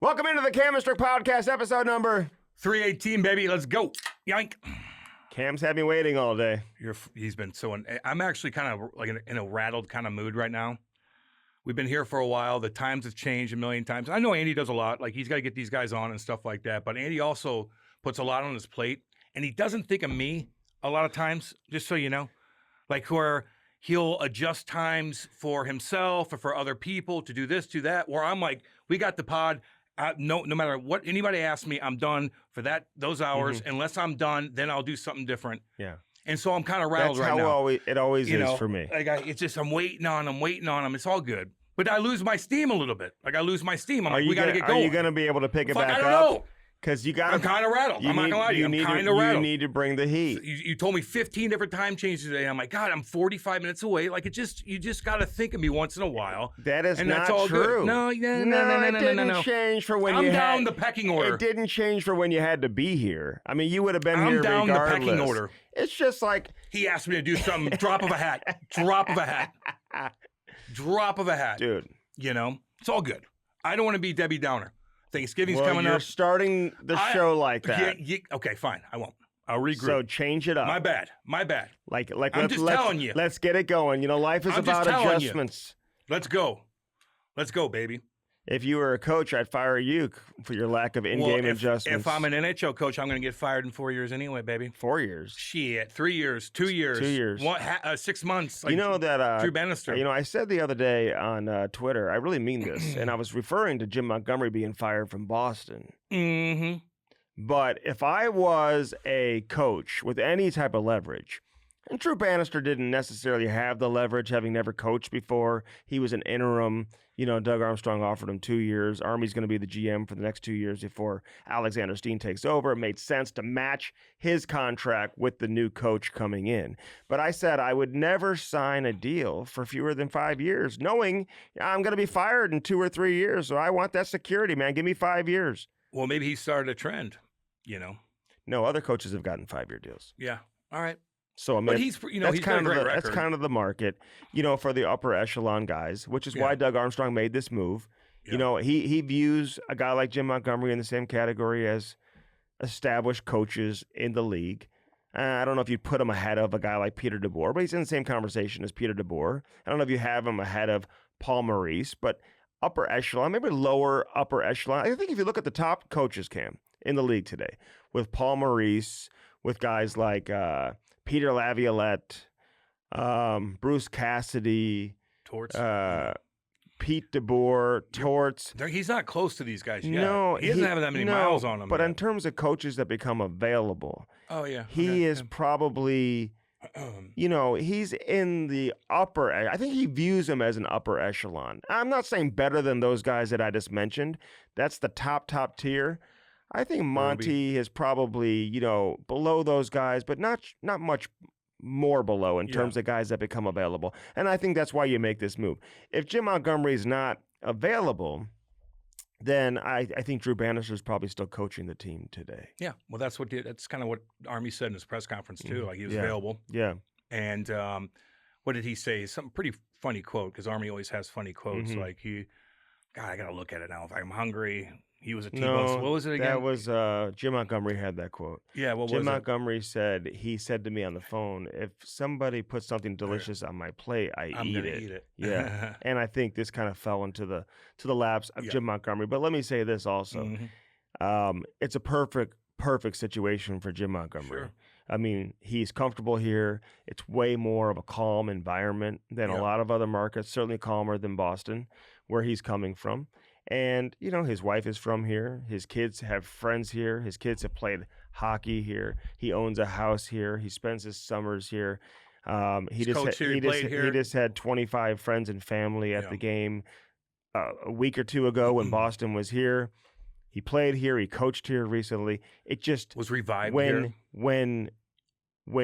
Welcome into the Cam and Strick Podcast, episode number 318, baby. Let's go. Yank. Cam's had me waiting all day. He's been so. I'm actually kind of like in a rattled kind of mood right now. We've been here for a while. The times have changed a million times. I know Andy does a lot. Like, he's got to get these guys on and stuff like that. But Andy also puts a lot on his plate. And he doesn't think of me a lot of times, just so you know. Like, where he'll adjust times for himself or for other people to do this, do that. Where I'm like, we got the pod. No matter what anybody asks me, I'm done for those hours. Mm-hmm. Unless I'm done, then I'll do something different. Yeah. And so I'm kind of rattled right now. It always is for me. Like it's just I'm waiting on him. It's all good. But I lose my steam a little bit. Like I lose my steam. I'm like, we got to get going. Are you going to be able to pick it back up? I don't know. Because you got. I'm kind of rattled. I'm not going to lie to you. I'm kind of rattled. You need to bring the heat. So you told me 15 different time changes today. I'm like, God, I'm 45 minutes away. Like you just got to think of me once in a while. That is and not that's all true. Good. No. It didn't change for when you had. I'm down the pecking order. It didn't change for when you had to be here. I mean, you would have been here regardless. I'm down the pecking order. It's just like he asked me to do something. Drop of a hat. Drop of a hat. Drop of a hat. Dude. You know, it's all good. I don't want to be Debbie Downer. Thanksgiving's coming up. You're up. starting the show like that. Okay, fine. I won't. I'll regroup. So change it up. My bad. Like I'm just telling you. Let's get it going. You know, life is about adjustments. Let's go. Let's go, baby. If you were a coach, I'd fire you for your lack of in-game adjustments. If I'm an NHL coach, I'm going to get fired in 4 years anyway, baby. 4 years? Shit. 3 years. 2 years. 2 years. 6 months. Like you know that Drew Bannister. You know, I said the other day on Twitter, I really mean this, and I was referring to Jim Montgomery being fired from Boston. Mm-hmm. But if I was a coach with any type of leverage, and Drew Bannister didn't necessarily have the leverage, having never coached before. He was an interim. You know, Doug Armstrong offered him 2 years. Army's going to be the GM for the next 2 years before Alexander Steen takes over. It made sense to match his contract with the new coach coming in. But I said I would never sign a deal for fewer than 5 years, knowing I'm going to be fired in 2 or 3 years. So I want that security, man. Give me 5 years. Well, maybe he started a trend, you know. No, other coaches have gotten 5-year deals. Yeah. All right. So I mean, but he's got a great record. That's kind of the market, you know, for the upper echelon guys, which is why Doug Armstrong made this move. Yeah. You know, he views a guy like Jim Montgomery in the same category as established coaches in the league. I don't know if you'd put him ahead of a guy like Peter DeBoer, but he's in the same conversation as Peter DeBoer. I don't know if you have him ahead of Paul Maurice, but upper echelon, maybe lower upper echelon. I think if you look at the top coaches, Cam, in the league today, with Paul Maurice, with guys like Peter Laviolette, Bruce Cassidy, Torts, Pete DeBoer, Torts. He's not close to these guys yet. No, he doesn't have that many miles on him. But yet. In terms of coaches that become available, he is probably, you know, he's in the upper. I think he views him as an upper echelon. I'm not saying better than those guys that I just mentioned. That's the top tier. I think Monty is probably, you know, below those guys, but not much more below in terms of guys that become available. And I think that's why you make this move. If Jim Montgomery is not available, then I think Drew Bannister is probably still coaching the team today. Yeah, well, that's kind of what Army said in his press conference too. Like he was available. Yeah. And what did he say? Some pretty funny quote, because Army always has funny quotes. Like God, I gotta look at it now. If I'm hungry. He was a T-bone. No, what was it again? That was Jim Montgomery had that quote. Yeah, what was it? Jim Montgomery said, he said to me on the phone, if somebody puts something delicious on my plate, I'm gonna eat it. Yeah. And I think this kind of fell into the laps of Jim Montgomery. But let me say this also. It's a perfect situation for Jim Montgomery. Sure. I mean, he's comfortable here. It's way more of a calm environment than a lot of other markets, certainly calmer than Boston, where he's coming from. And, you know, his wife is from here. His kids have friends here. His kids have played hockey here. He owns a house here. He spends his summers here. He just had 25 friends and family at the game a week or two ago when Boston was here. He played here. He coached here recently. It just was revived here. When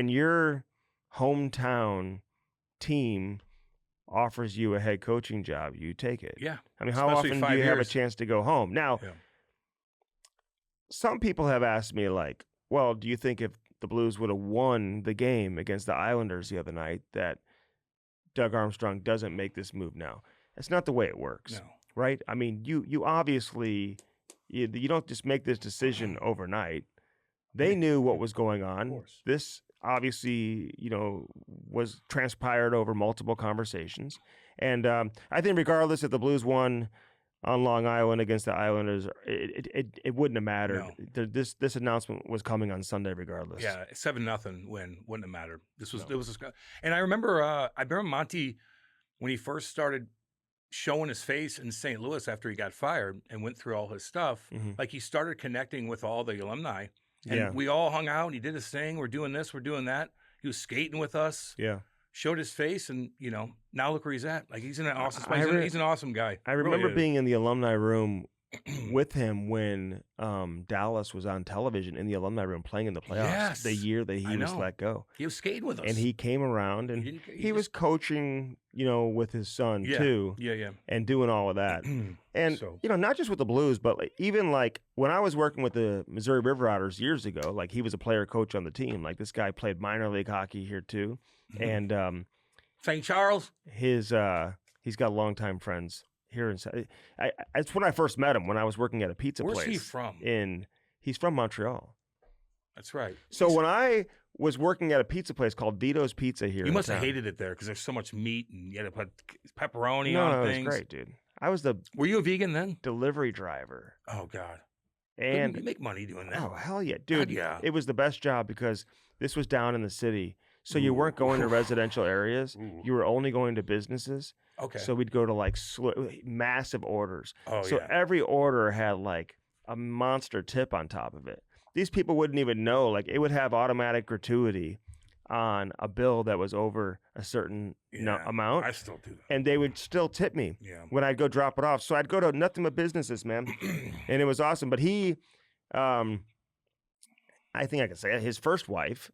your hometown team offers you a head coaching job, you take it. Yeah. I mean, how often do you have a chance to go home? Now, some people have asked me, like, well, do you think if the Blues would have won the game against the Islanders the other night that Doug Armstrong doesn't make this move now? That's not the way it works. No. Right? I mean, you obviously You don't just make this decision overnight. They knew what was going on. This obviously, was transpired over multiple conversations. And I think regardless if the Blues won on Long Island against the Islanders, it wouldn't have mattered. No. This announcement was coming on Sunday regardless. Yeah, 7-0 win wouldn't have mattered. And I remember Monty when he first started showing his face in St. Louis after he got fired and went through all his stuff. Like he started connecting with all the alumni. And we all hung out. He did his thing. We're doing this. We're doing that. He was skating with us. Yeah. Showed his face, and now look where he's at. Like he's in an awesome spot. He's an awesome guy. I remember being in the alumni room with him when Dallas was on television in the alumni room playing in the playoffs the year that he was let go. He was skating with us, and he came around and he was coaching, with his son too. Yeah. And doing all of that, and not just with the Blues, but even like when I was working with the Missouri River Otters years ago, like he was a player coach on the team. Like this guy played minor league hockey here too. And St. Charles, he's got longtime friends here in. It's when I first met him when I was working at a pizza place. Where's he from? He's from Montreal. That's right. So when I was working at a pizza place called Vito's Pizza here, you must have hated it there because there's so much meat and you had to put pepperoni on things. No, it was great, dude. Were you a vegan then? Delivery driver. Oh God. And you make money doing that. Oh hell yeah, dude. God, yeah. It was the best job because this was down in the city. So you weren't going to residential areas. You were only going to businesses. Okay. So we'd go to like massive orders. Oh, so every order had like a monster tip on top of it. These people wouldn't even know. Like it would have automatic gratuity on a bill that was over a certain amount. I still do that. And they would still tip me when I'd go drop it off. So I'd go to nothing but businesses, man. And it was awesome. But he, I think I can say it, his first wife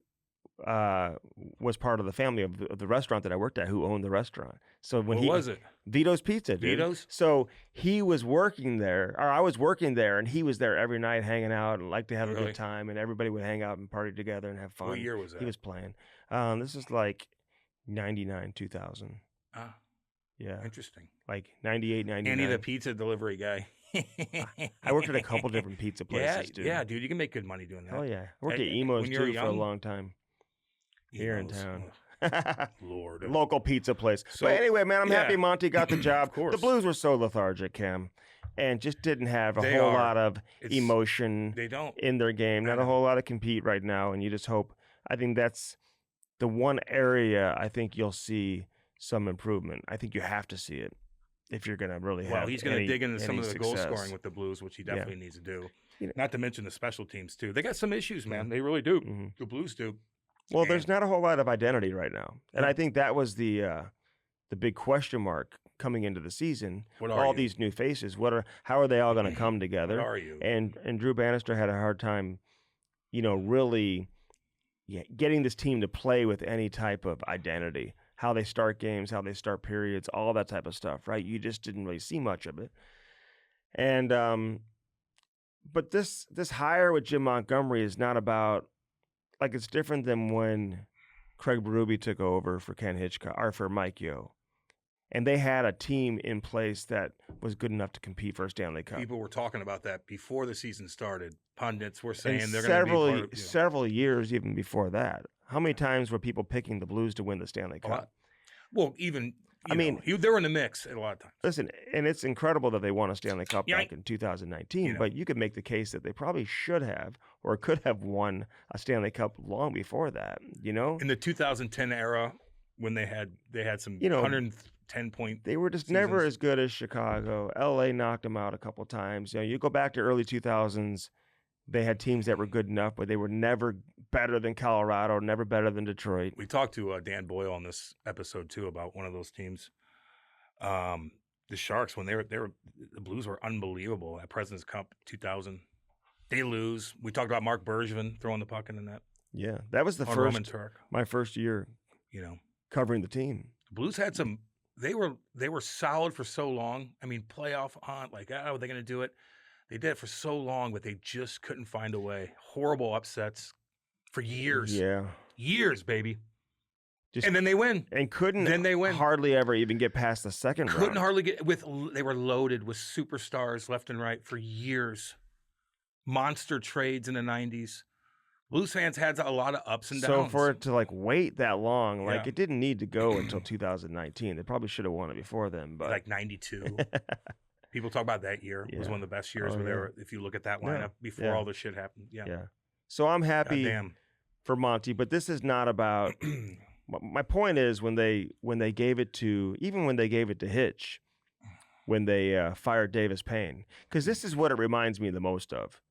was part of the family of the restaurant that I worked at, who owned the restaurant. So when what was it? Vito's Pizza, dude. Vito's? So he was working there, or I was working there, and he was there every night hanging out and liked to have a good time, and everybody would hang out and party together and have fun. What year was that? He was playing. This is like 99, 2000. Ah. Yeah. Interesting. Like 98, 99. Andy the pizza delivery guy. I worked at a couple different pizza places, dude. Yeah, dude. You can make good money doing that. Oh, yeah. I worked at Emo's, too, for a long time. Here in town. Lord. Local pizza place. So, but anyway, man, I'm happy Monty got the job. Of course. The Blues were so lethargic, Cam, and just didn't have a whole lot of emotion in their game. Not a whole lot of compete right now, and you just hope. I think that's the one area I think you'll see some improvement. I think you have to see it if you're going to really have. Well, he's going to dig into some of the success. Goal scoring with the Blues, which he definitely needs to do. Not to mention the special teams, too. They got some issues, man. They really do. Mm-hmm. The Blues do. Well, there's not a whole lot of identity right now, and I think that was the big question mark coming into the season. All these new faces. How are they all going to come together? What are you? And Drew Bannister had a hard time, really getting this team to play with any type of identity. How they start games, how they start periods, all that type of stuff. Right? You just didn't really see much of it. And but this hire with Jim Montgomery is not about. Like, it's different than when Craig Berube took over for Ken Hitchcock or for Mike Yeo. And they had a team in place that was good enough to compete for a Stanley Cup. People were talking about that before the season started. Pundits were saying they're going to be part of, several years even before that. How many times were people picking the Blues to win the Stanley Cup? Well, even they were in the mix a lot of times. Listen, and it's incredible that they won a Stanley Cup back in 2019, but you could make the case that they probably should have or could have won a Stanley Cup long before that, In the 2010 era, when they had some 110 point they were just seasons. Never as good as Chicago. LA knocked them out a couple times. You go back to early 2000s, they had teams that were good enough, but they were never better than Colorado, never better than Detroit. We talked to Dan Boyle on this episode too about one of those teams. The Sharks, when they were the Blues were unbelievable at President's Cup 2000. They lose. We talked about Mark Bergevin throwing the puck in the net. Yeah, that was my first year, covering the team. The Blues had some. They were solid for so long. I mean, playoff on are they going to do it? They did it for so long, but they just couldn't find a way. Horrible upsets for years. Yeah. Years, baby. And then they win. And couldn't then they win. Hardly ever even get past the second round. Couldn't hardly get they were loaded with superstars left and right for years. monster trades in the 90s. Blues fans had a lot of ups and downs. So for it to like wait that long, like Yeah. it didn't need to go until 2019. They probably should have won it before then, but like 92. People talk about that year. It was one of the best years where they were, if you look at that lineup before all this shit happened. Yeah. So I'm happy for Monty, but this is not about my point is when they gave it to Hitch, when they fired Davis Payne, because this is what it reminds me the most of.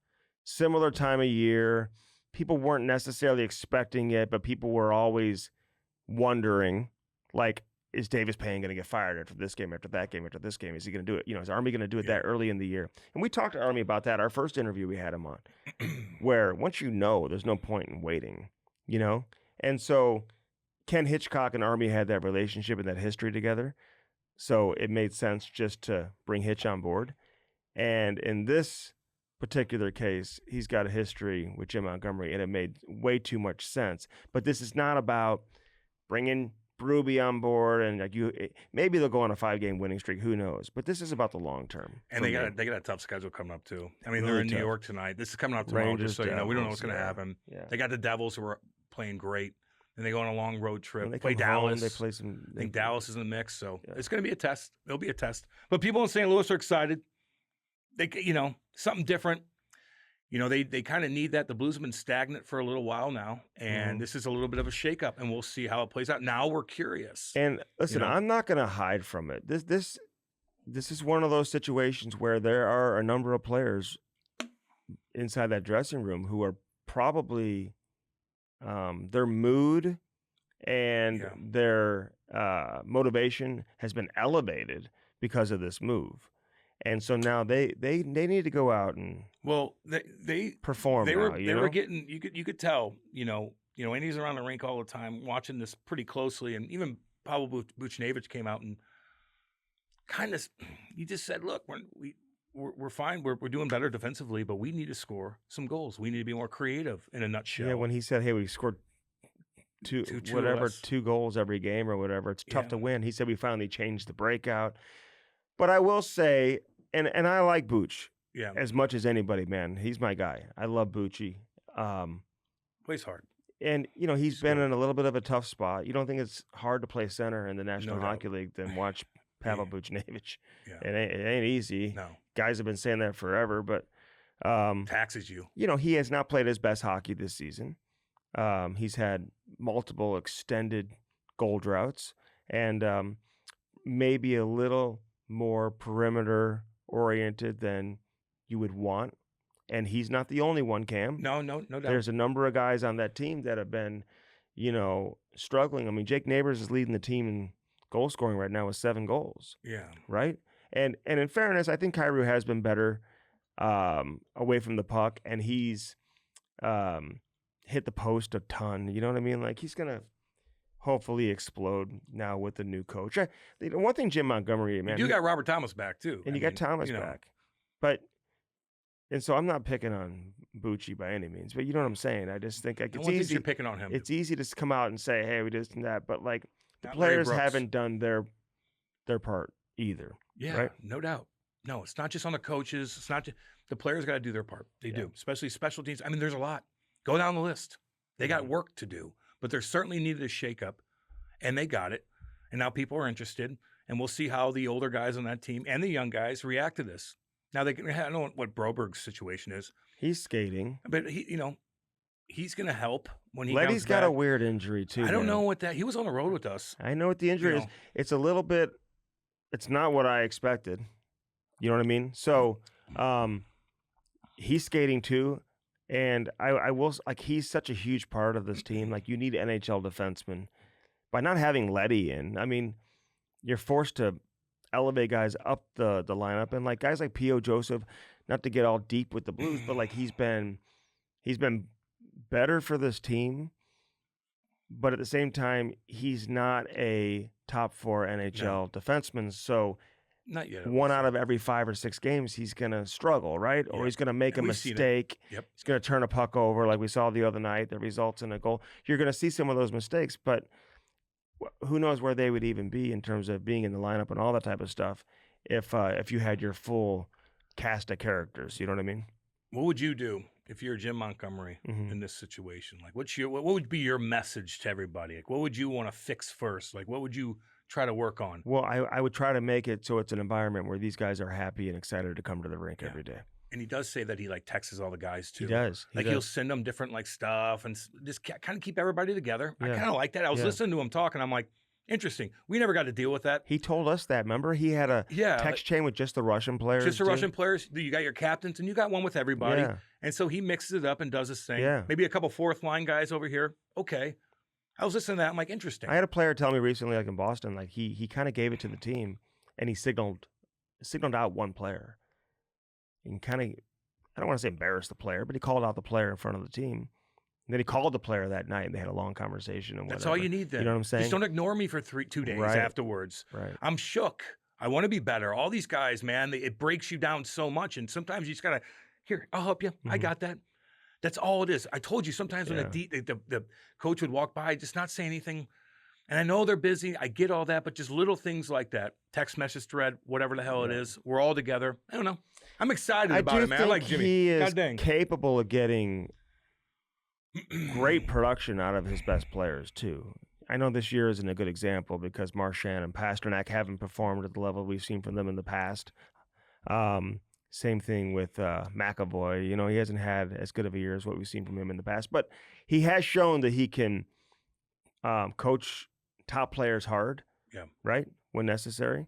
Similar time of year. People weren't necessarily expecting it, but people were always wondering, like, is Davis Payne going to get fired after this game, after that game, after this game? Is he going to do it? Is Army going to do it that early in the year? And we talked to Army about that. Our first interview, we had him on, where once there's no point in waiting, And so Ken Hitchcock and Army had that relationship and that history together. So it made sense just to bring Hitch on board. And in this particular case, he's got a history with Jim Montgomery, and it made way too much sense. But this is not about bringing Ruby on board, and maybe they'll go on a 5-game winning streak. Who knows? But this is about the long term. And they got a tough schedule coming up too. I mean, they're in New York tonight. This is coming up tomorrow. Rangers, just so you know, we don't know what's going to happen. Yeah. They got the Devils who are playing great, and they go on a long road trip. They play Dallas. They play some. I think Dallas is in the mix, so it's going to be a test. It'll be a test. But people in St. Louis are excited. They, something different. They kind of need that. The Blues have been stagnant for a little while now, and this is a little bit of a shakeup, and we'll see how it plays out. Now we're curious. And listen, I'm not going to hide from it. This is one of those situations where there are a number of players inside that dressing room who are probably their mood and their motivation has been elevated because of this move. And so now they need to go out and they perform. They were getting you could tell Andy's around the rink all the time watching this pretty closely, and even Pavel Buchnevich came out and kind of he just said, look, we're fine, we're doing better defensively, but we need to score some goals. We need to be more creative. In a nutshell. Yeah, when he said, hey, we scored two goals every game or whatever, it's tough to win. He said we finally changed the breakout. But I will say, and I like Booch as much as anybody, man. He's my guy. I love Buchy. Plays hard. And, he's been in a little bit of a tough spot. You don't think it's hard to play center in the National Hockey League than watch Pavel Buchnevich. Yeah. It ain't easy. No. Guys have been saying that forever, but taxes you. He has not played his best hockey this season. He's had multiple extended goal droughts and maybe a little more perimeter oriented than you would want. And he's not the only one, Cam. No doubt. There's a number of guys on that team that have been, struggling. I mean, Jake Neighbors is leading the team in goal scoring right now with 7 goals. Yeah. Right? And in fairness, I think Kyrou has been better away from the puck, and he's hit the post a ton. You know what I mean? Like, he's going to hopefully explode now with the new coach. One thing Jim Montgomery, man. You got Robert Thomas back, too. And you got Thomas back. And so I'm not picking on Bucci by any means, but you know what I'm saying? I just think it's easy. You're picking on him. It's easy to come out and say, hey, we just did that. But, like, the players haven't done their part either. Yeah, right? No doubt. No, it's not just on the coaches. It's not just the players got to do their part. They do, especially special teams. I mean, there's a lot. Go down the list. They got work to do. But there certainly needed a shakeup, and they got it. And now people are interested, and we'll see how the older guys on that team and the young guys react to this. Now I don't know what Broberg's situation is. He's skating, but he's going to help when he. Letty's got a weird injury too. I don't know what that. He was on the road with us. I know what the injury is. It's a little bit. It's not what I expected. You know what I mean? So, he's skating too. And I will, like, he's such a huge part of this team. Like, you need NHL defensemen. By not having Letty in, I mean, you're forced to elevate guys up the lineup. And, like, guys like P.O. Joseph, not to get all deep with the Blues, but, like, he's been better for this team. But at the same time, he's not a top 4 NHL defenseman. So, not yet. 1 out of every 5 or 6 games, he's going to struggle, right? Or he's going to make a mistake. Yep. He's going to turn a puck over like we saw the other night that results in a goal. You're going to see some of those mistakes, but who knows where they would even be in terms of being in the lineup and all that type of stuff if you had your full cast of characters. You know what I mean? What would you do if you're Jim Montgomery in this situation? Like, what would be your message to everybody? Like, what would you want to fix first? Like, what would you try to work on? Well, I would try to make it so it's an environment where these guys are happy and excited to come to the rink every day. And he does say that he like texts all the guys too. He does. He'll send them different like stuff and just kind of keep everybody together. Yeah. I kind of like that. I was listening to him talking. I'm like, interesting. We never got to deal with that. He told us that. Remember, he had a text chain with just the Russian players. Just the Russian players. You got your captains, and you got one with everybody. Yeah. And so he mixes it up and does his thing. Yeah. Maybe a couple fourth line guys over here. Okay. I was listening to that. I'm like, interesting. I had a player tell me recently, like in Boston, like he kind of gave it to the team, and he signaled out one player, and kind of, I don't want to say embarrassed the player, but he called out the player in front of the team. And then he called the player that night, and they had a long conversation. And that's all you need then. You know what I'm saying? Just don't ignore me for 2 days afterwards. Right. I'm shook. I want to be better. All these guys, man, it breaks you down so much. And sometimes you just got to, here, I'll help you. I got that. That's all it is. I told you sometimes when the coach would walk by, just not say anything. And I know they're busy. I get all that. But just little things like that, text message thread, whatever the hell it is, we're all together. I don't know. I'm excited about it, man. I like Jimmy. He is capable of getting great production out of his best players, too. I know this year isn't a good example because Marchand and Pasternak haven't performed at the level we've seen from them in the past. Same thing with McAvoy. You know, he hasn't had as good of a year as what we've seen from him in the past. But he has shown that he can coach top players hard, right, when necessary,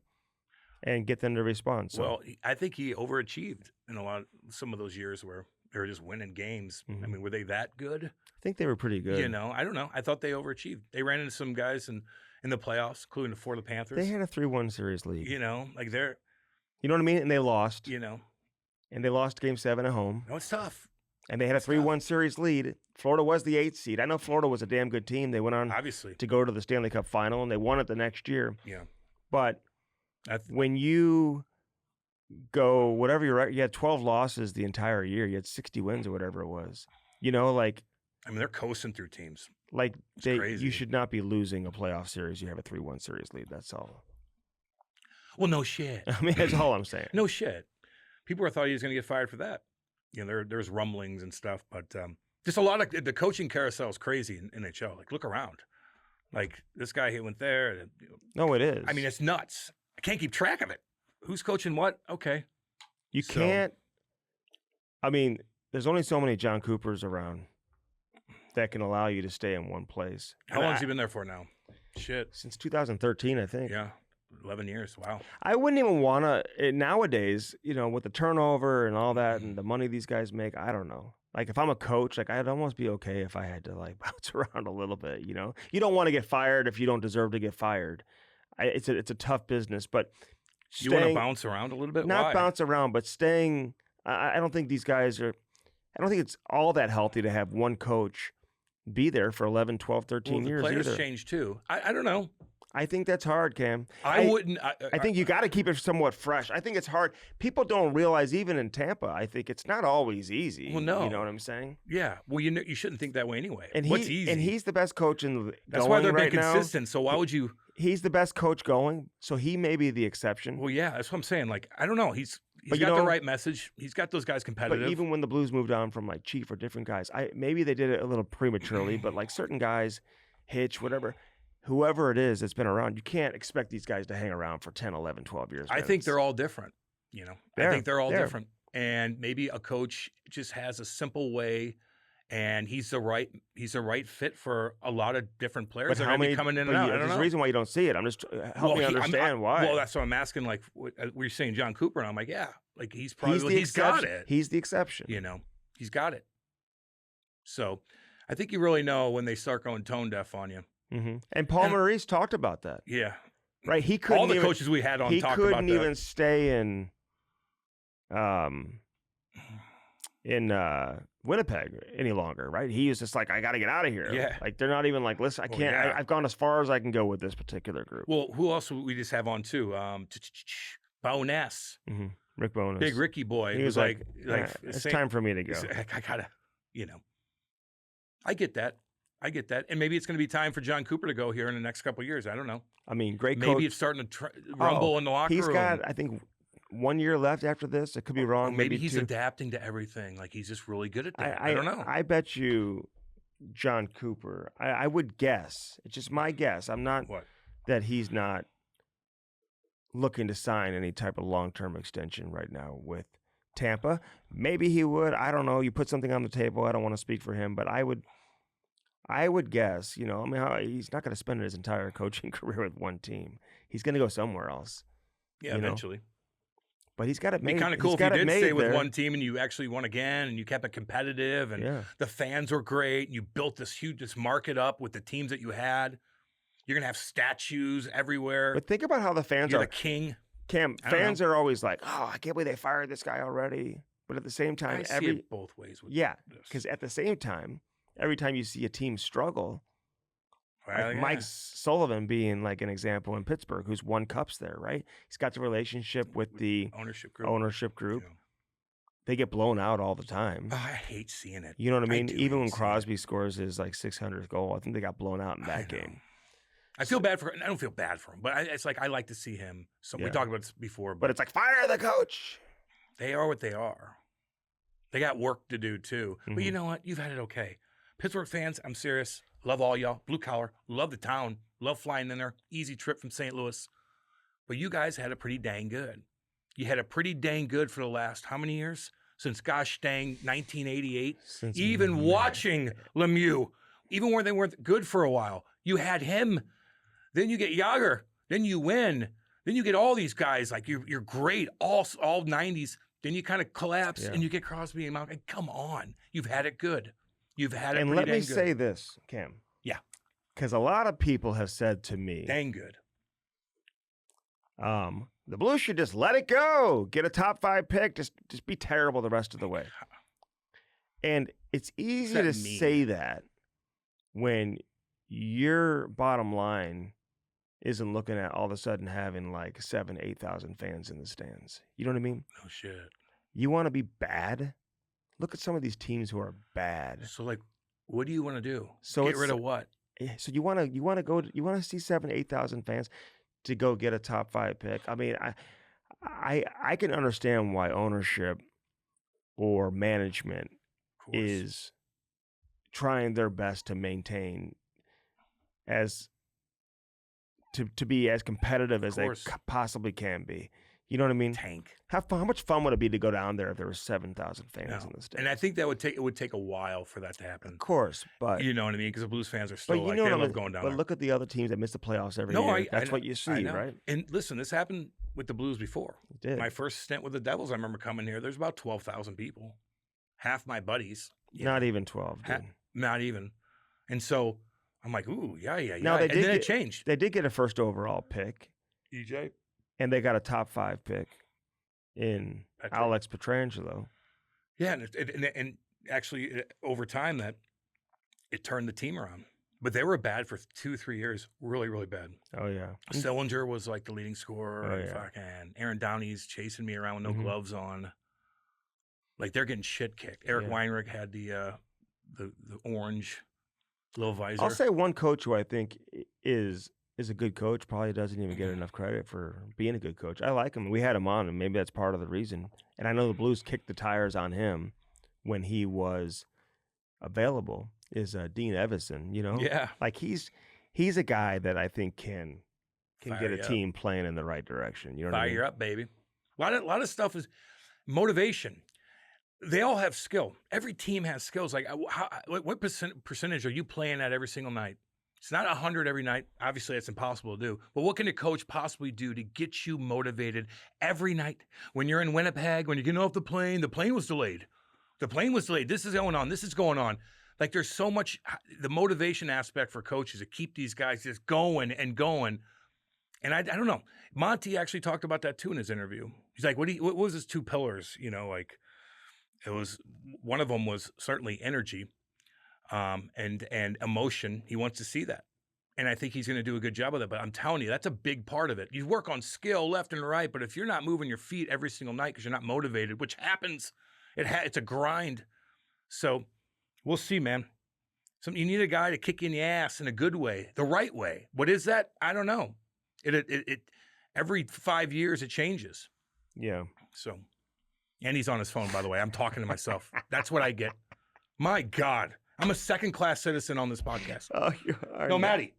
and get them to respond. So. Well, I think he overachieved in some of those years where they were just winning games. I mean, were they that good? I think they were pretty good. You know, I don't know. I thought they overachieved. They ran into some guys in the playoffs, including for the Panthers. They had a 3-1 series lead. You know, like they're... You know what I mean? And they lost. You know. And they lost Game 7 at home. No, it's tough. And they had a 3-1 series lead. Florida was the 8th seed. I know Florida was a damn good team. They went on to go to the Stanley Cup final, and they won it the next year. Yeah. But when you go, whatever you had 12 losses the entire year. You had 60 wins or whatever it was. You know, like... I mean, they're coasting through teams. Like, crazy. You should not be losing a playoff series. You have a 3-1 series lead. That's all. Well, no shit. I mean, that's all I'm saying. No shit. People thought he was going to get fired for that. You know, there's rumblings and stuff, but just a lot of the coaching carousel is crazy in NHL. Like, look around. Like, this guy went there. No, it is. I mean, it's nuts. I can't keep track of it. Who's coaching what? Okay. You can't. I mean, there's only so many John Coopers around that can allow you to stay in one place. How long has he been there for now? Shit. Since 2013, I think. Yeah. 11 years. Wow. I wouldn't even want to, nowadays, you know, with the turnover and all that and the money these guys make, I don't know. Like, if I'm a coach, like, I'd almost be okay if I had to, like, bounce around a little bit, you know? You don't want to get fired if you don't deserve to get fired. It's a tough business, but you want to bounce around a little bit? Not Why? bounce around, but staying. I don't think these guys are, I don't think it's all that healthy to have one coach be there for 11, 12, 13 years players either. change too. I don't know. I think that's hard, Cam. I wouldn't. I think you got to keep it somewhat fresh. I think it's hard. People don't realize, even in Tampa, I think it's not always easy. Well, no. You know what I'm saying? Yeah. Well, you shouldn't think that way anyway. And what's easy? And he's the best coach in the That's why they're being right consistent. Now. So why would you? He's the best coach going, so he may be the exception. Well, yeah, that's what I'm saying. Like, I don't know. He's got the right message. He's got those guys competitive. But even when the Blues moved on from like Chief or different guys, maybe they did it a little prematurely, but like certain guys, Hitch, whatever. Whoever it is that's been around, you can't expect these guys to hang around for 10, 11, 12 years. I think they're all different, you know. I think they're all different. And maybe a coach just has a simple way, and he's the right fit for a lot of different players. But They're how going to many be coming in and out. There's a reason why you don't see it. I'm just help me understand why. Well, that's what I'm asking. Like, we're saying John Cooper, and I'm like, yeah, like he's got it. He's the exception. You know, he's got it. So I think you really know when they start going tone deaf on you. Mm-hmm. And Paul Maurice talked about that. Yeah. Right. He couldn't. All the coaches we had on talked about that. He couldn't even stay in Winnipeg any longer. Right. He was just like, I got to get out of here. Yeah. Like, they're not even like, listen, I can't. Yeah. I've gone as far as I can go with this particular group. Well, who else we just have on too? Bowness. Mm-hmm. Rick Bowness. Big Ricky boy. He was like it's time for me to go. I gotta, you know. I get that. And maybe it's going to be time for John Cooper to go here in the next couple of years. I don't know. I mean, great coach. Maybe it's starting to rumble in the locker room. He's got, I think, 1 year left after this. It could be wrong. Maybe he's 2. adapting to everything. Like he's just really good at that. I don't know. I bet you John Cooper. I would guess. It's just my guess. I'm not that he's not looking to sign any type of long-term extension right now with Tampa. Maybe he would. I don't know. You put something on the table. I don't want to speak for him, but I would guess, you know, I mean, he's not going to spend his entire coaching career with one team. He's going to go somewhere else. Yeah, eventually. But he's got it made. It'd be kind of cool if you did stay with one team and you actually won again and you kept it competitive and the fans were great and you built this market up with the teams that you had. You're going to have statues everywhere. But think about how the fans You're are. the king. Cam, fans are always like, oh, I can't believe they fired this guy already. But at the same time, I see it both ways. Because at the same time, every time you see a team struggle, like Mike Sullivan being like an example in Pittsburgh, who's won cups there, right? He's got the relationship with the ownership group. Yeah. They get blown out all the time. Oh, I hate seeing it. You know what I mean? Even when Crosby scores his like 600th goal, I think they got blown out in that game. I feel bad for him. I don't feel bad for him, but it's like I like to see him. So we talked about this before. But it's like, fire the coach. They are what they are. They got work to do too. Mm-hmm. But you know what? You've had it okay. Pittsburgh fans, I'm serious. Love all y'all. Blue collar. Love the town. Love flying in there. Easy trip from St. Louis. But you guys had it pretty dang good. You had it pretty dang good for the last how many years? Since gosh dang 1988. Even watching Lemieux, even when they weren't good for a while, you had him. Then you get Yager. Then you win. Then you get all these guys like you're great. All 90s. Then you kind of collapse and you get Crosby and Mount. Come on, you've had it good. You've had it. And let me say this, Cam. Yeah, because a lot of people have said to me, "Dang good." The Blues should just let it go. Get a top 5 pick. Just be terrible the rest of the way. And it's easy to say that when your bottom line isn't looking at all of a sudden having like 7,000-8,000 fans in the stands. You know what I mean? Oh shit. You want to be bad? Look at some of these teams who are bad. So like, what do you want to do? So get rid of what? So you want to see 7,000-8,000 fans to go get a top 5 pick. I mean, I can understand why ownership or management is trying their best to maintain to be as competitive as they possibly can be. You know what I mean? Tank. How much fun would it be to go down there if there were 7,000 fans in the stands? And I think it would take a while for that to happen. Of course, but you know what I mean? Because the Blues fans are still like, they love going down there. But look at the other teams that miss the playoffs every year. That's what you see, right? And listen, this happened with the Blues before. It did. My first stint with the Devils, I remember coming here. There's about 12,000 people. Half my buddies. Not even 12, dude. Not even. And so I'm like, ooh, yeah. No, and then it changed. They did get a first overall pick. EJ. And they got a top 5 pick in Alex Pietrangelo. Yeah, and actually over time that it turned the team around. But they were bad for 2-3 years, really, really bad. Oh yeah. Sillinger was like the leading scorer. Oh, and yeah. fucking Aaron Downey's chasing me around with no gloves on. Like they're getting shit kicked. Eric Weinrich had the orange little visor. I'll say one coach who I think is a good coach, probably doesn't even get enough credit for being a good coach. I like him. We had him on, and maybe that's part of the reason. And I know the Blues kicked the tires on him when he was available, is Dean Evison, you know? Yeah. Like he's a guy that I think can get a team playing in the right direction. You know what I mean? Fire up, baby. A lot of stuff is motivation. They all have skill. Every team has skills. Like, what percentage are you playing at every single night? It's not 100 every night. Obviously, it's impossible to do. But what can a coach possibly do to get you motivated every night? When you're in Winnipeg, when you're getting off the plane was delayed. The plane was delayed. This is going on. This is going on. Like, there's so much, the motivation aspect for coaches to keep these guys just going and going. And I don't know. Monty actually talked about that too in his interview. He's like, what was his 2 pillars? You know, like, it was, one of them was certainly energy. And emotion. He wants to see that. And I think he's going to do a good job of that. But I'm telling you, that's a big part of it. You work on skill left and right, but if you're not moving your feet every single night because you're not motivated, which happens, it's a grind. So we'll see, man. You need a guy to kick you in the ass in a good way, the right way. What is that? I don't know. It every 5 years it changes. Yeah. So, and he's on his phone, by the way. I'm talking to myself. That's what I get. My God. I'm a second-class citizen on this podcast. Oh, you are. No, Maddie.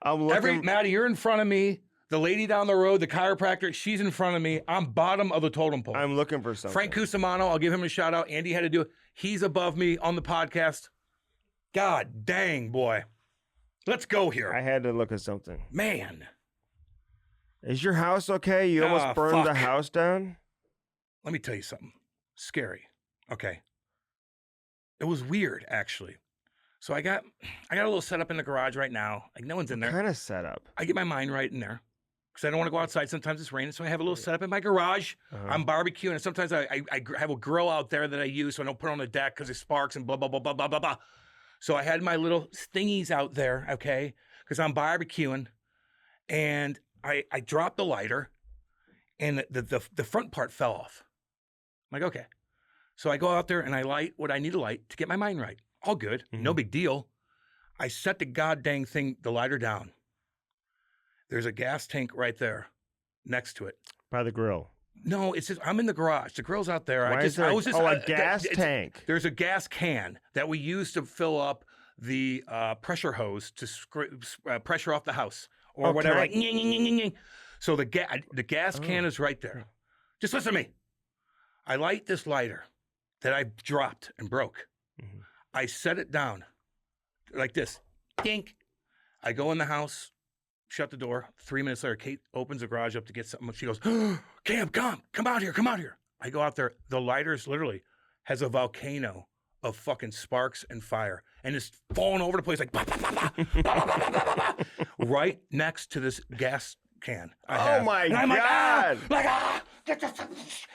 I'm looking. Maddie, you're in front of me. The lady down the road, the chiropractor, she's in front of me. I'm bottom of the totem pole. I'm looking for something. Frank Cusimano, I'll give him a shout out. Andy had to do it. He's above me on the podcast. God dang, boy. Let's go here. I had to look at something. Man. Is your house okay? You almost burned the house down? Let me tell you something. Scary. Okay. It was weird, actually. So I got a little setup in the garage right now. Like, no one's in there. What kind of setup? I get my mind right in there. Because I don't want to go outside. Sometimes it's raining, so I have a little setup in my garage. I'm barbecuing, and sometimes I have a grill out there that I use, so I don't put it on the deck because it sparks and blah, blah, blah, blah, blah, blah, blah. So I had my little thingies out there, okay, because I'm barbecuing, and I dropped the lighter, and the front part fell off. I'm like, okay. So I go out there, and I light what I need to light to get my mind right. All good, no big deal. I set the goddamn thing, the lighter down. There's a gas tank right there next to it. By the grill. No, it's just, I'm in the garage. The grill's out there. Why is there a gas tank? There's a gas can that we use to fill up the pressure hose to pressure off the house or whatever. Like, so the gas can is right there. Just listen to me. I light this lighter that I dropped and broke. I set it down like this. Dink. I go in the house. Shut the door. 3 minutes later, Kate opens the garage up to get something. She goes, Cam, come out here, come out here. I go out there. The lighters literally has a volcano of fucking sparks and fire. And it's falling over the place like, bah, bah, bah, bah, bah, bah, bah, bah, bah, bah, right next to this gas can. Oh my God.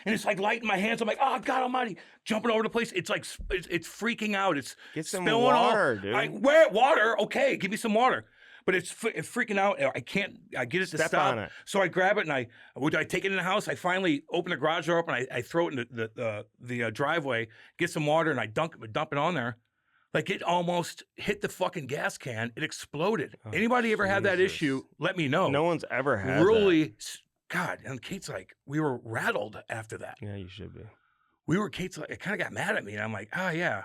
And it's like lighting my hands. I'm like, oh, God almighty. Jumping over the place. It's like, it's freaking out. It's Get some spilling water, dude. Where? Water? Okay, give me some water. But it's freaking out. I can't. I get it to Step stop. on it. So I grab it and I take it in the house. I finally open the garage door up and I throw it in the driveway. Get some water and I dump it on there. Like it almost hit the fucking gas can. It exploded. Oh, Anybody ever had that Jesus. issue? Let me know. No one's ever had really. God, and Kate's like, we were rattled after that. Yeah, you should be. Kate's like, it kind of got mad at me, and I'm like, oh yeah.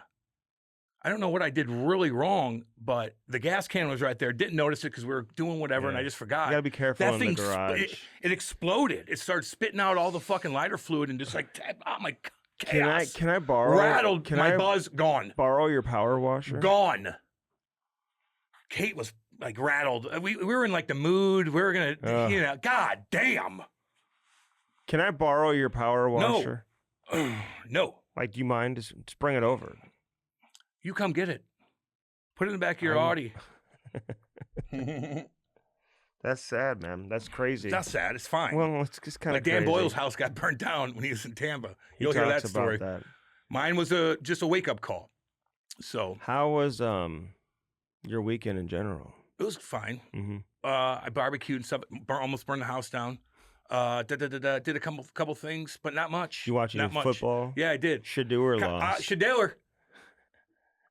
I don't know what I did really wrong, but the gas can was right there. Didn't notice it because we were doing whatever, and I just forgot. You gotta be careful that in thing, the garage. It exploded. It started spitting out all the fucking lighter fluid and just like, oh my chaos. Can I borrow? Rattled. My buzz gone. Borrow your power washer? Gone. Kate was like rattled. We were in like the mood. We were gonna, God damn. Can I borrow your power washer? No. Like, do you mind? Just bring it over. You come get it. Put it in the back of your Audi. That's sad, man. That's crazy. It's not sad. It's fine. Well, it's just kind of like Dan Boyle's house got burnt down when he was in Tampa. You'll hear that story. That. Mine was just a wake-up call. So how was your weekend in general? It was fine. Mm-hmm. I barbecued and stuff. Almost burned the house down. Did a couple things, but not much. You watching football? Yeah, I did. Shedeur lost. Shedeur.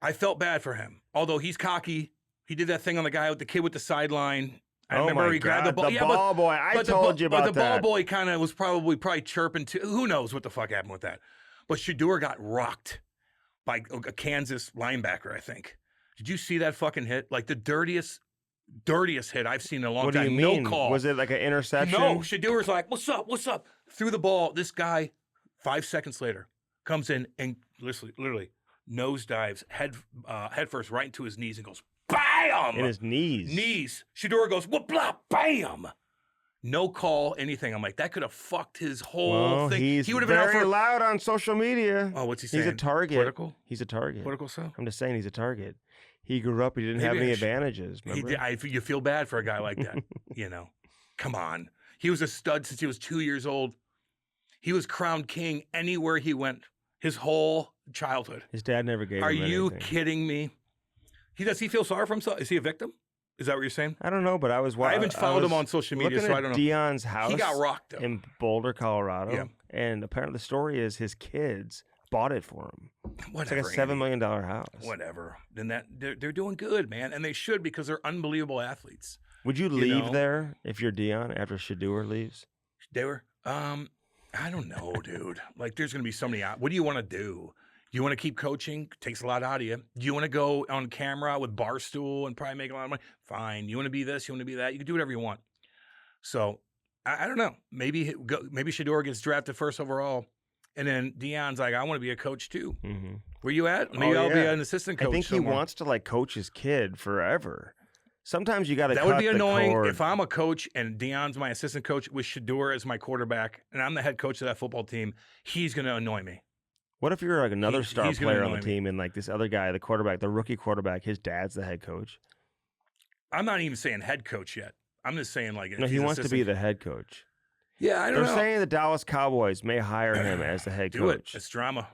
I felt bad for him. Although he's cocky. He did that thing on the guy with the kid with the sideline. I remember he grabbed the ball. The ball boy. I told you about that. But the ball boy kind of was probably chirping too. Who knows what the fuck happened with that? But Shedeur got rocked by a Kansas linebacker, I think. Did you see that fucking hit? Like the dirtiest hit I've seen in a long time. What do you mean? No call. Was it like an interception? No. Shedeur's like, what's up? Threw the ball. This guy, 5 seconds later, comes in and literally nosedives head first right into his knees and goes, bam! In his knees. Knees. Shedeur goes, whoop, blah, bam! No call, anything. I'm like, that could have fucked his whole thing. He would have been very loud on social media. Oh, what's he saying? He's a target. Political? He's a target. Political stuff? I'm just saying he's a target. He grew up. He didn't have any advantages. You feel bad for a guy like that. Come on. He was a stud since he was 2 years old. He was crowned king anywhere he went. His whole childhood. His dad never gave him anything. Are you kidding me? Does he feel sorry for himself? Is he a victim? Is that what you're saying? I don't know, but I haven't followed him on social media, so I don't know. Dion's house. He got rocked though. In Boulder, Colorado. Yeah. And apparently the story is his kids bought it for him. Whatever, it's like a $7 million house. Whatever. Then they're doing good, man, and they should because they're unbelievable athletes. Would you leave there if you're Dion after Shedeur leaves? Shedeur? I don't know, dude. Like, there's going to be so many. What do you want to do? You want to keep coaching? Takes a lot out of you. Do you want to go on camera with Barstool and probably make a lot of money? Fine. You want to be this? You want to be that? You can do whatever you want. So, I don't know. Maybe Shedeur gets drafted first overall. And then Deion's like, I want to be a coach too. Mm-hmm. Where you at? Maybe I'll be an assistant coach. I think somewhere. he wants to like coach his kid forever. Sometimes you got to. That would be annoying if I'm a coach and Deion's my assistant coach with Shedeur as my quarterback, and I'm the head coach of that football team. He's going to annoy me. What if you're like another star player on the team and like this other guy, the quarterback, the rookie quarterback, his dad's the head coach? I'm not even saying head coach yet. I'm just saying like no, he wants to be the head coach. Yeah, I don't know. They're saying the Dallas Cowboys may hire him as the head coach. It's drama.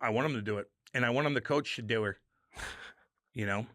I want him to do it, and I want him to coach Shedeur. You know,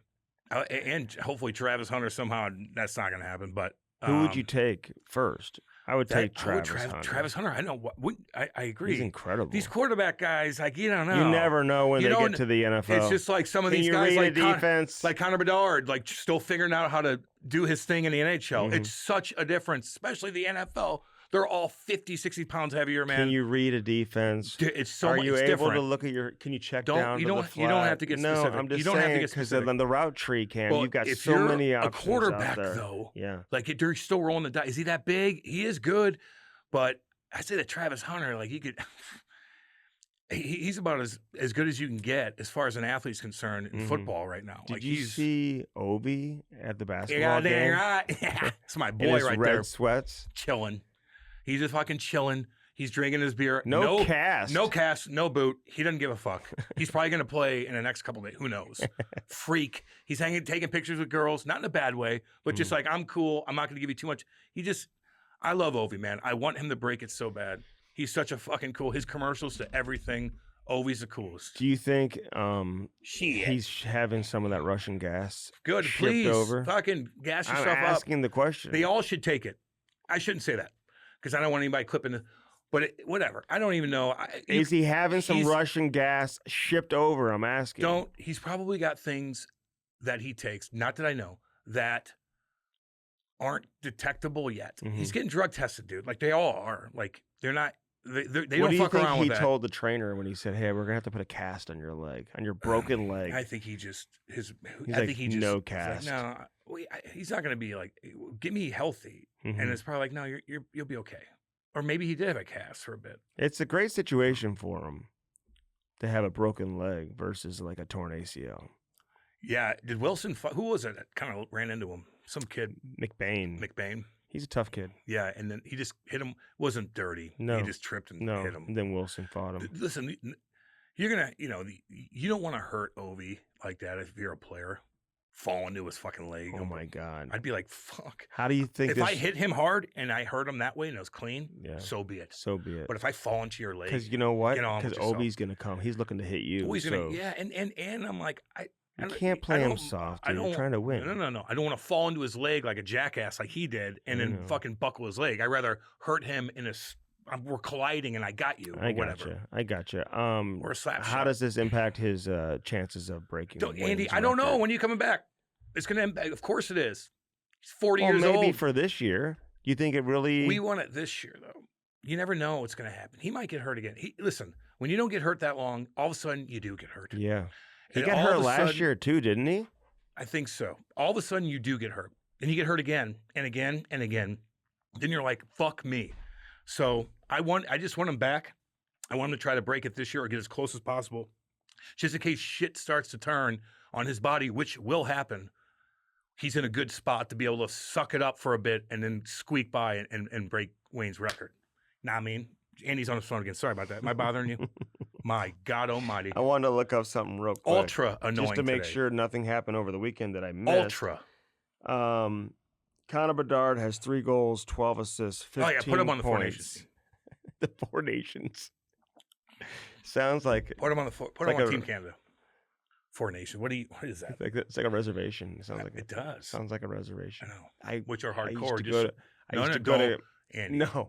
and hopefully Travis Hunter somehow. That's not going to happen. But who would you take first? I would take Travis Hunter. Travis Hunter. I know. I agree. He's incredible. These quarterback guys, like you don't know. You never know when they get to the NFL. It's just like some of these guys, like defense, like Conor Bedard, like still figuring out how to do his thing in the NHL. Mm-hmm. It's such a difference, especially the NFL. They're all 50, 60 pounds heavier, man. Can you read a defense? It's so Are you able different. to look at your? Can you check down? You don't have to get No, specific. I'm just you don't saying, have to get specific. Because then the route tree can. Well, you've got if so you're many options a quarterback, out there. though, yeah, like they're still rolling the dice. Is he that big? He is good, but I say that Travis Hunter, like he could. He's about as good as you can get as far as an athlete's concerned in football right now. Did like you see Obi at the basketball yeah, game? Right. It's my boy in his right red there. Sweats, chilling. He's just fucking chilling. He's drinking his beer. No cast. No cast. No boot. He doesn't give a fuck. He's probably going to play in the next couple of days. Who knows? Freak. He's taking pictures with girls, not in a bad way, but just like, I'm cool. I'm not going to give you too much. I love Ovi, man. I want him to break it so bad. He's such a fucking cool. His commercials to everything. Ovi's the coolest. Do you think he's having some of that Russian gas shipped over? Fucking gas yourself up. I'm asking the question. They all should take it. I shouldn't say that because I don't want anybody clipping it. But whatever. I don't even know. Is he having some Russian gas shipped over? I'm asking. He's probably got things that he takes, not that I know, that aren't detectable yet. Mm-hmm. He's getting drug tested, dude. Like they all are. Like they're not. They don't fuck around with that. He told the trainer when he said, "Hey, we're gonna have to put a cast on your leg, on your broken leg." I think he just no cast. Like, no, he's not gonna be like, get me healthy, and it's probably like, no, you'll be okay. Or maybe he did have a cast for a bit. It's a great situation for him to have a broken leg versus like a torn ACL. Yeah. Did Wilson? Who was it that kind of ran into him? Some kid. McBain. He's a tough kid. Yeah, and then he just hit him. Wasn't dirty. No. He just tripped and hit him. And then Wilson fought him. Listen, you're gonna, you don't want to hurt Ovi like that if you're a player. Fall into his fucking leg. Oh my God. I'd be like, fuck. How do you think if I hit him hard and I hurt him that way and it was clean, so be it. So be it. But if I fall into your leg. Because you know what? Because Obi's going to come. He's looking to hit you. Obi's going to, yeah. And I'm like, you can't play him soft. Dude. You're trying to win. No. I don't want to fall into his leg like a jackass like he did and then fucking buckle his leg. I'd rather hurt him in we're colliding and I got you. Or whatever. I gotcha. Or a slap shot. How does this impact his chances of breaking? Andy, I don't know. When are you coming back? It's going to impact. Of course it is. He's 40 years old. Maybe for this year. You think it really? We want it this year, though. You never know what's going to happen. He might get hurt again. Listen, when you don't get hurt that long, all of a sudden you do get hurt. Yeah. He got hurt last year too, didn't he? I think so. All of a sudden you do get hurt. And you get hurt again and again and again. Then you're like, fuck me. So I just want him back. I want him to try to break it this year or get as close as possible. Just in case shit starts to turn on his body, which will happen. He's in a good spot to be able to suck it up for a bit and then squeak by and break Wayne's record. I mean, Andy's on his phone again. Sorry about that. Am I bothering you? My God almighty. I wanted to look up something real quick. Ultra annoying just to make sure nothing happened over the weekend that I missed. Ultra. Conor Bedard has 3 goals, 12 assists, 15 points. Put him on the Four Nations. The Four Nations. Sounds like... Put him on Team Canada. Four Nations. What is that? It's like a reservation. It sounds like it does. Sounds like a reservation. I know. Which are hardcore.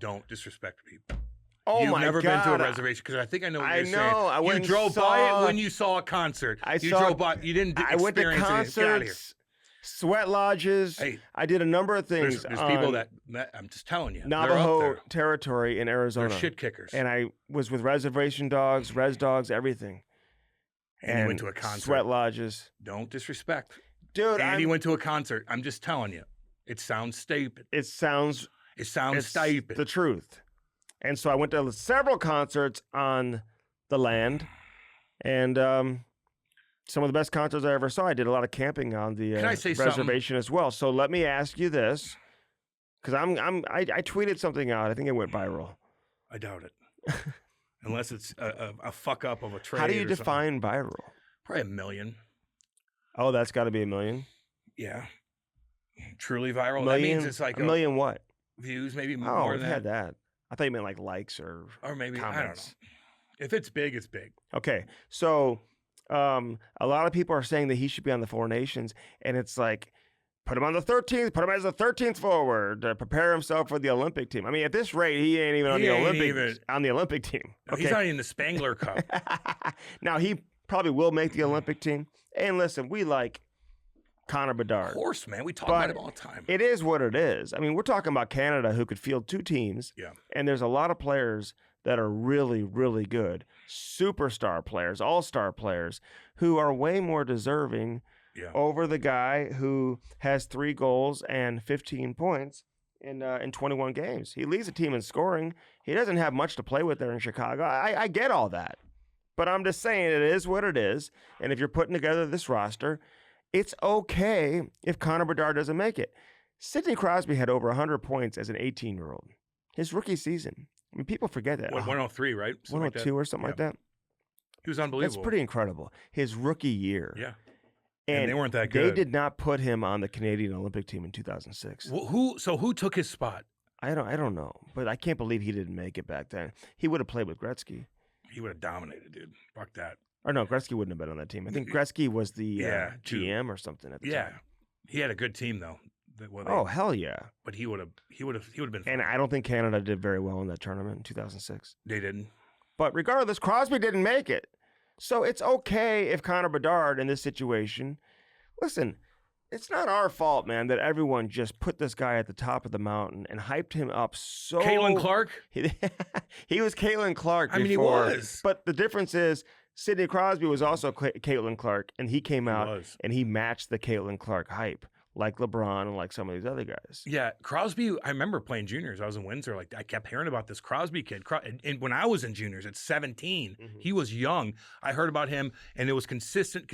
Don't disrespect people. Oh You've my God! You've never been to a reservation because I think I know what you're saying. I went you drove by it when you saw a concert. You drove by. You didn't. I went to concerts. Sweat lodges. Hey, I did a number of things. There's people that I'm just telling you, Navajo territory in Arizona. They're shit kickers. And I was with reservation dogs, res dogs, everything. And he went to a concert. Sweat lodges. Don't disrespect. Dude, Andy went to a concert. I'm just telling you. It sounds stupid. It sounds stupid. The truth. And so I went to several concerts on the land. And some of the best concerts I ever saw. I did a lot of camping on the reservation as well. So let me ask you this, because I tweeted something out. I think it went viral. I doubt it, unless it's a fuck up of a trade. How do you define viral? Probably 1 million. Oh, that's got to be 1 million. Yeah, truly viral. Million, that means it's like 1 million what? Views, maybe Oh, more I've than had that. I thought you meant like likes or maybe comments. I don't know. If it's big, it's big. Okay, so. A lot of people are saying that he should be on the Four Nations, and it's like, put him on the 13th, put him as the 13th forward to prepare himself for the Olympic team. I mean, at this rate, he ain't even on the Olympic team. No, okay. He's not even the Spangler Cup. Now, he probably will make the Olympic team. And listen, we like Conor Bedard. Of course, man. We talk about him all the time. It is what it is. I mean, we're talking about Canada, who could field 2 teams. Yeah. And there's a lot of players that are really, really good. Superstar players, all-star players, who are way more deserving over the guy who has 3 goals and 15 points in 21 games. He leads the team in scoring. He doesn't have much to play with there in Chicago. I get all that. But I'm just saying it is what it is. And if you're putting together this roster, it's okay if Conor Bedard doesn't make it. Sidney Crosby had over 100 points as an 18-year-old. His rookie season. I mean, people forget that. 103, right? Something 102 or something like that. He was unbelievable. That's pretty incredible. His rookie year. Yeah. And they weren't that good. They did not put him on the Canadian Olympic team in 2006. Well, who took his spot? I don't know, but I can't believe he didn't make it back then. He would have played with Gretzky. He would have dominated, dude. Fuck that. Or no, Gretzky wouldn't have been on that team. I think Gretzky was the GM or something at the time. He had a good team though. Hell yeah! But he would have been. And I don't think Canada did very well in that tournament in 2006. They didn't. But regardless, Crosby didn't make it. So it's okay if Conor Bedard in this situation. Listen, it's not our fault, man, that everyone just put this guy at the top of the mountain and hyped him up so. Caitlin Clark. He was Caitlin Clark before. I mean, he was. But the difference is Sidney Crosby was also Caitlin Clark, and he came out and he matched the Caitlin Clark hype. Like LeBron and like some of these other guys. Yeah, Crosby, I remember playing juniors. I was in Windsor. Like, I kept hearing about this Crosby kid. And when I was in juniors at 17, he was young. I heard about him, and it was consistent.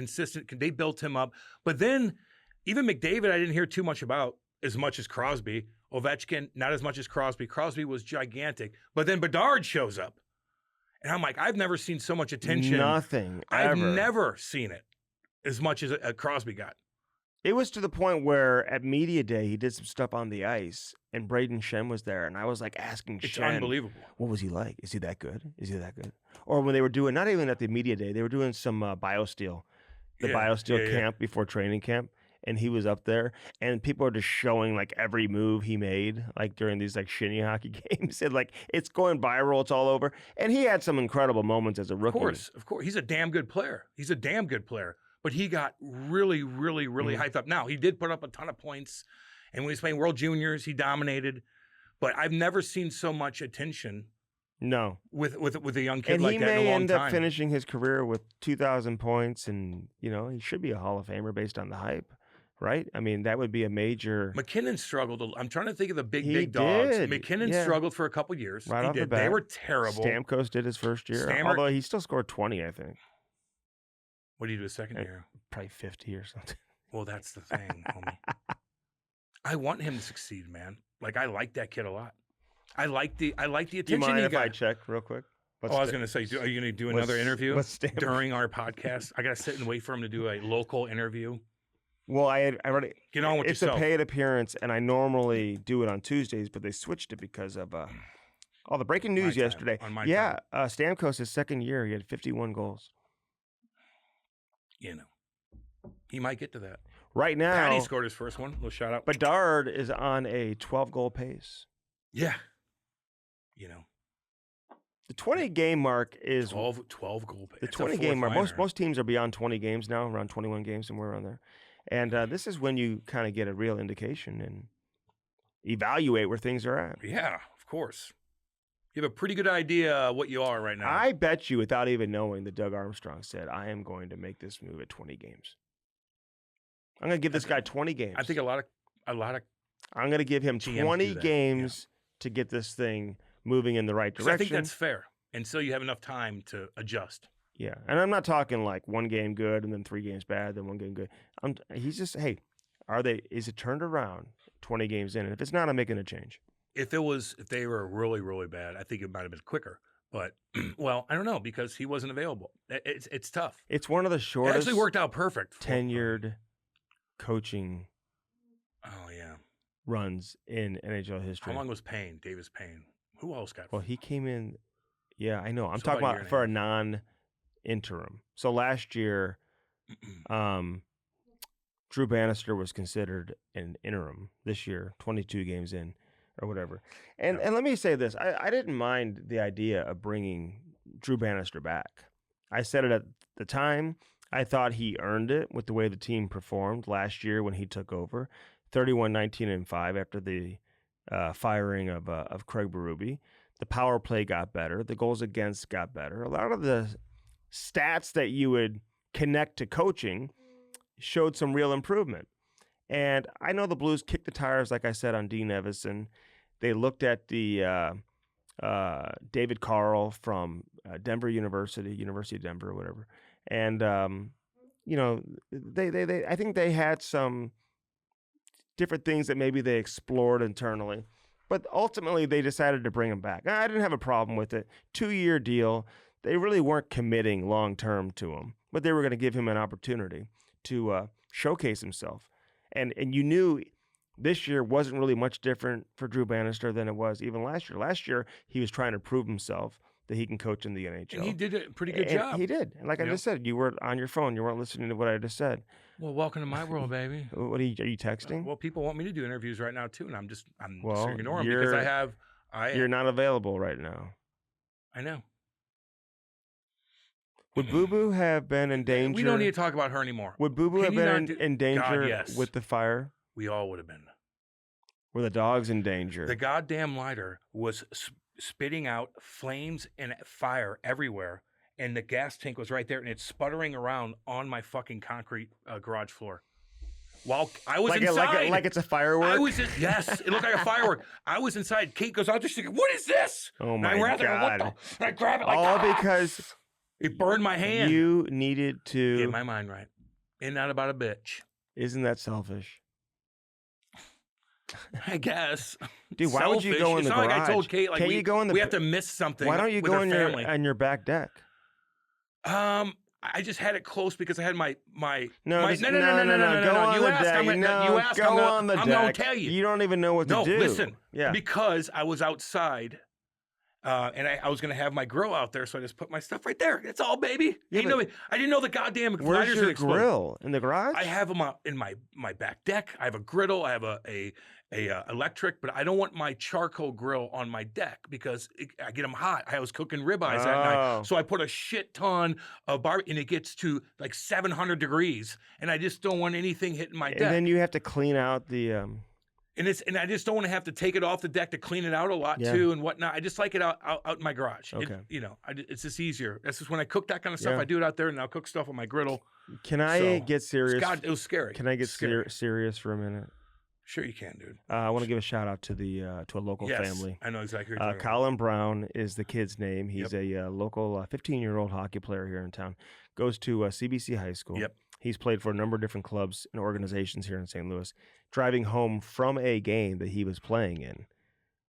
They built him up. But then, even McDavid, I didn't hear too much about as much as Crosby. Ovechkin, not as much as Crosby. Crosby was gigantic. But then Bedard shows up. And I'm like, I've never seen so much attention. Nothing, I've never seen it as much as Crosby got. It was to the point where at media day he did some stuff on the ice, and Braden Shen was there, and I was like asking Shen, unbelievable. What was he like? Is he that good? Or when they were doing, not even at the media day, they were doing some BioSteel camp before training camp, and he was up there, and people are just showing like every move he made, like during these like shinny hockey games, and like it's going viral, it's all over, and he had some incredible moments as a rookie. Of course, he's a damn good player. But he got really, really, really hyped up. Now, he did put up a ton of points, and when he was playing World Juniors, he dominated. But I've never seen so much attention. No, with a young kid like that in a long time. And he may end up finishing his career with 2,000 points, and he should be a Hall of Famer based on the hype, right? I mean, that would be a major. McKinnon struggled. I'm trying to think of the big dogs. McKinnon struggled for a couple years. Right off the bat. They were terrible. Stamkos did his first year, although he still scored 20, I think. What do you do a second year? Probably 50 or something. Well, that's the thing, homie. I want him to succeed, man. Like, I like that kid a lot. I like the attention do you mind he if got. I check real quick? I was going to say, are you going to do another interview during our podcast? I got to sit and wait for him to do a local interview. Well, I already get on with it's yourself. A paid appearance, and I normally do it on Tuesdays, but they switched it because of all the breaking news yesterday. Stamkos, his second year, he had 51 goals. He might get to that. Right now, Patty scored his first one. Little shout out. Bedard is on a 12-goal pace. Yeah. The 20-game mark is 12 goal pace. The 20-game mark. Most teams are beyond 20 games now, around 21 games, somewhere around there. And this is when you kind of get a real indication and evaluate where things are at. Yeah, of course. You have a pretty good idea what you are right now. I bet you, without even knowing, that Doug Armstrong said, I am going to make this move at 20 games. I'm going to give this guy 20 games. I think a lot of I'm going to give him GMs 20 games to get this thing moving in the right direction. I think that's fair. And so you have enough time to adjust. Yeah. And I'm not talking like one game good and then 3 games bad, then 1 game good. He's just, hey, is it turned around 20 games in? And if it's not, I'm making a change. If they were really, really bad, I think it might have been quicker. But, well, I don't know, because he wasn't available. It's tough. It's one of the shortest. It actually worked out perfect. Tenured coaching runs in NHL history. How long was Payne, Davis Payne? Who else got? Well, he came in. Yeah, I know. I'm talking about for a non-interim. So last year, Drew Bannister was considered an interim. This year, 22 games in or whatever. And let me say this. I didn't mind the idea of bringing Drew Bannister back. I said it at the time. I thought he earned it with the way the team performed last year when he took over. 31-19-5 after the firing of Craig Berube. The power play got better. The goals against got better. A lot of the stats that you would connect to coaching showed some real improvement. And I know the Blues kicked the tires, like I said, on Dean Evison. They looked at the David Carl from Denver University of Denver or whatever. And, they I think they had some different things that maybe they explored internally. But ultimately, they decided to bring him back. I didn't have a problem with it. 2-year deal. They really weren't committing long-term to him, but they were going to give him an opportunity to showcase himself. And you knew this year wasn't really much different for Drew Bannister than it was even last year. Last year, he was trying to prove himself that he can coach in the NHL. And he did a pretty good job. He did. And like I just said, you were on your phone. You weren't listening to what I just said. Well, welcome to my world, baby. What are you texting? Well, people want me to do interviews right now too, and I'm just ignoring them because you're not available right now. I know. Would Boo Boo have been in danger? We don't need to talk about her anymore. Would Boo Boo have been in danger yes. with the fire? We all would have been. Were the dogs in danger? The goddamn lighter was spitting out flames and fire everywhere, and the gas tank was right there, and it's sputtering around on my fucking concrete garage floor. While I was inside. Like it's a firework? Yes, it looked like a firework. I was inside. Kate goes out there, she's like, what is this? Oh, my God. And I grab it like, all because it burned my hand. You needed to get my mind right. And not about a bitch. Isn't that selfish? I guess. Dude, why would you go in the garage? Like I told Kate, like, you go in the, we have to miss something. Why don't you go on your back deck? I just had it close because I had my No. You ask, go on the deck. I'm going to tell you. You don't even know what to do. No, listen. Yeah. Because I was outside, and I was going to have my grill out there, so I just put my stuff right there. That's all, baby. I didn't know the goddamn lighters would explode. Where's your grill? In the garage? I have them in my back deck. I have a griddle. I have a electric, but I don't want my charcoal grill on my deck because I get them hot. I was cooking ribeyes that night, so I put a shit ton of barbecue, and it gets to like 700 degrees, and I just don't want anything hitting my deck. And then you have to clean out the. And I just don't want to have to take it off the deck to clean it out a lot too and whatnot. I just like it out in my garage. Okay. It's just easier. That's just when I cook that kind of stuff. I do it out there, and I'll cook stuff on my griddle. Can I get serious? God, it was scary. Can I get serious for a minute? Sure you can, dude. I want to give a shout out to to a local family. I know exactly what you're talking Colin Brown is the kid's name. He's a local 15-year-old hockey player here in town. Goes to CBC High School. Yep. He's played for a number of different clubs and organizations here in St. Louis. Driving home from a game that he was playing in,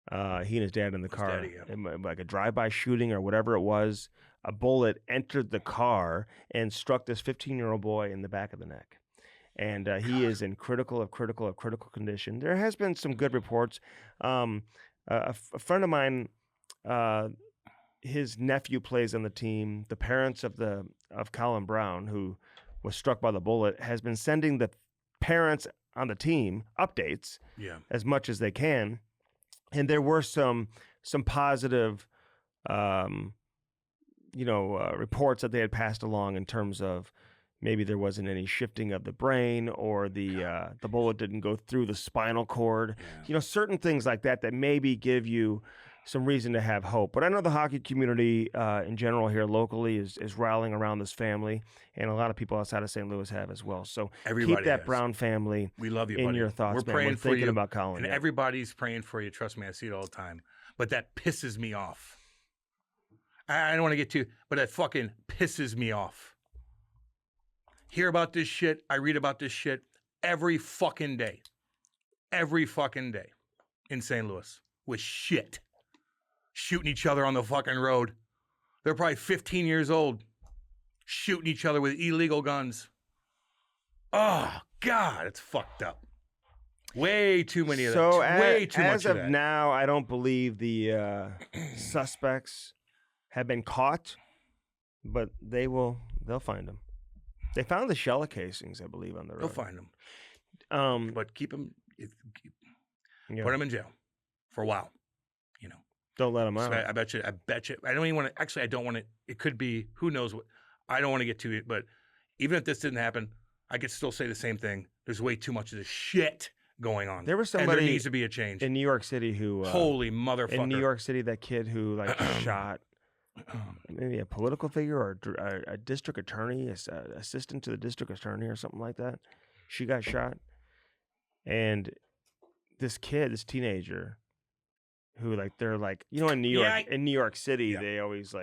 he and his dad in the car, like a drive-by shooting or whatever it was, a bullet entered the car and struck this 15-year-old boy in the back of the neck. And he is in critical condition. There has been some good reports. A friend of mine, his nephew plays on the team. The parents of Colin Brown, who was struck by the bullet, has been sending the parents on the team updates as much as they can. And there were some positive, reports that they had passed along in terms of, maybe there wasn't any shifting of the brain, or the bullet didn't go through the spinal cord. Certain things like that maybe give you some reason to have hope. But I know the hockey community in general here locally is rallying around this family, and a lot of people outside of St. Louis have as well. So keep that Brown family we love you, in buddy. your thoughts, We're man. praying We're for thinking you, about Colin. and everybody's praying for you. Trust me, I see it all the time. But that pisses me off. I don't want to get too, but that fucking pisses me off. Hear about this shit. I read about this shit every fucking day. Every fucking day in St. Louis with shit. Shooting each other on the fucking road. They're probably 15 years old. Shooting each other with illegal guns. Oh, God, it's fucked up. Way too many of that. So way too much of that. As of now, I don't believe the suspects have been caught, but they'll find them. They found the shell casings, I believe, on the road. They'll find them. But keep them, put them in jail for a while. Don't let them So out. I bet you. I don't even want to. Actually, I don't want to. It could be. Who knows what? I don't want to get to it. But even if this didn't happen, I could still say the same thing. There's way too much of this shit going on. There was and somebody there needs to be a change in New York City who holy motherfucker. In New York City, that kid who shot maybe a political figure or a district attorney, assistant to the district attorney or something like that. She got shot, and this teenager. Who they're in New York in New York City they always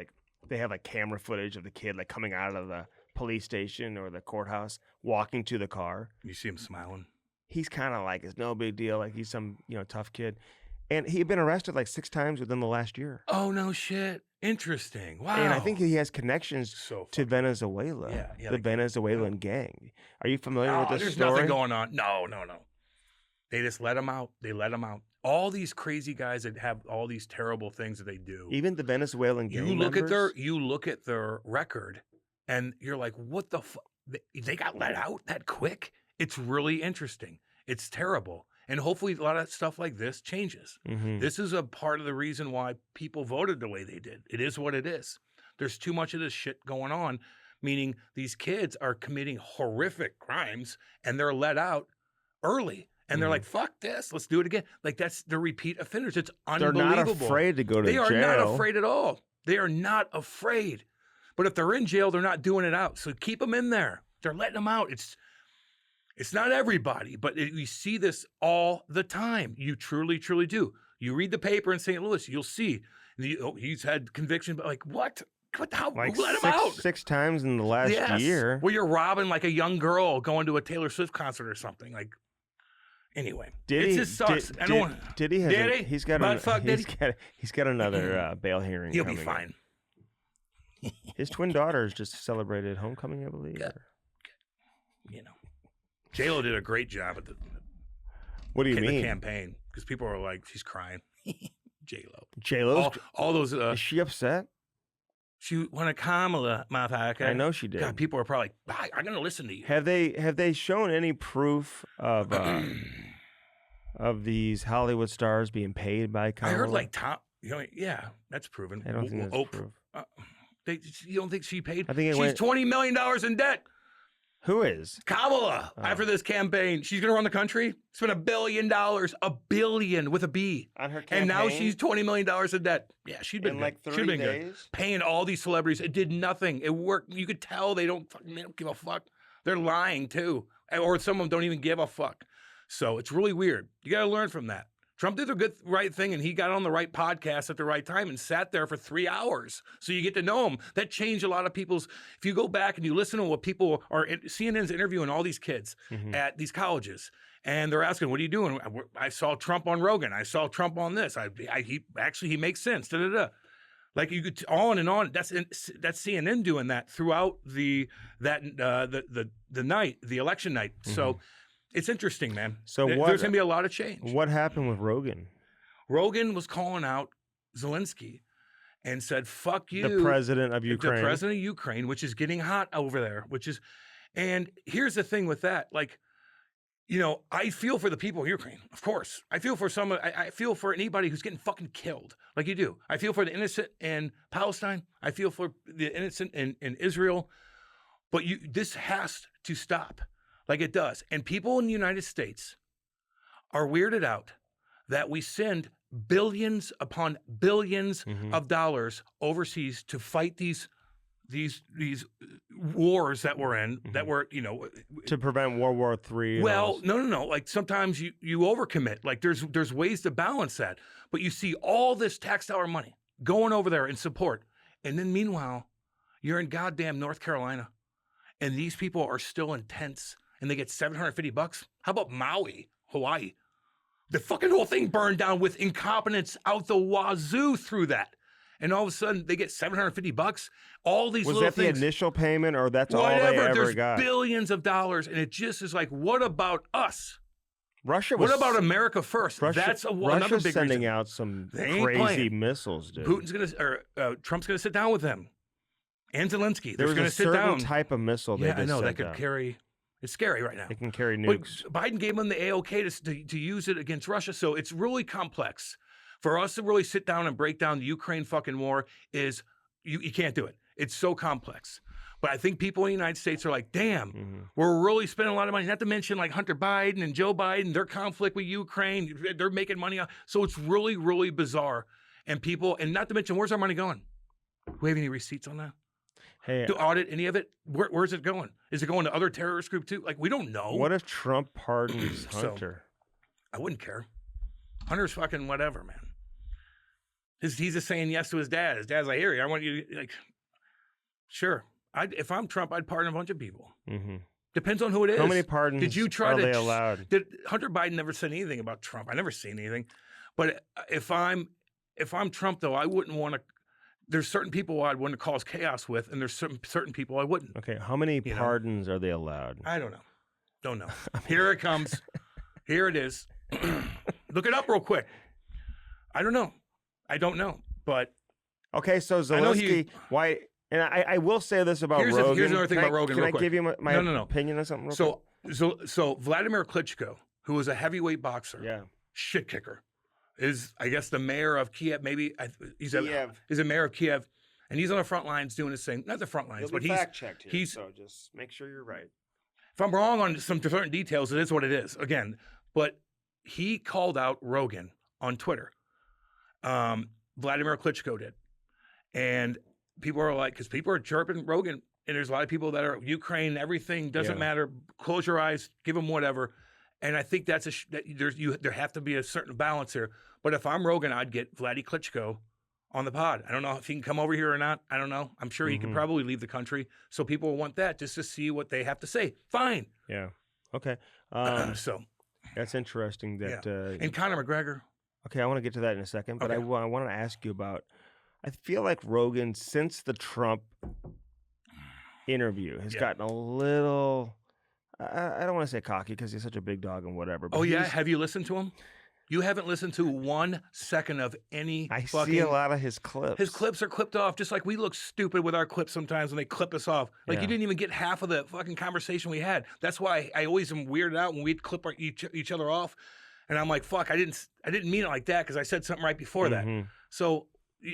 they have camera footage of the kid coming out of the police station or the courthouse walking to the car. You see him smiling. He's kind of it's no big deal, he's some tough kid, and he had been arrested 6 times within the last year. Oh no shit! Interesting. Wow. And I think he has connections to Venezuela. Yeah, the Venezuelan gang. Are you familiar with this there's story? Nothing going on. No. They just let him out. All these crazy guys that have all these terrible things that they do. Even the Venezuelan gang you look members? at their record, and you're like, what the fuck? They got let out that quick? It's really interesting. It's terrible. And hopefully a lot of stuff like this changes. Mm-hmm. This is a part of the reason why people voted the way they did. It is what it is. There's too much of this shit going on, meaning these kids are committing horrific crimes, and they're let out early. And they're like, fuck this, let's do it again. That's the repeat offenders. It's unbelievable. They're not afraid to go to jail. They are not afraid at all. They are not afraid. But if they're in jail, they're not doing it out. So keep them in there. They're letting them out. It's not everybody, but we see this all the time. You truly, truly do. You read the paper in St. Louis, you'll see. He's had conviction, but what? What the hell? Let him out? 6 times in the last year. Well, you're robbing a young girl going to a Taylor Swift concert or something. Anyway, it just sucks. He's got another bail hearing. He'll be fine. His twin daughters just celebrated homecoming, I believe. Good. J-Lo did a great job at the. What do you mean? The campaign, because people are like, she's crying. J-Lo. J-Lo. All those. Is she upset? She wanted Kamala, motherfucker. I know she did. God, people are probably like, I'm going to listen to you. Have they shown any proof of these Hollywood stars being paid by Kamala? I heard Tom. Yeah, that's proven. I don't think that's proof. You don't think she paid? I think she's $20 million in debt. Who is? Kamala. After this campaign, she's going to run the country. Spent $1 billion, $1 billion with a B. On her campaign? And now she's $20 million in debt. Yeah, she'd been in good. 3 days? Good. Paying all these celebrities. It did nothing. It worked. You could tell they don't give a fuck. They're lying too. Or some of them don't even give a fuck. So it's really weird. You got to learn from that. Trump did the right thing, and he got on the right podcast at the right time and sat there for 3 hours. So you get to know him. That changed a lot of people's. If you go back and you listen to what people are, CNN's interviewing all these kids at these colleges, and they're asking, "What are you doing?" I saw Trump on Rogan. I saw Trump on this. He makes sense. Da da da. Like you could on and on. That's CNN doing that throughout the night, the election night. So. It's interesting, man. So there's going to be a lot of change. What happened with Rogan? Rogan was calling out Zelensky and said, fuck you. The president of Ukraine. The president of Ukraine, which is getting hot over there, and here's the thing with that. I feel for the people of Ukraine, of course. I feel for anybody who's getting fucking killed, like you do. I feel for the innocent in Palestine. I feel for the innocent in Israel. But this has to stop, like it does. And people in the United States are weirded out that we send billions upon billions of dollars overseas to fight these wars that we're in, that were, to prevent World War III. Well, no. Like sometimes you overcommit. Like there's ways to balance that. But you see all this tax dollar money going over there in support. And then meanwhile, you're in goddamn North Carolina and these people are still in tents and they get $750. How about Maui, Hawaii? The fucking whole thing burned down with incompetence out the wazoo through that. And all of a sudden, they get $750. All these little things. Was that the initial payment, or that's all they ever got? There's billions of dollars, and it just is like, what about us? What about America first? That's another big sending reason. Out some crazy missiles, dude. Trump's gonna sit down with them, and Zelensky. There's gonna sit down. There was a certain type of missile. Yeah, I know that could carry. It's scary right now. It can carry nukes. But Biden gave them the AOK to use it against Russia, so it's really complex. For us to really sit down and break down the Ukraine fucking war is, you can't do it. It's so complex. But I think people in the United States are like, damn, we're really spending a lot of money. Not to mention like Hunter Biden and Joe Biden, their conflict with Ukraine, they're making money. So it's really, really bizarre. And not to mention, where's our money going? Do we have any receipts on that? Hey, to audit any of it? Where's it going? Is it going to other terrorist group too? Like, we don't know. What if Trump pardons Hunter? I wouldn't care. Hunter's fucking whatever, man. He's just saying yes to his dad. His dad's like, here, I want you to, like, sure. If I'm Trump, I'd pardon a bunch of people. Depends on who it is. How many pardons are they allowed? Hunter Biden never said anything about Trump. I never seen anything. But if I'm Trump, though, I wouldn't want to. There's certain people I'd want to cause chaos with, and there's certain people I wouldn't. Okay, how many pardons are they allowed? I don't know. Don't know. Here it comes. Here it is. Look it up real quick. I don't know. But okay, so Zelensky, why? And I will say this about Rogan. Here's another thing about Rogan. Can I give you my opinion on something? So Vladimir Klitschko, who was a heavyweight boxer, shit kicker, is I guess the mayor of Kiev. Maybe he's a mayor of Kiev, and he's on the front lines doing his thing. Not the front lines, but he's fact-checked here. So just make sure you're right. If I'm wrong on some certain details, it is what it is. Again, but he called out Rogan on Twitter. Vladimir Klitschko did. And people are like, because people are chirping Rogan, and there's a lot of people that are Ukraine, everything doesn't matter. Close your eyes, give them whatever. And I think there have to be a certain balance here. But if I'm Rogan, I'd get Vladdy Klitschko on the pod. I don't know if he can come over here or not. I don't know. I'm sure he could probably leave the country. So people will want that just to see what they have to say. Fine. Yeah. Okay. So that's interesting. And Conor McGregor. Okay, I want to get to that in a second, but I want to ask you about, I feel like Rogan, since the Trump interview, has gotten a little, I don't want to say cocky because he's such a big dog and whatever. But have you listened to him? You haven't listened to 1 second of any see a lot of his clips. His clips are clipped off, just like we look stupid with our clips sometimes when they clip us off. Like you didn't even get half of the fucking conversation we had. That's why I always am weirded out when we'd clip each other off. And I'm like, fuck, I didn't mean it like that because I said something right before that. So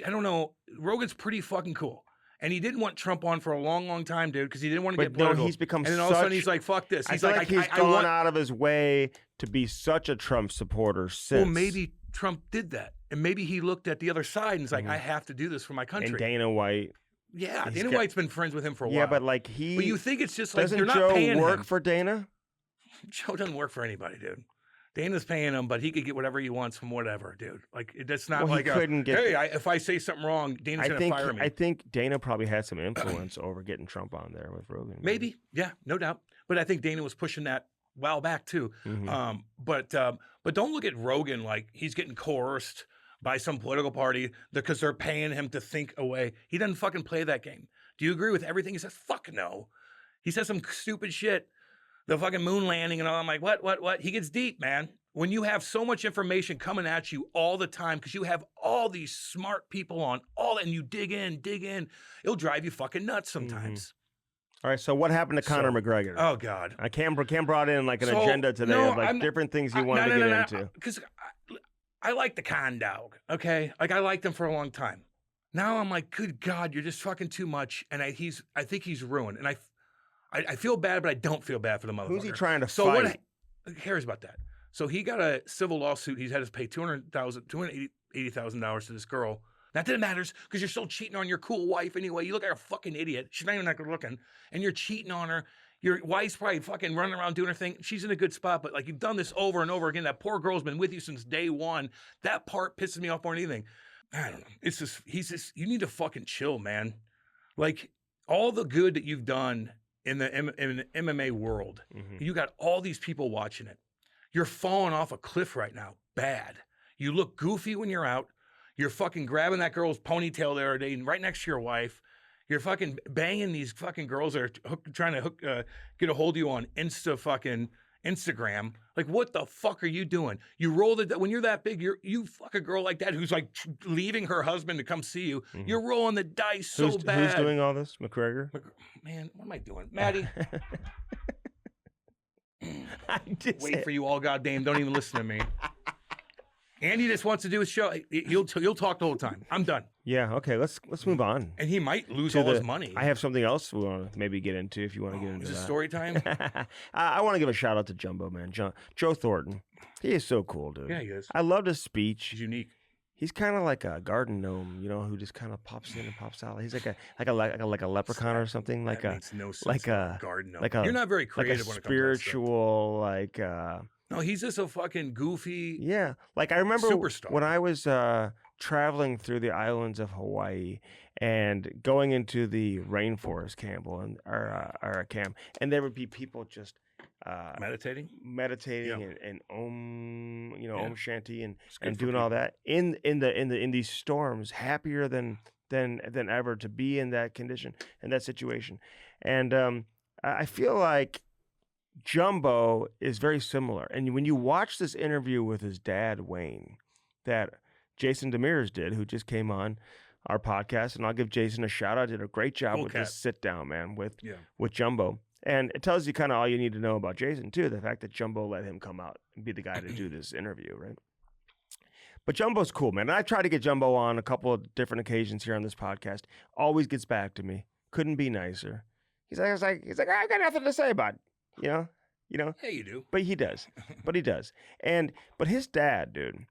I don't know. Rogan's pretty fucking cool. And he didn't want Trump on for a long, long time, dude, because he didn't want to get political. He's become and then all of a sudden he's like, fuck this. He's like he's gone out of his way to be such a Trump supporter since. Well, maybe Trump did that. And maybe he looked at the other side and was like, I have to do this for my country. And Dana White. Yeah, Dana White's been friends with him for a while. Yeah, but like But you think it's just like, doesn't you're not Joe paying work him. for Dana? Joe doesn't work for anybody, dude. Dana's paying him, but he could get whatever he wants from whatever, dude. Like, that's not like if I say something wrong, Dana's going to fire me. I think Dana probably had some influence over getting Trump on there with Rogan. Maybe. Yeah, no doubt. But I think Dana was pushing that a while back, too. But don't look at Rogan like he's getting coerced by some political party because they're paying him to think away. He doesn't fucking play that game. Do you agree with everything he says? Fuck no. He says some stupid shit. The fucking moon landing and all. I'm like, what? He gets deep, man. When you have so much information coming at you all the time, because you have all these smart people on, and you dig in, it'll drive you fucking nuts sometimes. All right, so what happened to Conor McGregor? Oh, God. Cam brought in like an agenda today of like different things he wanted to get into. Because I like the con dog, okay? Like, I liked him for a long time. Now I'm like, good God, you're just fucking too much. And I think he's ruined. And I feel bad, but I don't feel bad for the motherfucker. Who's he trying to so fight? Who cares about that? So he got a civil lawsuit. He's had to pay $280,000 to this girl. Not that it matters, because you're still cheating on your cool wife anyway. You look like a fucking idiot. She's not even that good looking, and you're cheating on her. Your wife's probably fucking running around doing her thing. She's in a good spot, but like you've done this over and over again. That poor girl's been with you since day one. That part pisses me off more than anything. I don't know. It's just you need to fucking chill, man. Like all the good that you've done in the MMA world, you got all these people watching it. You're falling off a cliff right now. Bad. You look goofy when you're out. You're fucking grabbing that girl's ponytail the other day and right next to your wife. You're fucking banging these fucking girls that are trying to get a hold of you on Instagram. Like, what the fuck are you doing? You roll when you're that big, you fuck a girl like that who's like leaving her husband to come see you. You're rolling the dice so bad. Who's doing all this? McGregor? Man, what am I doing? Maddie? Wait for you all goddamn. Don't even listen to me. Andy just wants to do his show. He'll talk the whole time. I'm done. Yeah, okay, let's move on. And he might lose all his money. I have something else we want to maybe get into if you want to get into that. Is it story time? I want to give a shout out to Jumbo, man. Joe Thornton. He is so cool, dude. Yeah, he is. I loved his speech. He's unique. He's kind of like a garden gnome, who just kind of pops in and pops out. He's like a leprechaun or something. That makes no sense. Like a garden gnome. You're not very creative when it comes to spiritual, No, he's just a fucking goofy. Yeah, like I remember superstar. When I was traveling through the islands of Hawaii and going into the rainforest camp, our camp, and there would be people just meditating and Om Shanti and doing all that in these storms, happier than ever to be in that condition, in that situation, and I feel like Jumbo is very similar. And when you watch this interview with his dad, Wayne, that Jason Demers did, who just came on our podcast, and I'll give Jason a shout out, did a great job with this sit down, man, with Jumbo. And it tells you kind of all you need to know about Jason, too, the fact that Jumbo let him come out and be the guy to do this interview, right? But Jumbo's cool, man. And I tried to get Jumbo on a couple of different occasions here on this podcast. Always gets back to me. Couldn't be nicer. He's like, I got nothing to say about it. Yeah, you do. But he does. But but his dad, dude,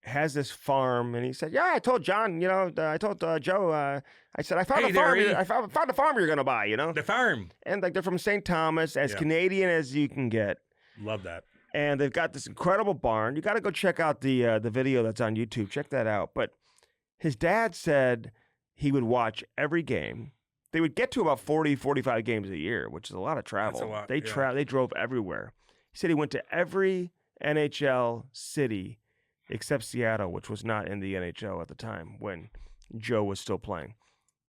has this farm, and he said, "Yeah, I told John, I told Joe, I said I found a farm. I found a farm you're gonna buy, the farm." And like they're from St. Thomas, as Canadian as you can get. Love that. And they've got this incredible barn. You got to go check out the video that's on YouTube. Check that out. But his dad said he would watch every game. They would get to about 40, 45 games a year, which is a lot of travel. That's a lot, They drove everywhere. He said he went to every NHL city except Seattle, which was not in the NHL at the time when Joe was still playing.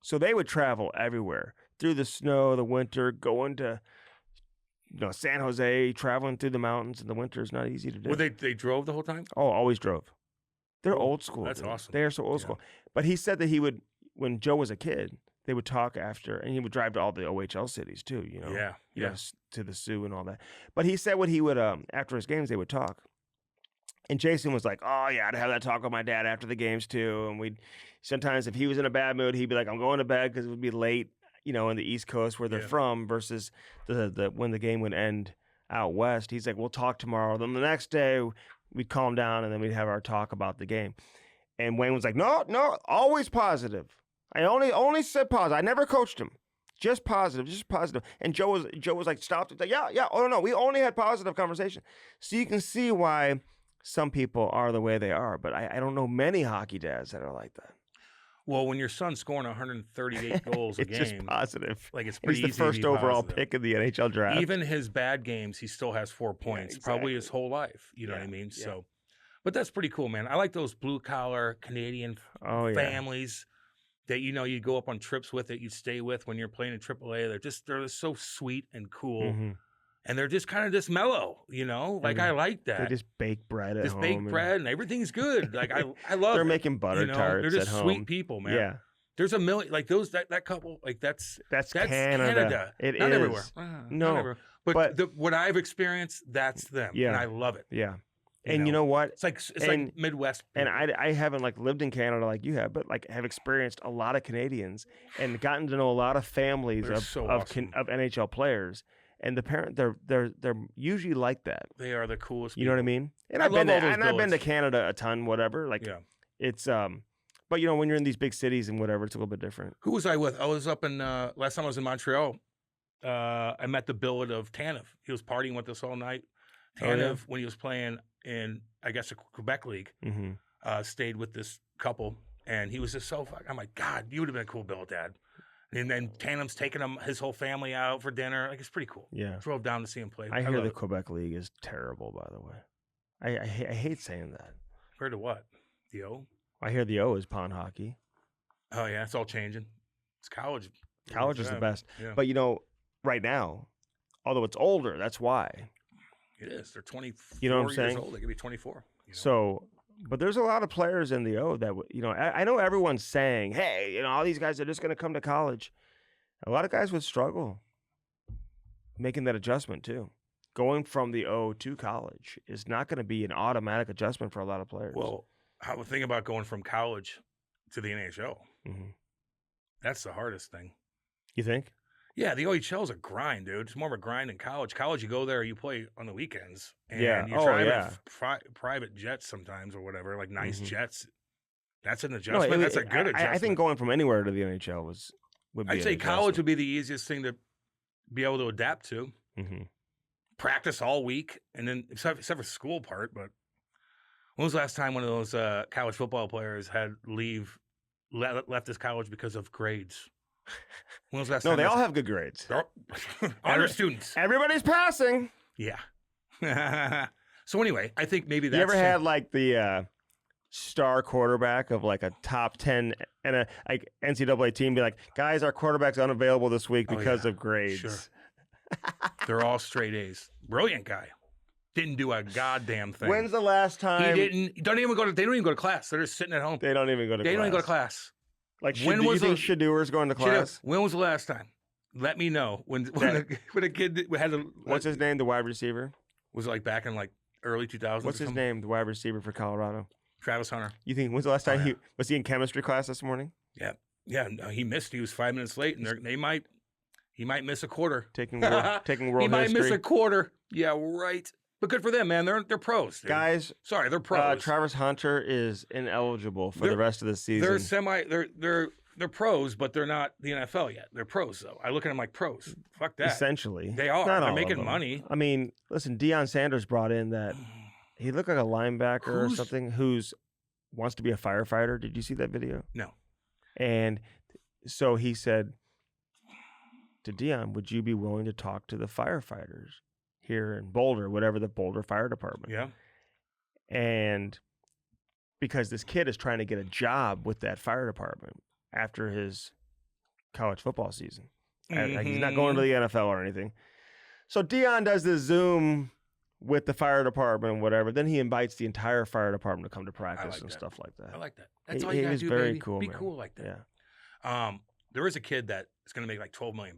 So they would travel everywhere through the snow, the winter, going to San Jose, traveling through the mountains in the winter is not easy to do. Well, they drove the whole time? Oh, always drove. They're old school. That's awesome. They are so old school. But he said that he would, when Joe was a kid, they would talk after, and he would drive to all the OHL cities too, to the Sioux and all that. But he said what he would, after his games, they would talk. And Jason was like, "Oh yeah, I'd have that talk with my dad after the games too." And sometimes if he was in a bad mood, he'd be like, "I'm going to bed," because it would be late, in the East Coast where they're from, versus the when the game would end out west. He's like, "We'll talk tomorrow." Then the next day we'd calm down, and then we'd have our talk about the game. And Wayne was like, "No, always positive. I only said positive. I never coached him. Just positive. And Joe was like, stopped. Like, yeah. Oh no, we only had positive conversation. So you can see why some people are the way they are. But I don't know many hockey dads that are like that. Well, when your son's scoring 138 goals a game, it's just positive. Like it's pretty easy. He's the first overall pick in the NHL draft. Even his bad games, he still has 4 points. Probably his whole life. You know what I mean? Yeah. So, but that's pretty cool, man. I like those blue collar Canadian families. That you go up on trips with, that you stay with when you're playing in AAA. They're just so sweet and cool, and they're just kind of just mellow, Like I like that. They just bake bread at home. Bake bread and everything's good. Like I love. They're making butter tarts. They're just at home. Sweet people, man. Yeah. There's a million that couple that's Canada. It not is. Everywhere. No, not everywhere. But what I've experienced, that's them. Yeah. And I love it. Yeah. And you know what? It's like Midwest people. And I haven't like lived in Canada like you have, but like have experienced a lot of Canadians and gotten to know a lot of families of NHL players. And the parent, they're usually like that. They are the coolest. You know what I mean? And I've been to Canada a ton, whatever. Like it's but you know when you're in these big cities and whatever, it's a little bit different. Who was I with? I was up in last time I was in Montreal. I met the billet of Tanev. He was partying with us all night. Tanev, when he was playing in, I guess, the Quebec League, stayed with this couple, and he was just so fucking. I'm like, God, you would have been a cool billet dad. And then Tanev's taking his whole family out for dinner. Like, it's pretty cool. Yeah. Drove down to see him play. I hear the Quebec League is terrible, by the way. I hate saying that. Compared to what? The O? I hear the O is pond hockey. Oh, yeah. It's all changing. It's college. College is the best. Yeah. But, you know, right now, although it's older, that's why. It is. They're 24 you know what I'm saying? Years old. They could be 24. You know? So, but there's a lot of players in the O that, you know, I know everyone's saying, hey, you know, all these guys are just going to come to college. A lot of guys would struggle making that adjustment too. Going from the O to college is not going to be an automatic adjustment for a lot of players. Well, I would think about going from college to the NHL. That's the hardest thing. You think? Yeah, the OHL is a grind, dude. It's more of a grind than college. College, you go there, you play on the weekends, and you drive private jets sometimes or whatever, like nice jets. That's an adjustment. That's a good adjustment. I think going from anywhere to the NHL would be. I'd say college would be the easiest thing to be able to adapt to. Practice all week, and then except for school part. But when was the last time one of those college football players had left his college because of grades? When was the last time? No, they all have good grades. Honor students. Everybody's passing. Yeah. So anyway, I think maybe that's. You ever had like the star quarterback of like a top 10 and a like NCAA team be like, guys, our quarterback's unavailable this week because of grades. Sure. They're all straight A's. Brilliant guy. Didn't do a goddamn thing. When's the last time? They don't even go to class. They're just sitting at home. They don't even go to class. Like, when was you think Shadur's going to class? When was the last time? Let me know. When a kid had a... What's his name, the wide receiver? Was it like back in like early 2000s? What's his name, the wide receiver for Colorado? Travis Hunter. You think, when's the last time was he in chemistry class this morning? Yeah. Yeah, no, he missed. He was 5 minutes late, and he might miss a quarter. Taking world history. He might miss a quarter. Yeah, right. But good for them, man. They're pros, dude. Guys. Sorry, they're pros. Travis Hunter is ineligible for the rest of the season. They're pros, but they're not the NFL yet. They're pros, though. I look at them like pros. Fuck that. Essentially. They are. They're making money. I mean, listen, Deion Sanders brought in that he looked like a linebacker or something who's wants to be a firefighter. Did you see that video? No. And so he said to Deion, would you be willing to talk to the firefighters here in Boulder, whatever the Boulder Fire Department? Yeah. And because this kid is trying to get a job with that fire department after his college football season. Like, he's not going to the NFL or anything. So Deion does this Zoom with the fire department and whatever. Then he invites the entire fire department to come to practice and stuff like that. I like that. That's all you got to do, very baby. Cool, Be man. cool like that. Yeah. There is a kid that is going to make like $12 million.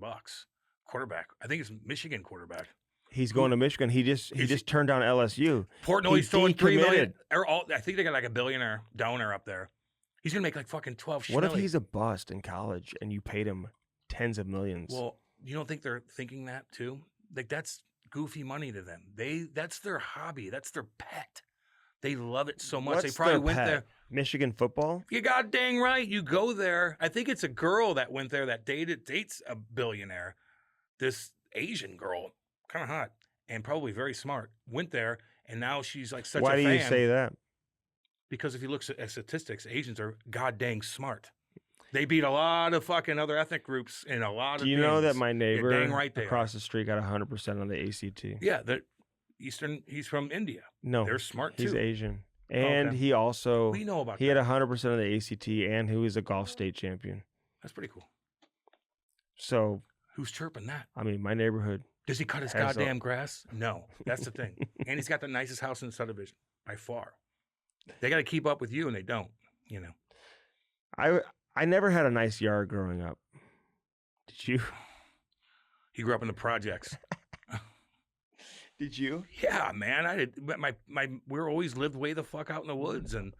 Quarterback. I think it's Michigan quarterback. He's going to Michigan. He just turned down LSU. Portnoy's throwing $3 million. I think they got like a billionaire donor up there. He's going to make like fucking 12 What if he's a bust in college and you paid him tens of millions? Well, you don't think they're thinking that too? Like, that's goofy money to them. That's their hobby. That's their pet. They love it so much. What's they probably their went pet? there. Michigan football? You got dang right. You go there. I think it's a girl that went there that dates a billionaire. This Asian girl, kind of hot and probably very smart, went there, and now she's like such a fan. Why do you say that? Because if you look at statistics, Asians are god dang smart. They beat a lot of fucking other ethnic groups in a lot of Do you know that my neighbor across the street got 100% on the ACT? Yeah, he's from India. No. They're smart too. He's Asian. And he also we know about he had 100% of the ACT and he was a golf state champion. That's pretty cool. So who's chirping that? I mean, my neighborhood. Does he cut his goddamn grass? No. That's the thing. And he's got the nicest house in the subdivision by far. They got to keep up with you, and they don't, you know. I never had a nice yard growing up. Did you? He grew up in the projects. Did you? Yeah, man. I did. We were always lived way the fuck out in the woods, and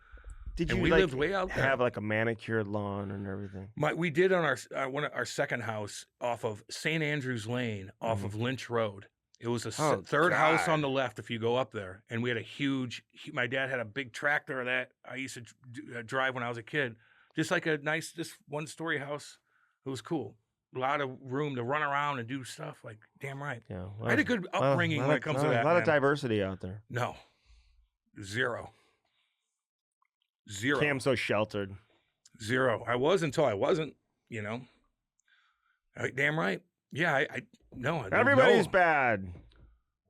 Did you we like lived way out there. have like a manicured lawn and everything? We did on our second house off of St. Andrews Lane, off of Lynch Road. It was a third house on the left if you go up there, and we had a huge. My dad had a big tractor that I used to drive when I was a kid, just like a nice, just 1-story house. It was cool. A lot of room to run around and do stuff. Like, damn right. Yeah, I had a good upbringing when it comes to that. A lot of diversity out there. No, zero. Cam's so sheltered. Zero. I was until I wasn't. You know. Damn right. Yeah. No. Everybody's bad.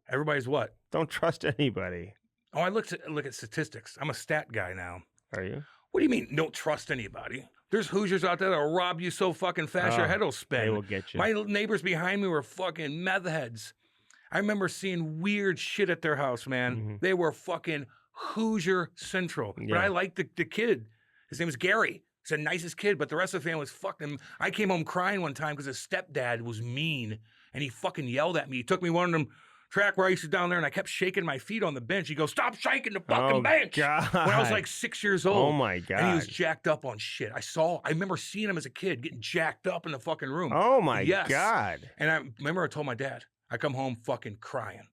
Everybody's what? Don't trust anybody. Oh, I look at statistics. I'm a stat guy now. Are you? What do you mean? Don't trust anybody? There's Hoosiers out there that'll rob you so fucking fast your head will spin. They will get you. My neighbors behind me were fucking meth heads. I remember seeing weird shit at their house, man. Mm-hmm. They were fucking Hoosier Central. Yeah. But I liked the kid. His name was Gary. He's the nicest kid, but the rest of the family was fucking. I came home crying one time because his stepdad was mean and he fucking yelled at me. He took me one of them track where I used to down there and I kept shaking my feet on the bench. He goes, "Stop shaking the fucking bench." God. When I was like 6 years old. Oh my God. And he was jacked up on shit. I remember seeing him as a kid getting jacked up in the fucking room. Oh my God. And I remember I told my dad, I come home fucking crying.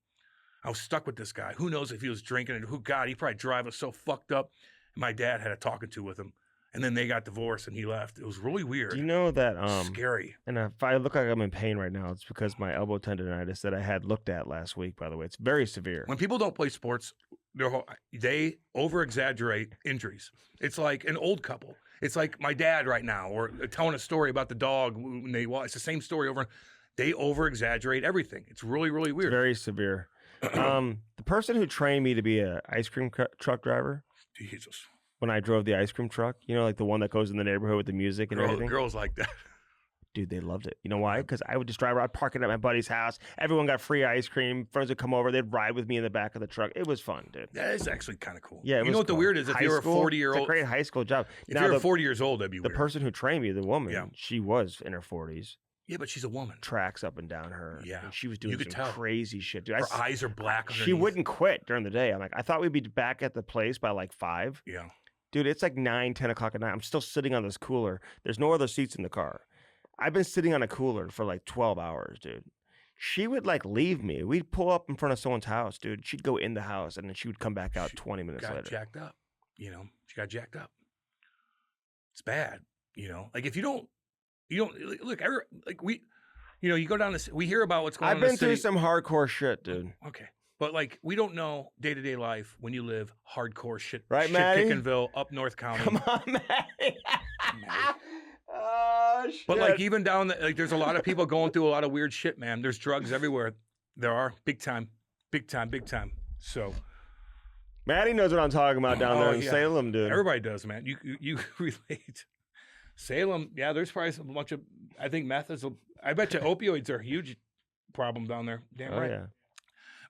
I was stuck with this guy. Who knows if he was drinking and God, he probably drive us so fucked up. And my dad had a talking to with him. And then they got divorced and he left. It was really weird. Do you know that scary. And if I look like I'm in pain right now, it's because my elbow tendonitis that I had looked at last week, by the way. It's very severe. When people don't play sports, they over-exaggerate injuries. It's like an old couple. It's like my dad right now, or telling a story about the dog when it's the same story over. They over-exaggerate everything. It's really, really weird. It's very severe. The person who trained me to be an ice cream truck driver, Jesus. When I drove the ice cream truck, you know, like the one that goes in the neighborhood with the music and everything. Girls like that. Dude, they loved it. You know why? Because I would just drive around, parking at my buddy's house. Everyone got free ice cream. Friends would come over. They'd ride with me in the back of the truck. It was fun, dude. That is actually kind of cool. Yeah, you know what the weird is? If you're a 40-year-old. It's a great high school job. If you're 40 years old, that'd be weird. The person who trained me, the woman, she was in her 40s. Yeah, but she's a woman. Tracks up and down her. Yeah. And she was doing some crazy shit, dude. Her eyes are black underneath. She wouldn't quit during the day. I'm like, I thought we'd be back at the place by like 5. Yeah. Dude, it's like 9, 10 o'clock at night. I'm still sitting on this cooler. There's no other seats in the car. I've been sitting on a cooler for like 12 hours, dude. She would like leave me. We'd pull up in front of someone's house, dude. She'd go in the house and then she would come back out 20 minutes later. She got jacked up. You know, she got jacked up. It's bad. You know, like if you don't look, you go down this, we hear about what's going on in the city. I've been through some hardcore shit, dude. Okay. But like, we don't know day-to-day life when you live hardcore shit. Right, Maddie? Shit-Kickinville, up North County. Come on, Maddie. Oh, shit. But like, even down there's a lot of people going through a lot of weird shit, man. There's drugs everywhere. There are. Big time. Big time. Big time. So. Maddie knows what I'm talking about down there in Salem, dude. Everybody does, man. You relate. Salem, yeah, there's probably a bunch of, I think meth is, I bet you opioids are a huge problem down there. Damn right. Yeah.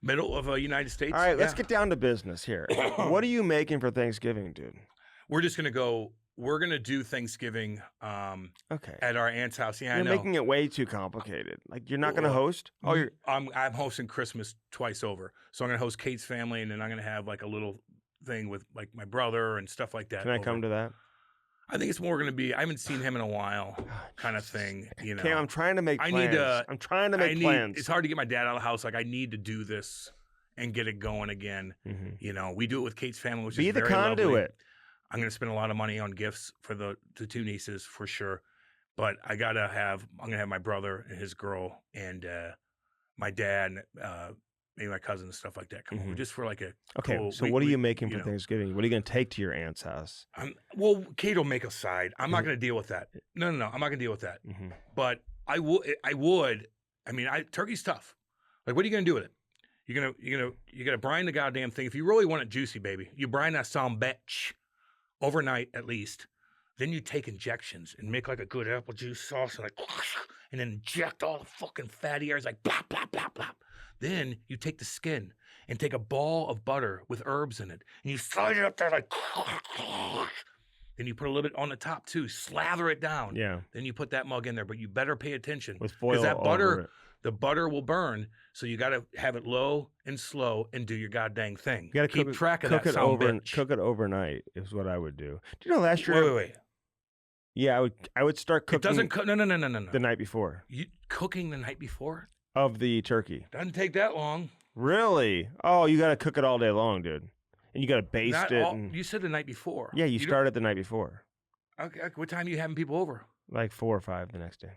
Middle of the United States. All right, let's get down to business here. What are you making for Thanksgiving, dude? We're just going to do Thanksgiving at our aunt's house. Yeah, you're making it way too complicated. Like, you're not going to host? Oh, I'm hosting Christmas twice over. So I'm going to host Kate's family, and then I'm going to have like a little thing with like my brother and stuff like that. Can I come to that? I think it's more going to be, I haven't seen him in a while kind of thing, you know. Okay, I'm trying to make plans. I'm trying to make plans. It's hard to get my dad out of the house. Like, I need to do this and get it going again. Mm-hmm. You know, we do it with Kate's family, which is very lovely. Be the conduit. I'm going to spend a lot of money on gifts for the 2 nieces for sure. But I'm going to have my brother and his girl and my dad and maybe my cousin and stuff like that come over just for like a cool, so what are you making for Thanksgiving? What are you going to take to your aunt's house? Well, Kate will make a side. I'm not going to deal with that. No. I'm not going to deal with that. Mm-hmm. But I would. I mean, turkey's tough. Like, what are you going to do with it? You're gonna brine the goddamn thing. If you really want it juicy, baby, you brine that some bitch overnight at least. Then you take injections and make like a good apple juice sauce and then inject all the fucking fatty airs like blop, blop, blop, blop. Then you take the skin and take a ball of butter with herbs in it and you slide it up there like. Then you put a little bit on the top too, slather it down. Yeah. Then you put that mug in there, but you better pay attention with foil because that butter, over it. the butter will burn. So you got to have it low and slow and do your goddamn thing. You got to keep track of that cook it son of a over. bitch. Cook it overnight is what I would do. Do you know last year? Wait. Yeah, I would start cooking. It doesn't cook. No. The night before. You cooking the night before of the turkey. Doesn't take that long. Really? Oh, you got to cook it all day long, dude. And you got to baste it. You said the night before. Yeah, you started the night before. Okay. What time are you having people over? Like 4 or 5 the next day.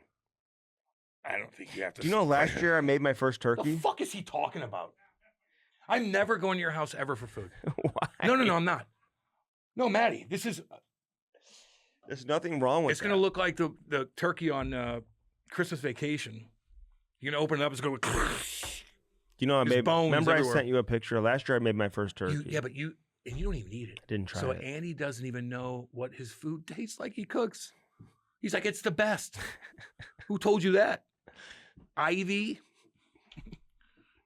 I don't think you have to. Do you know last year I made my first turkey? What the fuck is he talking about? I'm never going to your house ever for food. Why? No, I'm not. No, Maddie, this is. There's nothing wrong with it. It's going to look like the turkey on Christmas Vacation. You're going to open it up, it's going to You know, remember everywhere. I sent you a picture? Last year I made my first turkey. But you don't even eat it. I didn't try it. So Andy doesn't even know what his food tastes like he cooks. He's like, it's the best. Who told you that? Ivy?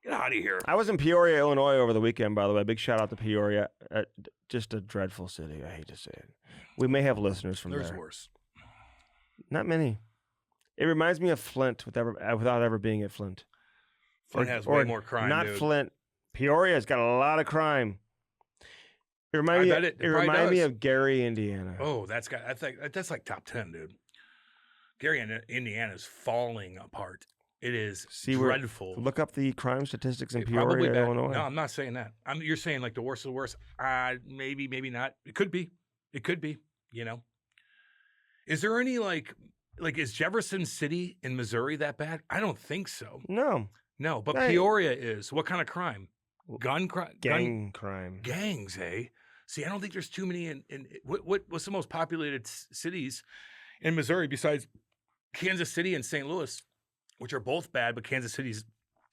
Get out of here. I was in Peoria, Illinois over the weekend, by the way. Big shout out to Peoria. Just a dreadful city. I hate to say it. We may have listeners from there. There's worse. Not many. It reminds me of Flint without ever being at Flint. Flint has way more crime, Not dude. Flint. Peoria's got a lot of crime. It reminds me of Gary, Indiana. Oh, that's like top 10, dude. Gary, Indiana is falling apart. It is dreadful. Look up the crime statistics in Peoria, Illinois. No, I'm not saying that. You're saying like the worst of the worst. Maybe not. It could be. You know. Is there any like is Jefferson City in Missouri that bad? I don't think so. No, but Peoria is. What kind of crime? Gun crime. Gang crime. Gangs, eh? See, I don't think there's too many in what's the most populated cities in Missouri besides Kansas City and St. Louis, which are both bad, but Kansas City's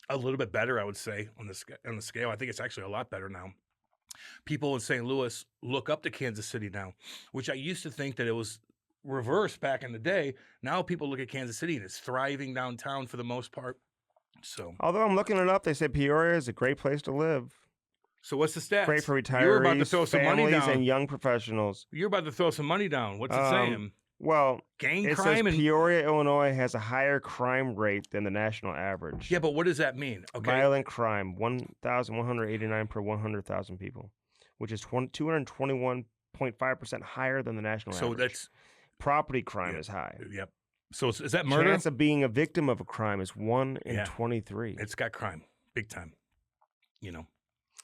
a little bit better, I would say, on the scale. I think it's actually a lot better now. People in St. Louis look up to Kansas City now, which I used to think that it was reversed back in the day. Now people look at Kansas City and it's thriving downtown for the most part. So, although I'm looking it up, they say Peoria is a great place to live. So what's the stats? Great for retirees, You're about to throw some money families, down. and young professionals. You're about to throw some money down. What's it saying? Well, gang it crime says Peoria, Illinois has a higher crime rate than the national average. Yeah, but what does that mean? Okay. Violent crime, 1,189 per 100,000 people, which is 221.5% higher than the national average. So that's property crime is high. Yep. So is that murder? Chance of being a victim of a crime is 1 in 23. It's got crime, big time. You know.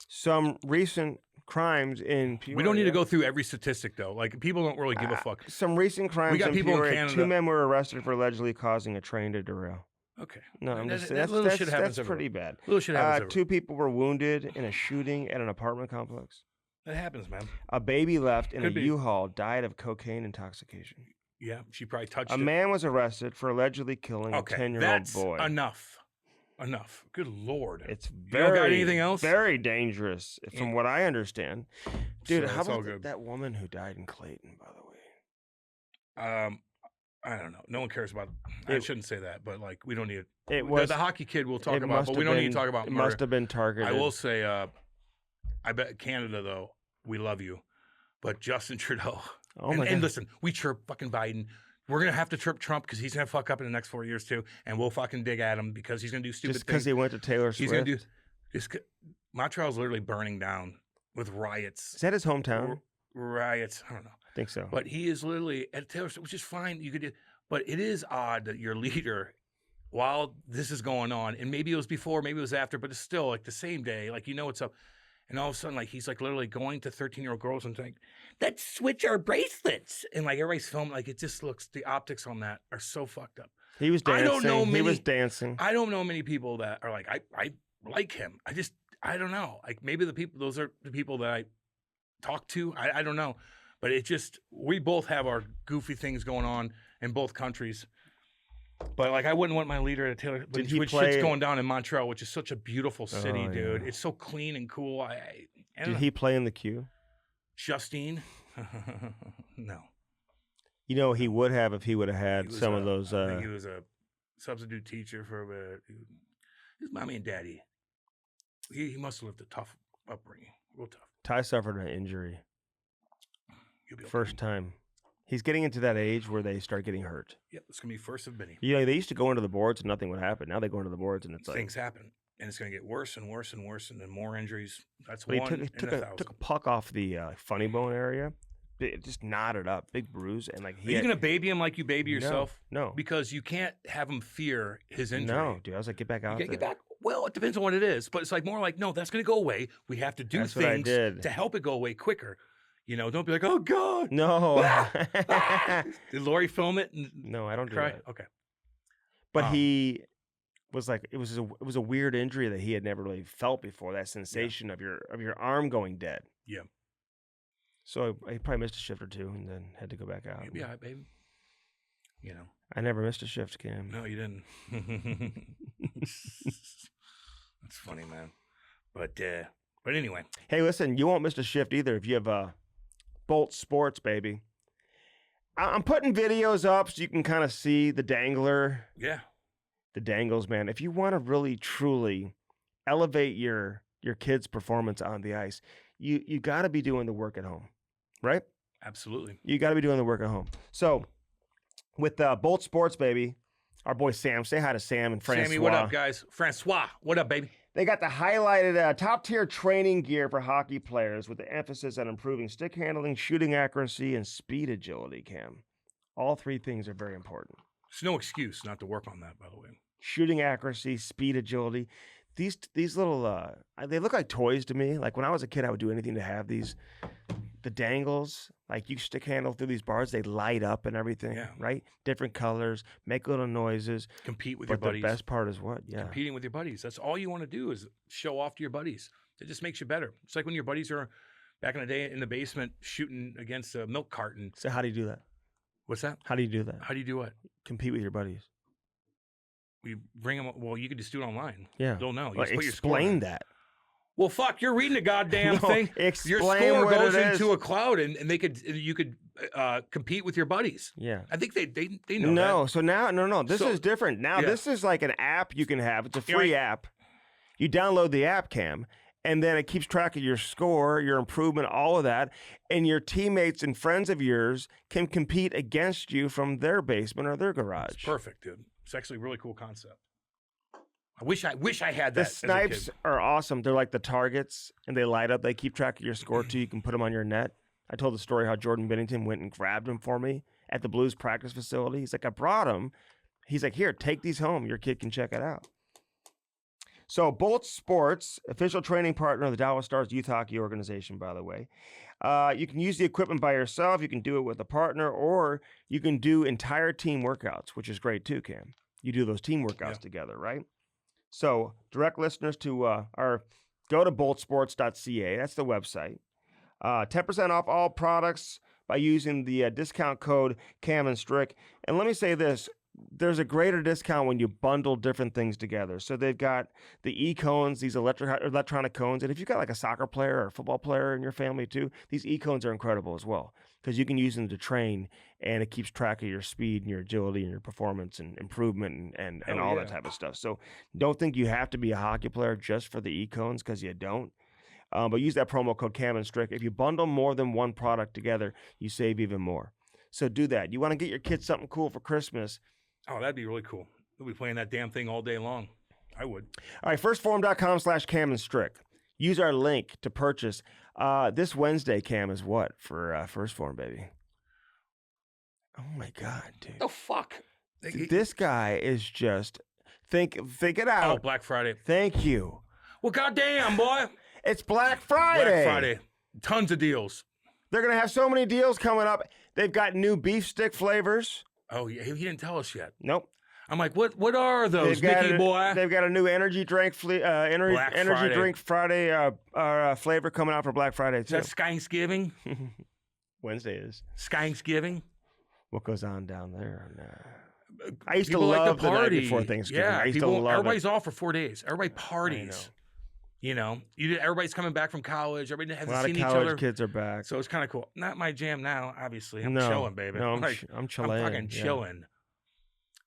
Some recent crimes in Peoria. We don't need to go through every statistic, though. Like, people don't really give a fuck. Some recent crimes we got in people Peoria. In Canada. 2 men were arrested for allegedly causing a train to derail. Okay. No, I'm just saying that's pretty bad. Little shit happens 2 people were wounded in a shooting at an apartment complex. That happens, man. A baby left in a U-Haul died of cocaine intoxication. Yeah, she probably touched it. A man was arrested for allegedly killing a 10-year-old boy. Enough. Good Lord. It's you don't got anything else? Very dangerous, from what I understand. Dude, so how about that woman who died in Clayton, by the way? I don't know. No one cares about it. I shouldn't say that, but like we don't need it. Was the hockey kid we'll talk about, but we don't need to talk about murder. It must have been targeted. I will say, I bet Canada though, we love you, but Justin Trudeau. Oh my God. And listen, we chirp fucking Biden. We're gonna have to chirp Trump because he's gonna fuck up in the next 4 years too, and we'll fucking dig at him because he's gonna do stupid things. Just because he went to Taylor Swift. He's gonna do. Montreal's literally burning down with riots. Is that his hometown? Riots. I don't know. I think so. But he is literally at Taylor Swift, which is fine. You could, but it is odd that your leader, while this is going on, and maybe it was before, maybe it was after, but it's still like the same day. Like it's up. And all of a sudden, like he's like literally going to 13-year-old girls and saying, "Let's switch our bracelets." And like everybody's filming, like it just looks. The optics on that are so fucked up. He was dancing. He was dancing. I don't know many people that are like I like him. I don't know. Like maybe those are the people that I talk to. I don't know, but we both have our goofy things going on in both countries. But like, I wouldn't want my leader to Taylor. Which shit's going down in Montreal, which is such a beautiful city, dude. It's so clean and cool. Did he play in the queue? Justine? No. You know, he would have if he would have had some of those. I think he was a substitute teacher for his mommy and daddy. He must have lived a tough upbringing, real tough. Ty suffered an injury. Okay. First time He's getting into that age where they start getting hurt. Yep, it's going to be first of many. They used to go into the boards and nothing would happen. Now they go into the boards and it's like things happen, and it's going to get worse and worse and worse, and then more injuries. That's But one he in a thousand. took a puck off the funny bone area. It just knotted up, big bruise, and like Are you going to baby him like you baby yourself? No, because you can't have him fear his injury. no, dude. I was like, get back out there. Get back. Well, it depends on what it is, but it's like more like, no, that's going to go away. We have to do That's what I things did. to help it go away quicker. Don't be like, oh God. No, Did Lori film it? And no, I don't do cry? that. Okay. But he was like, it was a weird injury that he had never really felt before. That sensation of your arm going dead. Yeah. So he probably missed a shift or two and then had to go back out. You'll be all right, baby. I never missed a shift, Cam. No, you didn't. That's funny, man. But anyway. Hey, listen, you won't miss a shift either if you have Bolt Sports, baby. I'm putting videos up so you can kind of see the dangler. Yeah. The dangles, man. If you want to really, truly elevate your kid's performance on the ice, you got to be doing the work at home, right? Absolutely. You got to be doing the work at home. So with Bolt Sports, baby, our boy Sam. Say hi to Sam and Francois. Sammy, what up, guys? Francois, what up, baby? They got the highlighted top-tier training gear for hockey players with the emphasis on improving stick handling, shooting accuracy, and speed agility, Cam. All three things are very important. There's no excuse not to work on that, by the way. Shooting accuracy, speed agility. These little, they look like toys to me. Like when I was a kid, I would do anything to have these. The dangles, like you stick handle through these bars, they light up and everything, right? Different colors, make little noises. Compete with your buddies. But the best part is what? Yeah. Competing with your buddies. That's all you want to do is show off to your buddies. It just makes you better. It's like when your buddies are back in the day in the basement shooting against a milk carton. So how do you do that? What's that? How do you do that? How do you do what? Compete with your buddies. You bring them. Well, you could just do it online. Yeah. Don't know. You Well, just put your score explain in. that. Well, fuck, you're reading the goddamn thing. Explain your score what goes it is. into a cloud, and you could compete with your buddies. Yeah. I think they know No, that. so now, no. This So- is different. Now, Yeah. this is like an app you can have. It's a free app. You download the app, Cam, and then it keeps track of your score, your improvement, all of that. And your teammates and friends of yours can compete against you from their basement or their garage. It's perfect, dude. It's actually a really cool concept. I wish I had The that. snipes are awesome. They're like the targets, and they light up. They keep track of your score, too. You can put them on your net. I told the story how Jordan Bennington went and grabbed him for me at the Blues practice facility. He's like, I brought him. He's like, here, take these home. Your kid can check it out. So Bolt Sports, official training partner of the Dallas Stars youth hockey organization, by the way. You can use the equipment by yourself. You can do it with a partner, or you can do entire team workouts, which is great, too, Cam. You do those team workouts together, right? So direct listeners to go to boltsports.ca. That's the website. 10% off all products by using the discount code Cam and Strick. And let me say this. There's a greater discount when you bundle different things together. So they've got the e-cones, these electronic cones. And if you've got like a soccer player or a football player in your family too, these e-cones are incredible as well because you can use them to train and it keeps track of your speed and your agility and your performance and improvement and all that type of stuff. So don't think you have to be a hockey player just for the e-cones because you don't. But use that promo code Cam and Strick. If you bundle more than one product together, you save even more. So do that. You want to get your kids something cool for Christmas. Oh, that'd be really cool. We'll be playing that damn thing all day long. I would. All right, firstform.com/Cam and Strick. Use our link to purchase. This Wednesday, Cam, is what for First Form, baby? Oh, my God, dude. The fuck? This guy is just, think it out. Oh, Black Friday. Thank you. Well, goddamn, boy. It's Black Friday. Black Friday. Tons of deals. They're going to have so many deals coming up. They've got new beef stick flavors. Oh, yeah, he didn't tell us yet. Nope. I'm like, what are those, Mickey boy? They've got a new energy drink energy drink Friday flavor coming out for Black Friday too. Is that Thanksgiving? Wednesday is. Thanksgiving? What goes on down there? I used to People love like to the night party. before Thanksgiving. Yeah, I used to love everybody's it. off for 4 days. Everybody parties. Everybody's coming back from college. Everybody hasn't seen each other. A lot of college kids are back. So it's kind of cool. Not my jam now, obviously. I'm No. chilling, baby. No, I'm chilling. I'm fucking chilling.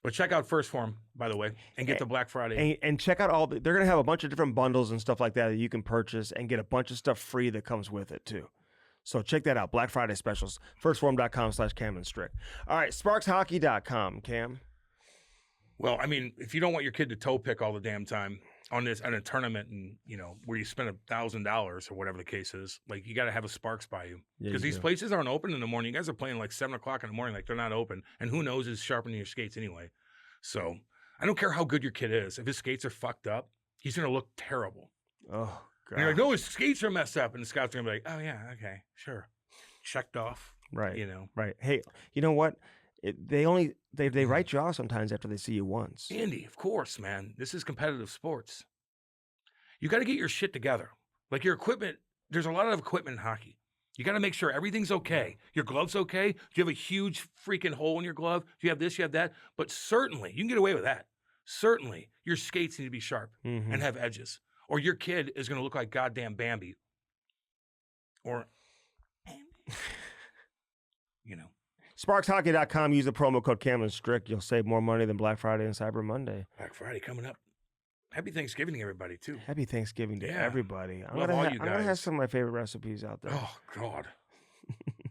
But check out First Form, by the way, and get the Black Friday. And check out they're going to have a bunch of different bundles and stuff like that you can purchase and get a bunch of stuff free that comes with it too. So check that out. Black Friday specials. Firstform.com/Cam and Strick. All right, SparksHockey.com, Cam. Well, I mean, if you don't want your kid to toe pick all the damn time on a tournament and, where you spend $1,000 or whatever the case is, like, you got to have a Sparks by you. Because these places aren't open in the morning. You guys are playing like 7 o'clock in the morning, like they're not open. And who knows is sharpening your skates anyway. So I don't care how good your kid is. If his skates are fucked up, he's going to look terrible. Oh, God. And you're like, no, his skates are messed up. And the scout's going to be like, oh, yeah, okay, sure. Checked off. Right. Right. Hey, you know what? They write you off sometimes after they see you once. Andy, of course, man. This is competitive sports. You got to get your shit together. Like your equipment, there's a lot of equipment in hockey. You got to make sure everything's okay. Your glove's okay. Do you have a huge freaking hole in your glove? Do you have this? You have that? But certainly, you can get away with that. Certainly, your skates need to be sharp and have edges. Or your kid is going to look like goddamn Bambi. Or, SparksHockey.com. Use the promo code Cam and Strick. You'll save more money than Black Friday and Cyber Monday. Black Friday coming up. Happy Thanksgiving to everybody, too. Happy Thanksgiving to everybody. I'm Love gonna all you I'm going to have guys. some of my favorite recipes out there. Oh, God.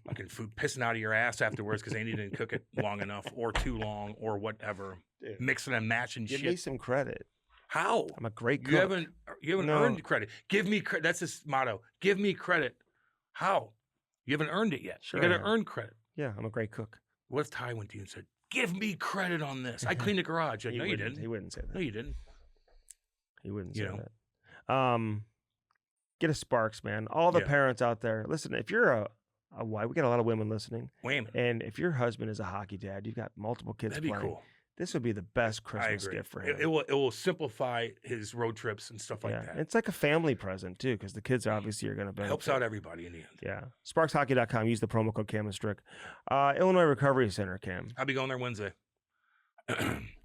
Fucking food pissing out of your ass afterwards because they didn't cook it long enough or too long or whatever. Dude, mixing and matching give shit. me some credit. How? I'm a great cook. You haven't earned credit. Give me credit. That's his motto. Give me credit. How? You haven't earned it yet. Sure, you got to earn credit. Yeah, I'm a great cook. What if Ty went to you and said, give me credit on this? I cleaned the garage. Like, no, you didn't. He wouldn't say that. No, you didn't. He wouldn't say that. Get a Sparks, man. All the parents out there, listen, if you're a wife, we got a lot of women listening. Women. And if your husband is a hockey dad, you've got multiple kids That'd be playing. cool. This would be the best Christmas gift for him. It will simplify his road trips and stuff like that. It's like a family present, too, because the kids obviously are going to benefit. Helps out everybody in the end. Yeah. SparksHockey.com. Use the promo code Cam and Strick. Illinois Recovery Center, Cam. I'll be going there Wednesday.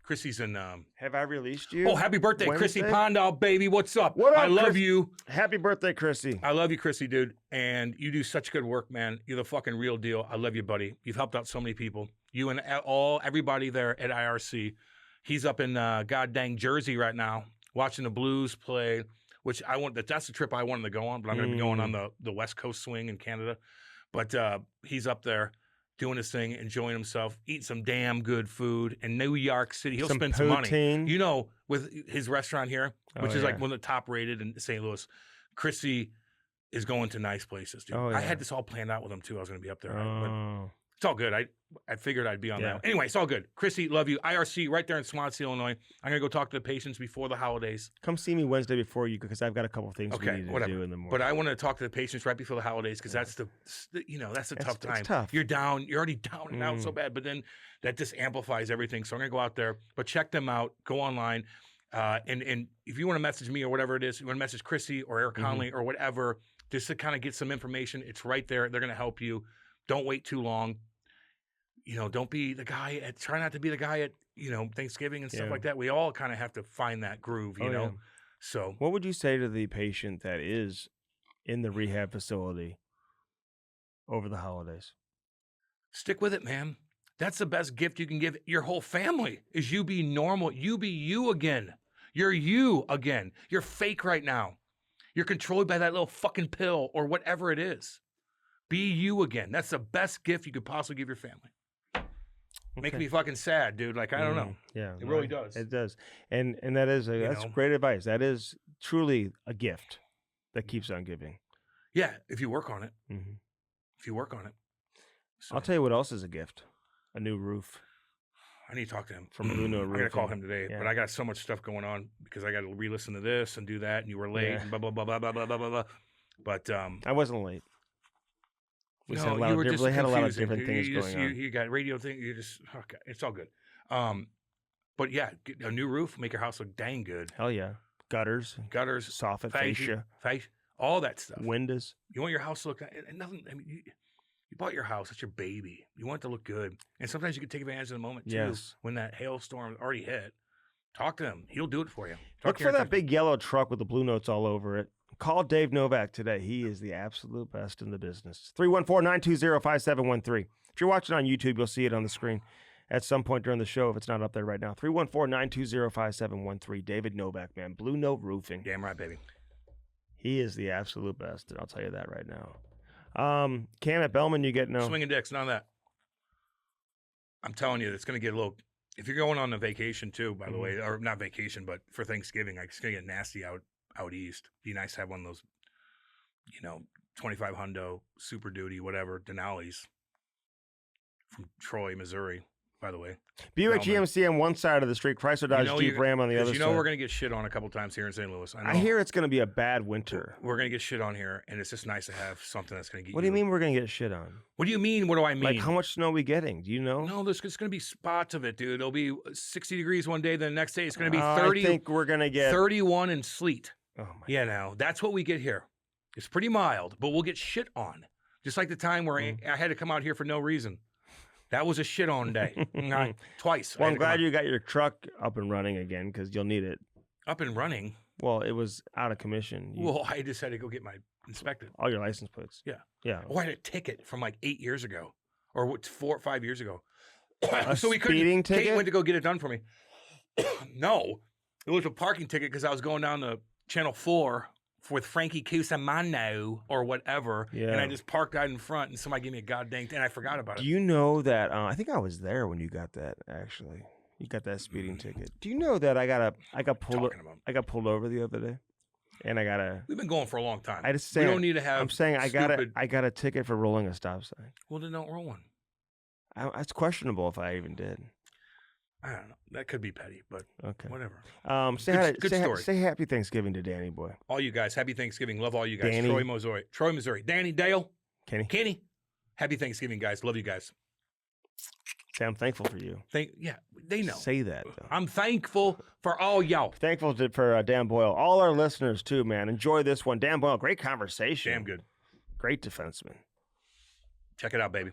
Chrissy's in. Have I released you? Oh, happy birthday, Wednesday? Chrissy Pondal, baby. What's up? What up, I love Chris? you. Happy birthday, Chrissy. I love you, Chrissy, dude. And you do such good work, man. You're the fucking real deal. I love you, buddy. You've helped out so many people. You and everybody there at IRC. He's up in god dang Jersey right now, watching the Blues play, which that's the trip I wanted to go on, but I'm going to be going on the West Coast swing in Canada. But he's up there doing his thing, enjoying himself, eating some damn good food in New York City. He'll spend some money. With his restaurant here, which is like one of the top rated in St. Louis, Chrissy is going to nice places, dude. I had this all planned out with him, too. I was going to be up there. But it's all good. I figured I'd be on that. Anyway, it's all good. Chrissy, love you. IRC right there in Swansea, Illinois. I'm going to go talk to the patients before the holidays. Come see me Wednesday before you, because I've got a couple of things we need to do in the morning. But I want to talk to the patients right before the holidays, because that's that's a tough time. It's tough. You're down. You're already down and out so bad, but then that just amplifies everything. So I'm going to go out there. But check them out. Go online. And if you want to message me or whatever it is, you want to message Chrissy or Eric Conley or whatever, just to kind of get some information, it's right there. They're going to help you. Don't wait too long. Don't be the guy try not to be the guy at, Thanksgiving and stuff like that. We all kind of have to find that groove, you know? So what would you say to the patient that is in the rehab facility over the holidays? Stick with it, man. That's the best gift you can give your whole family is you be normal. You be you again. You're you again. You're fake right now. You're controlled by that little fucking pill or whatever it is. Be you again. That's the best gift you could possibly give your family. Make me fucking sad, dude. Like, I don't know. Yeah. It really does. It does. And that is that's great advice. That is truly a gift that keeps on giving. Yeah, if you work on it. If you work on it. So, I'll tell you what else is a gift. A new roof. I need to talk to him. From Blue Note Roofing. I got to call him today. But I got so much stuff going on because I got to re-listen to this and do that, and you were late and blah, blah, blah, blah, blah, blah, blah, blah. But I wasn't late. We had a lot of different things going on. You got radio thing. You just okay. It's all good. But yeah, get a new roof, make your house look dang good. Hell yeah, gutters, soffit, fascia, all that stuff. Windows. You want your house to look and nothing. I mean, you bought your house. It's your baby. You want it to look good. And sometimes you can take advantage of the moment too. When that hailstorm already hit, talk to him. He'll do it for you. Look for that big yellow truck with the blue notes all over it. Call Dave Novak today. He is the absolute best in the business. 314-920-5713. If you're watching on YouTube, you'll see it on the screen at some point during the show if it's not up there right now. 314-920-5713. David Novak, man. Blue Note Roofing. Damn right, baby. He is the absolute best, and I'll tell you that right now. Cam at Bellman, you get no. Swinging dicks, none of that. I'm telling you, it's going to get a little. If you're going on a vacation too, by the way, or not vacation, but for Thanksgiving, it's going to get nasty out east. Be nice to have one of those, 25 hundo Super Duty, whatever Denali's from Troy, Missouri. By the way, Buick GMC on one side of the street, Chrysler Dodge Jeep Ram on the other side. We're going to get shit on a couple times here in St. Louis. I hear it's going to be a bad winter. We're going to get shit on here, and it's just nice to have something that's going to get. What do you mean we're going to get shit on? What do you mean? What do I mean? Like how much snow are we getting? Do you know? No, there's going to be spots of it, dude. It'll be 60 degrees one day, then the next day it's going to be 30. I think we're going to get 31 and sleet. Oh my! Yeah, now that's what we get here. It's pretty mild, but we'll get shit on. Just like the time where I had to come out here for no reason. That was a shit on day. Twice. Well, I'm glad you got your truck up and running again because you'll need it. Up and running? Well, it was out of commission. Well, I just had to go get my inspected. All your license plates. Yeah. Yeah. Oh, I had a ticket from like 8 years ago or 4 or 5 years ago. So we couldn't. Kate went to go get it done for me. No, it was a parking ticket because I was going down to Channel 4 with Frankie Cusimano or whatever, and I just parked out in front, and somebody gave me a goddamn, and I forgot about it. Do you know that? I think I was there when you got that. Actually, you got that speeding ticket. Do you know that I got pulled over the other day, and We've been going for a long time. I just we don't need to have. I'm saying I got a ticket for rolling a stop sign. Well, then don't roll one. It's questionable if I even did. I don't know. That could be petty, but okay, whatever. Say happy Thanksgiving to Danny boy. All you guys, happy Thanksgiving. Love all you guys. Danny. Troy, Missouri. Danny, Dale, Kenny. Happy Thanksgiving, guys. Love you guys. Say I'm thankful for you. Yeah, they know. Say that though. I'm thankful for all y'all. Thankful for Dan Boyle. All our listeners too, man. Enjoy this one. Dan Boyle, great conversation. Damn good. Great defenseman. Check it out, baby.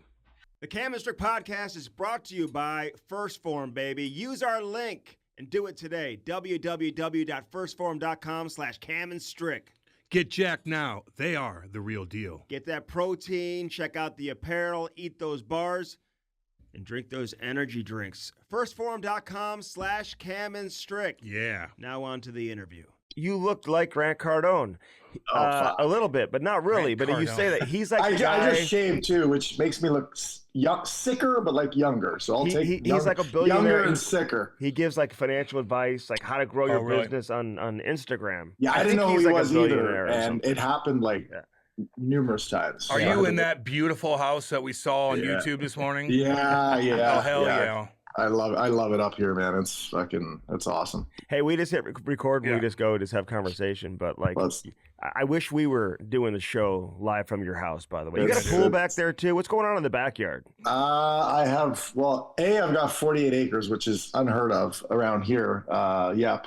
The Cam and Strick podcast is brought to you by First Form, baby. Use our link and do it today. www.firstform.com/camandstrick. Get jacked now. They are the real deal. Get that protein, check out the apparel, eat those bars, and drink those energy drinks. Firstform.com/camandstrick. Yeah. Now on to the interview. You looked like Grant Cardone. A little bit, but not really. But you say that he's like I just shaved too, which makes me look sicker, but like younger. So I'll take he's like a billionaire. Younger and sicker. He gives like financial advice, like how to grow your business on Instagram. Yeah, I didn't know who he was either, and it happened like numerous times. Are you in that beautiful house that we saw on YouTube this morning? Yeah. Oh hell yeah. I love it up here, man. It's awesome. Hey, we just hit record and we just have conversation. But like, I wish we were doing the show live from your house, by the way. You got a pool back there too? What's going on in the backyard? I've got 48 acres, which is unheard of around here.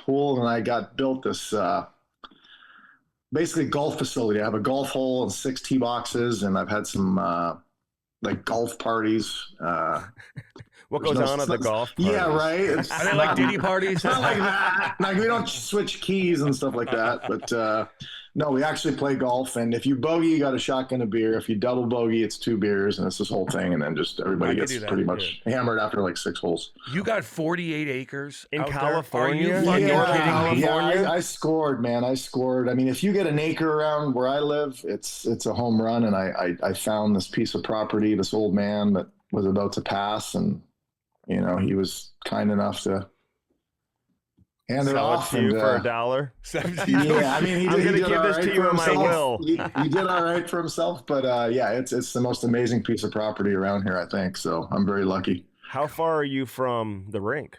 Pool. And I got built this, basically golf facility. I have a golf hole and 6 tee boxes, and I've had some, like golf parties, what goes on at the golf parties? Yeah, right. Are they like Diddy parties? Not like that. Like we don't switch keys and stuff like that. But no, we actually play golf. And if you bogey, you got a shotgun of beer. If you double bogey, it's 2 beers, and it's this whole thing. And then just everybody gets pretty much hammered after like 6 holes. You got 48 acres in California? Are you fucking kidding me? Yeah, I scored, man. I scored. I mean, if you get an acre around where I live, it's a home run. And I found this piece of property, this old man that was about to pass, and he was kind enough to hand it off to you for $1. Yeah, I mean, I'm going to give this to you in my will. He did all right for himself, but it's the most amazing piece of property around here, I think. So I'm very lucky. How far are you from the rink?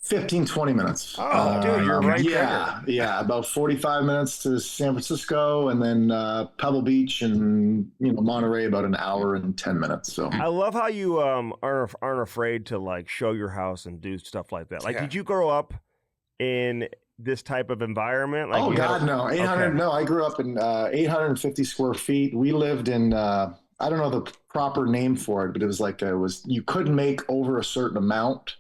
15, 20 minutes. Oh, dude, you're right there. Yeah, about 45 minutes to San Francisco, and then Pebble Beach and Monterey about an hour and 10 minutes. So I love how you aren't afraid to like show your house and do stuff like that. Like, did you grow up in this type of environment? Like, no. 800. Okay. No, I grew up in 850 square feet. We lived in I don't know the proper name for it, but it was like you couldn't make over a certain amount.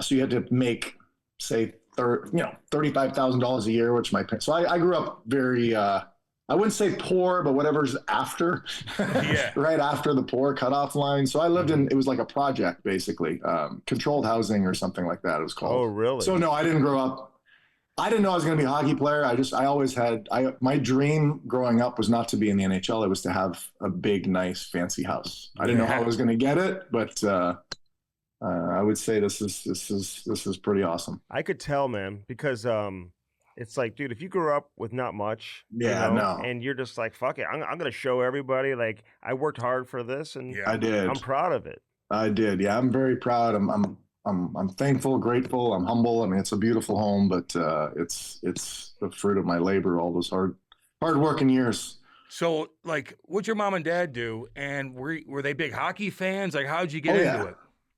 So you had to make, say, $35,000 a year, which my parents. So I grew up very, I wouldn't say poor, but whatever's after, right after the poor cutoff line. So I lived in, it was like a project, basically, controlled housing or something like that. It was called. Oh, really? So no, I didn't grow up I didn't know I was going to be a hockey player. I always had, my dream growing up was not to be in the NHL. It was to have a big, nice, fancy house. I didn't know how I was going to get it, but I would say this is pretty awesome. I could tell, man, because it's like, dude, if you grew up with not much, and you're just like, fuck it, I'm going to show everybody, like, I worked hard for this, and I did. I'm proud of it. I did. Yeah, I'm very proud. I'm thankful, grateful. I'm humble. I mean, it's a beautiful home, but it's the fruit of my labor, all those hard working years. So, like, what'd your mom and dad do? And were they big hockey fans? Like, how'd you get into it?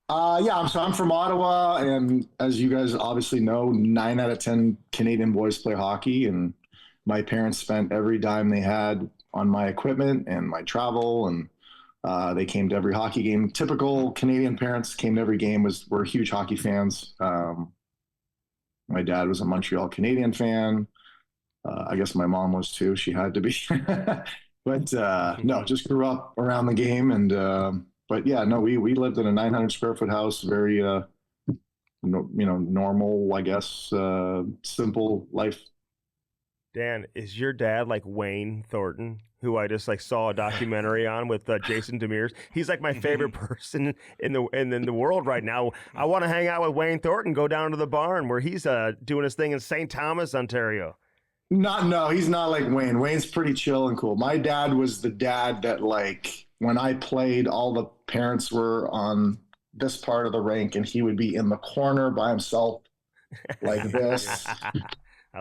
I'm from Ottawa, and as you guys obviously know, 9 out of 10 Canadian boys play hockey, and my parents spent every dime they had on my equipment and my travel, and they came to every hockey game. Typical Canadian parents came to every game, were huge hockey fans. My dad was a Montreal Canadian fan. I guess my mom was too. She had to be. But no, just grew up around the game. And but yeah, no, we lived in a 900 square foot house, very normal, I guess, simple life. Dan, is your dad like Wayne Thornton, who I just like saw a documentary on with Jason Demers? He's like my favorite person in the world right now. I want to hang out with Wayne Thornton, go down to the barn where he's doing his thing in St. Thomas, Ontario. No, he's not like Wayne. Wayne's pretty chill and cool. My dad was the dad that, like, when I played, all the parents were on this part of the rink, and he would be in the corner by himself like this.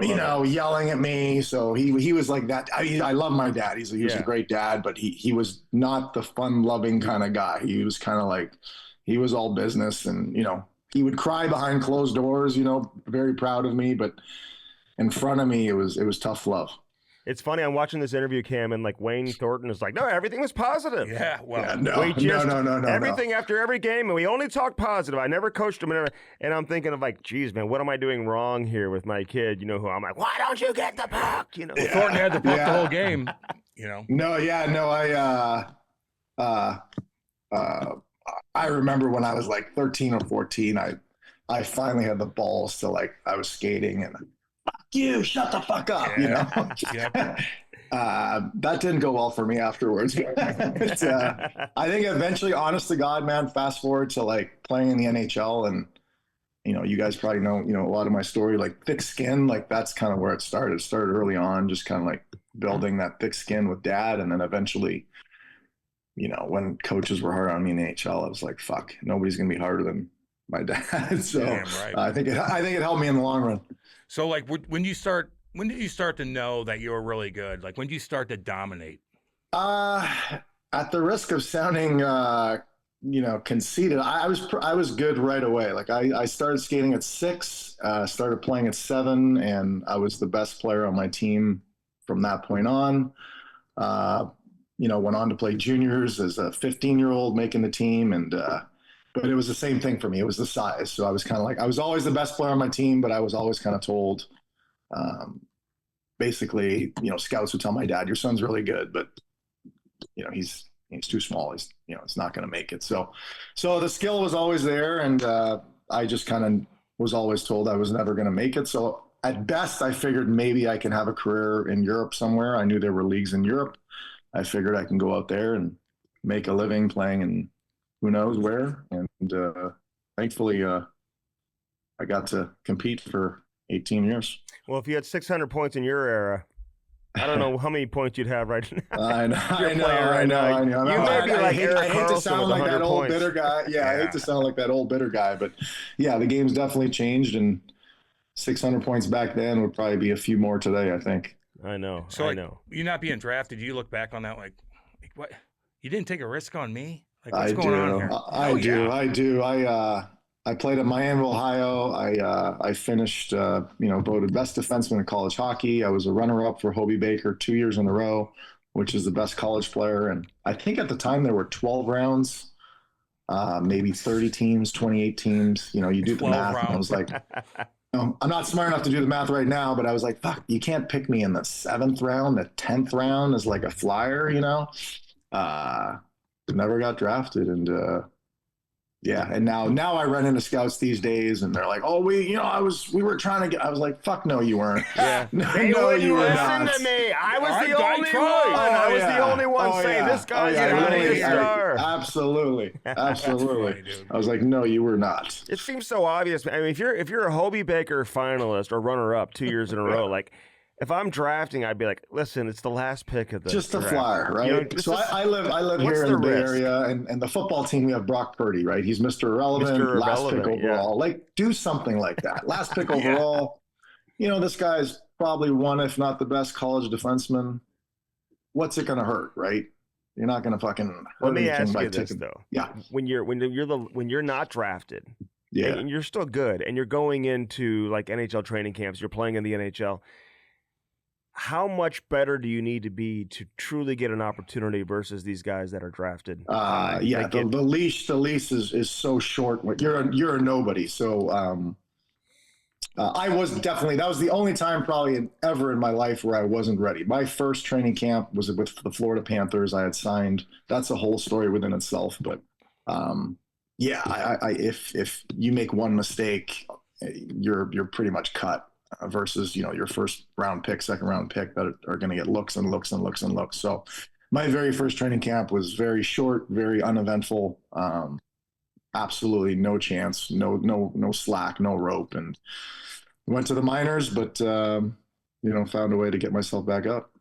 Yelling at me. So he was like that. I love my dad. He was a great dad, but he was not the fun loving kind of guy. He was kind of like, he was all business, and, he would cry behind closed doors, very proud of me, but in front of me, it was tough love. It's funny. I'm watching this interview, Cam, and like Wayne Thornton is like, no, everything was positive. Yeah, well, no. Everything after every game, and we only talked positive. I never coached him, and I'm thinking of like, geez, man, what am I doing wrong here with my kid? Who I'm like, why don't you get the puck? Thornton had the puck the whole game. I remember when I was like 13 or 14, I finally had the balls to, like, I was skating and, fuck you, shut the fuck up, that didn't go well for me afterwards. I think eventually, honest to God, man, fast forward to like playing in the NHL, and you guys probably know a lot of my story, like thick skin, like that's kind of where it started. It started early on, just kind of like building that thick skin with dad, and then eventually, when coaches were hard on me in the NHL, I was like, fuck, nobody's gonna be harder than my dad. So right. I think it helped me in the long run. So, like, when did you start to know that you were really good? Like, when did you start to dominate? At the risk of sounding, conceited, I was good right away. Like, I started skating at 6, started playing at 7, and I was the best player on my team from that point on. Went on to play juniors as a 15-year-old, making the team, and but it was the same thing for me. It was the size. So I was kind of like, I was always the best player on my team, but I was always kind of told, basically, scouts would tell my dad, your son's really good, but he's too small. He's not going to make it. So the skill was always there. And I just kind of was always told I was never going to make it. So at best, I figured maybe I can have a career in Europe somewhere. I knew there were leagues in Europe. I figured I can go out there and make a living playing in who knows where. And thankfully, I got to compete for 18 years. Well, if you had 600 points in your era, I don't know how many points you'd have right now. I know. You may be like Eric Carlson. I hate to sound like that old bitter guy. Yeah, I hate to sound like that old bitter guy. But yeah, the game's definitely changed, and 600 points back then would probably be a few more today, I think. I know. So, you not being drafted, you look back on that like what? You didn't take a risk on me? Like, what's going on here? I do. I played at Miami, Ohio. I finished, voted best defenseman in college hockey. I was a runner-up for Hobie Baker 2 years in a row, which is the best college player. And I think at the time there were 12 rounds, maybe 30 teams, 28 teams. You do the math. And I was like, I'm not smart enough to do the math right now, but I was like, fuck, you can't pick me in the 7th round. The 10th round is like a flyer, Never got drafted, and Yeah, and now I run into scouts these days, and they're like, "Oh, we were trying to get." I was like, "Fuck no, you weren't." Yeah, no, they no, wouldn't you were listen not. to me. I was the I only tried. one. I Oh, was yeah. the only one Oh, saying yeah. this guy's Oh, yeah. going to be a Really, star. Absolutely. That's funny, dude. I was like, "No, you were not." It seems so obvious. I mean, if you're a Hobie Baker finalist or runner-up 2 years in a row, like. If I'm drafting, I'd be like, listen, it's the last pick of the just a draft. flyer, right? You know, so I live here in the Bay Area, and the football team, we have Brock Purdy, right? He's Mr. Irrelevant, last pick overall. Yeah. Like, do something like that. Last pick overall. You know, this guy's probably one, if not the best college defenseman. What's it going to hurt, right? You're not going to fucking hurt Let me anything ask by you this taking. though. Yeah. When you're not drafted, yeah, and you're still good, and you're going into like NHL training camps, you're playing in the NHL. How much better do you need to be to truly get an opportunity versus these guys that are drafted? The leash is so short. You're a nobody. So I was definitely, that was the only time probably ever in my life where I wasn't ready. My first training camp was with the Florida Panthers. I had signed. That's a whole story within itself. But if you make one mistake, you're pretty much cut. Versus, your first round pick, second round pick that are going to get looks and looks and looks and looks. So my very first training camp was very short, very uneventful. Absolutely no chance, no slack, no rope, and went to the minors, but found a way to get myself back up.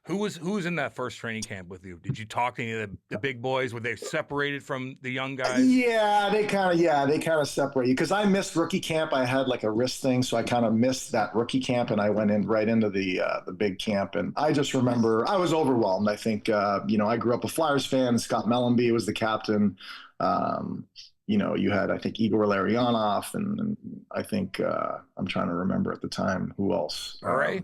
Who was in that first training camp with you? Did you talk to any of the big boys? Were they separated from the young guys? Yeah, they kind of separate you because I missed rookie camp. I had like a wrist thing, so I kind of missed that rookie camp, and I went in right into the big camp. And I just remember I was overwhelmed. I think I grew up a Flyers fan. Scott Mellenby was the captain. You had I think Igor Larionov, and I think I'm trying to remember at the time who else. All right.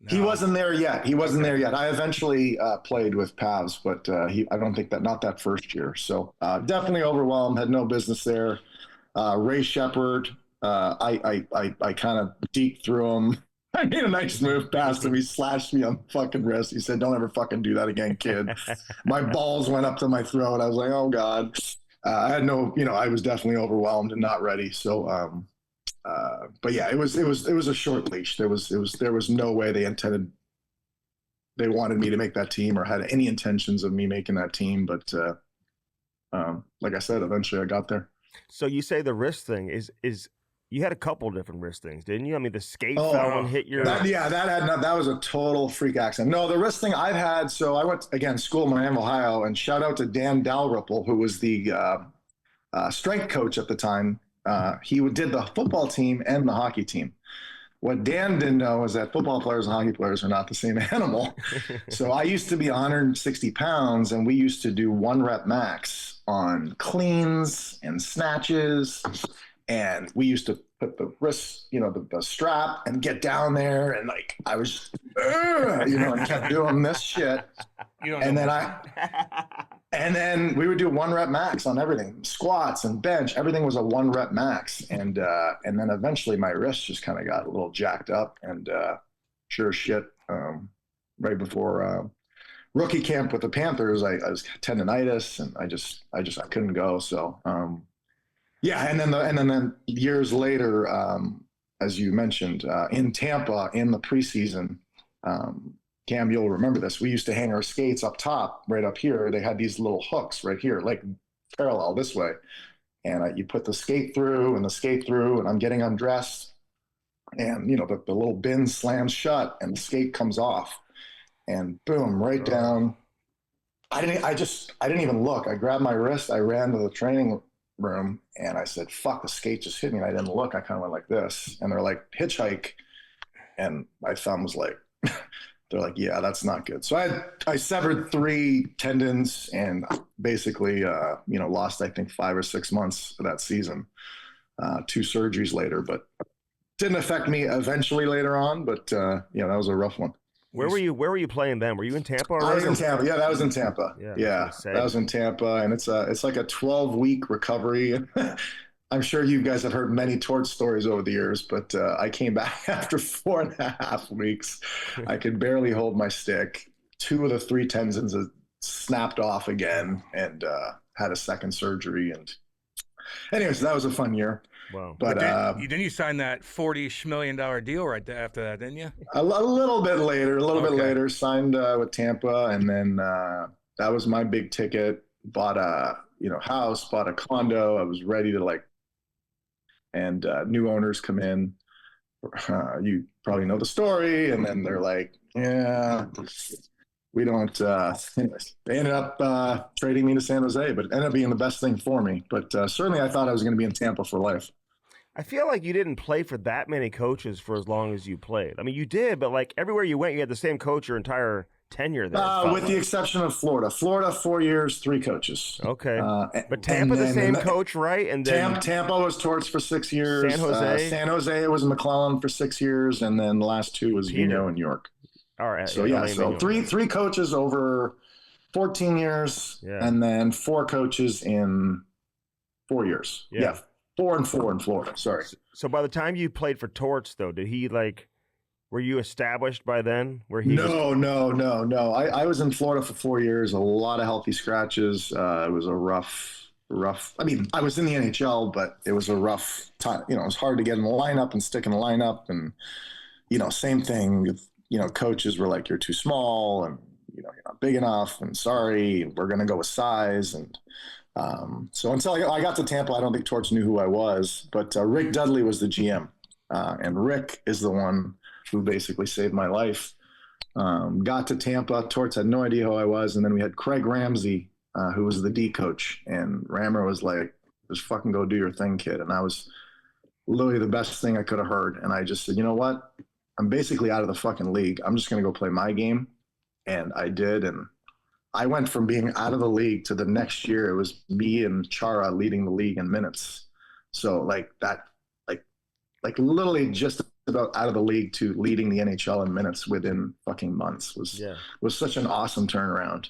No. He wasn't there yet. I eventually played with Pavs, but I don't think not that first year. So definitely overwhelmed, had no business there. Ray Shepard, I kind of deep through him. I made a nice move past him. He slashed me on the fucking wrist. He said, "Don't ever fucking do that again, kid." My balls went up to my throat. I was like, "Oh God." I had I was definitely overwhelmed and not ready. So, but yeah, it was a short leash. There was no way they wanted me to make that team or had any intentions of me making that team. But like I said, eventually I got there. So you say the wrist thing is you had a couple different wrist things, didn't you? I mean, the skate fell and hit your. That was a total freak accident. No, the wrist thing I've had. So I went school in Miami, Ohio, and shout out to Dan Dalrymple, who was the strength coach at the time. He did the football team and the hockey team. What Dan didn't know is that football players and hockey players are not the same animal. So I used to be 160 pounds, and we used to do 1 rep max on cleans and snatches. And we used to put the wrist, the strap and get down there. And like, I was, and kept doing this shit. And then we would do 1 rep max on everything, squats and bench. Everything was a 1 rep max. And then eventually my wrist just kind of got a little jacked up, and sure as shit, right before rookie camp with the Panthers, I was tendonitis, and I couldn't go. So, yeah. And then years later, as you mentioned, in Tampa in the preseason, Cam, you'll remember this. We used to hang our skates up top, right up here. They had these little hooks right here, like parallel this way. And you put the skate through, and I'm getting undressed, and the little bin slams shut, and the skate comes off, and boom, right down. I didn't even look. I grabbed my wrist. I ran to the training room, and I said, "Fuck, the skate just hit me." And I didn't look. I kind of went like this, and they're like, "Hitchhike," and my thumb was like. They're like, "Yeah, that's not good." So I severed 3 tendons and basically, lost, I think, 5 or 6 months of that season. 2 surgeries later, but didn't affect me eventually later on. But that was a rough one. Where were you playing then? Were you in Tampa already? I was in Tampa. Yeah, that was in Tampa. Yeah, that was in Tampa, and it's like a 12-week recovery. I'm sure you guys have heard many Torts stories over the years, but I came back after 4.5 weeks. I could barely hold my stick. 2 of the 3 tendons snapped off again, and had a second surgery. And Anyways, that was a fun year. Wow. But then you signed that $40 million deal right after that, didn't you? a little bit later, signed with Tampa, and then that was my big ticket. Bought a house, bought a condo. I was ready to and new owners come in. You probably know the story, and then they're like, yeah, we don't. They ended up trading me to San Jose, but it ended up being the best thing for me. But certainly, I thought I was going to be in Tampa for life. I feel like you didn't play for that many coaches for as long as you played. I mean, you did, but like everywhere you went, you had the same coach your entire tenure there. With the exception of Florida. Florida, 4 years, 3 coaches. Okay. But Tampa, the same coach, right? And then Tampa was Torts for 6 years. San Jose? San Jose was McClellan for 6 years, and then the last 2 was Vino and York. All right. So so three coaches over 14 years, and then 4 coaches in 4 years. Yeah. 4 and 4 in Florida. Sorry. So by the time you played for Torts, though, did he were you established by then? No. I was in Florida for 4 years. A lot of healthy scratches. It was a rough. I mean, I was in the NHL, but it was a rough time. It was hard to get in the lineup and stick in the lineup, and same thing with coaches were like, you're too small, and you're not big enough, and sorry, we're gonna go with size, and so until I got to Tampa, I don't think Torts knew who I was, but Rick Dudley was the GM, and Rick is the one who basically saved my life. Got to Tampa, Torts had no idea who I was, and then we had Craig Ramsey, who was the D coach, and Rammer was like, just fucking go do your thing, kid. And I was literally the best thing I could have heard, and I just said, you know what? I'm basically out of the fucking league. I'm just going to go play my game. And I did, and I went from being out of the league to the next year, it was me and Chara leading the league in minutes. So literally just about out of the league to leading the NHL in minutes within fucking months was such an awesome turnaround.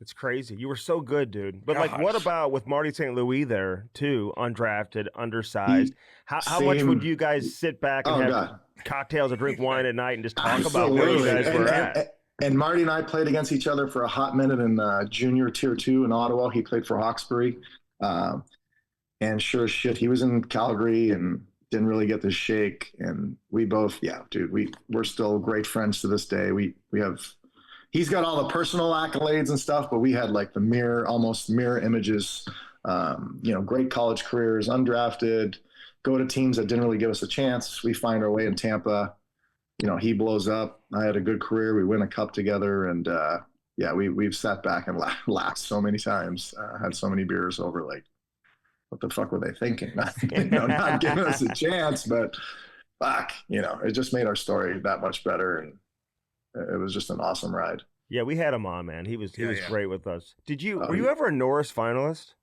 It's crazy. You were so good, dude. But what about with Marty St. Louis there too, undrafted, undersized? How much would you guys sit back and have cocktails or drink wine at night and just talk about where you guys were at? And Marty and I played against each other for a hot minute in junior tier 2 in Ottawa. He played for Hawkesbury. And sure as shit, he was in Calgary and didn't really get the shake. And we both, we're still great friends to this day. We have, he's got all the personal accolades and stuff, but we had almost mirror images, great college careers, undrafted, go to teams that didn't really give us a chance. We find our way in Tampa. He blows up. I had a good career. We win a cup together, and we've sat back and laughed so many times. Had so many beers over. Like, what the fuck were they thinking? Not giving us a chance, but fuck, it just made our story that much better, and it was just an awesome ride. Yeah, we had him on, man. He was great with us. Were you ever a Norris finalist?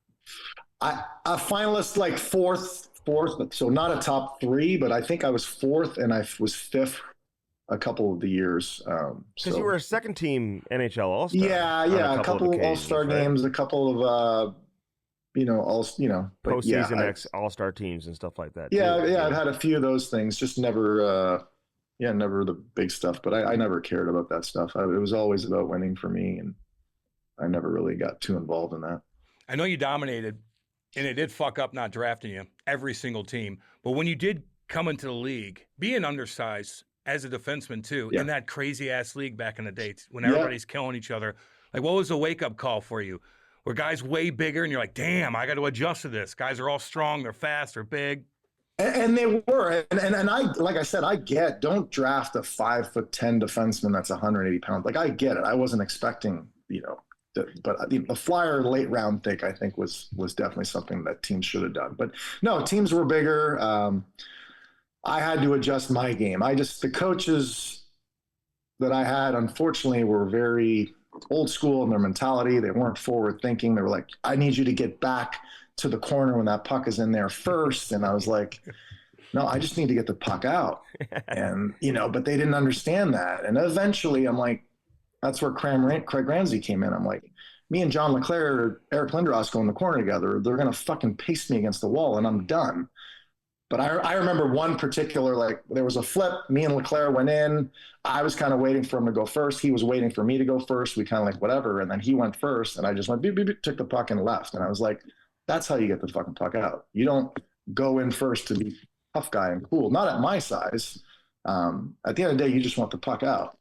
A finalist, like fourth, so not a top 3, but I think I was 4th and I was 5th a couple of the years. Because you were a second team NHL All-Star. Yeah, a couple of All-Star games, a couple of postseason All-Star teams and stuff like that. I've had a few of those things, just never never the big stuff, but I never cared about that stuff. It was always about winning for me, and I never really got too involved in that. I know you dominated, and it did fuck up not drafting you, every single team. But when you did come into the league, being undersized as a defenseman too, in that crazy-ass league back in the day, when everybody's killing each other, like what was the wake-up call for you? Were guys way bigger, and you're like, damn, I got to adjust to this. Guys are all strong, they're fast, they're big. And they were, and I, like I said, don't draft a 5'10" defenseman that's 180 pounds. Like, I get it. I wasn't expecting, but the Flyer late round pick, I think, was definitely something that teams should have done. But no, teams were bigger. I had to adjust my game. The coaches that I had, unfortunately, were very old school in their mentality. They weren't forward thinking. They were like, I need you to get back to the corner when that puck is in there first. And I was like, no, I just need to get the puck out. And, but they didn't understand that. And eventually I'm like, that's where Craig Ramsey came in. I'm like, me and John LeClaire or Eric Lindros go in the corner together. They're going to fucking paste me against the wall and I'm done. But I remember one particular, there was a flip. Me and LeClaire went in. I was kind of waiting for him to go first. He was waiting for me to go first. We kind of whatever. And then he went first. And I just went, beep, beep, beep, took the puck and left. And I was like, That's how you get the fucking puck out. You don't go in first to be tough guy and cool. Not at my size. At the end of the day, you just want the puck out.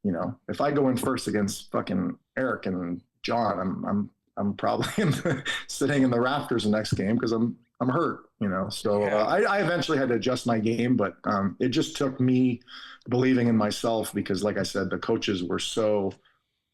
You know, if I go in first against fucking Eric and John, I'm probably sitting in the rafters the next game because I'm hurt. You know, so I eventually had to adjust my game, but it just took me believing in myself because, like I said, the coaches were so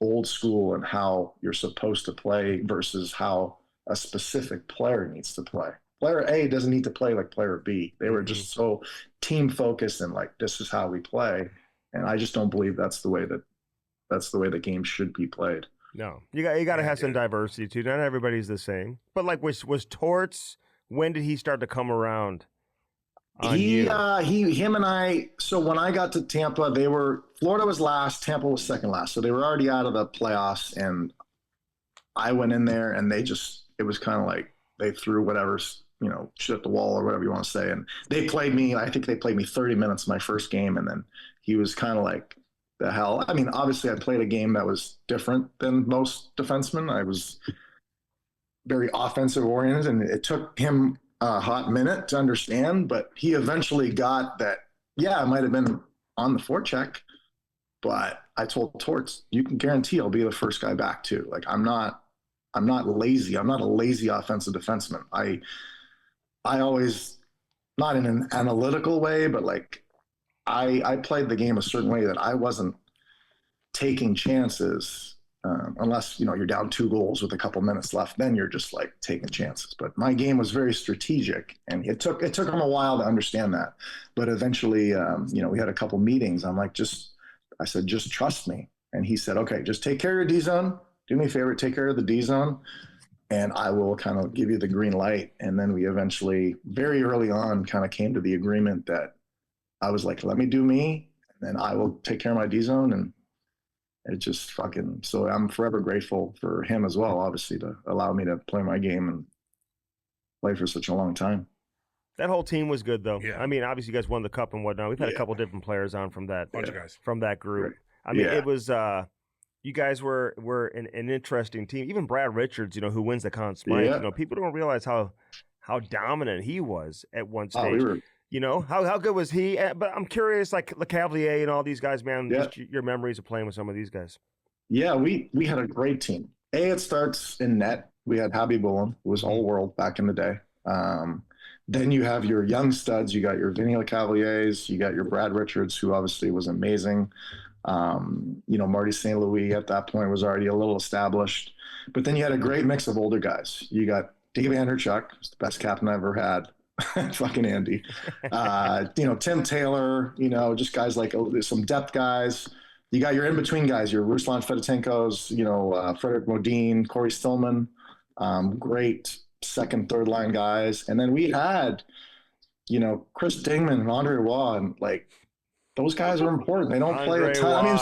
old school and how you're supposed to play versus how a specific player needs to play. Player A doesn't need to play like player B. They were just so team focused and like, this is how we play. And I just don't believe that's the way the game should be played. No, you got to have some diversity too. Not everybody's the same. But like, was Torts? When did he start to come around? Him and I. So when I got to Tampa, Florida was last, Tampa was second last. So they were already out of the playoffs, and I went in there, and it was kind of like they threw whatever, you know, shit at the wall or whatever you want to say. And they played me. I think they played me 30 minutes my first game, and then he was kind of like, the hell. I mean, obviously, I played a game that was different than most defensemen. I was very offensive oriented, and it took him a hot minute to understand, but he eventually got that. Yeah, I might have been on the forecheck, but I told Torts, you can guarantee I'll be the first guy back too. Like, I'm not lazy. I'm not a lazy offensive defenseman. I always, not in an analytical way, but like I played the game a certain way that I wasn't taking chances unless, you know, you're down 2 goals with a couple minutes left. Then you're just like taking chances. But my game was very strategic, and it took him a while to understand that. But eventually, you know, we had a couple meetings. I said, just trust me. And he said, okay, just take care of your D zone. Do me a favor, take care of the D zone, and I will kind of give you the green light. And then we eventually, very early on, kind of came to the agreement that I was like, let me do me, and then I will take care of my D zone. And it just fucking, so I'm forever grateful for him as well, obviously, to allow me to play my game and play for such a long time. That whole team was good, though. Yeah. I mean, obviously, you guys won the cup and whatnot. We've had a couple different players on from that, from that group. Right. I mean, it was, you guys were an interesting team. Even Brad Richards, you know, who wins the Conn Smythe, you know, people don't realize how dominant he was at one stage. You know, how good was he? But I'm curious, like LeCavalier and all these guys, man, just your memories of playing with some of these guys. Yeah, we had a great team. It starts in net. We had Habib Bullen, who was all world back in the day. Then you have your young studs. You got your Vinny LeCavaliers. You got your Brad Richards, who obviously was amazing. You know, Marty St. Louis at that point was already a little established. But then you had a great mix of older guys. You got Dave Andrechuk, who's the best captain I ever had. Fucking Andy. You know, Tim Taylor, you know, just guys like some depth guys. You got your in-between guys, your Ruslan Fedotenko's, you know, Frederick Modine, Corey Stillman, great second, third line guys. And then we had, you know, Chris Dingman and Andre Waugh, and like, those guys are important. They don't play a ton. I mean,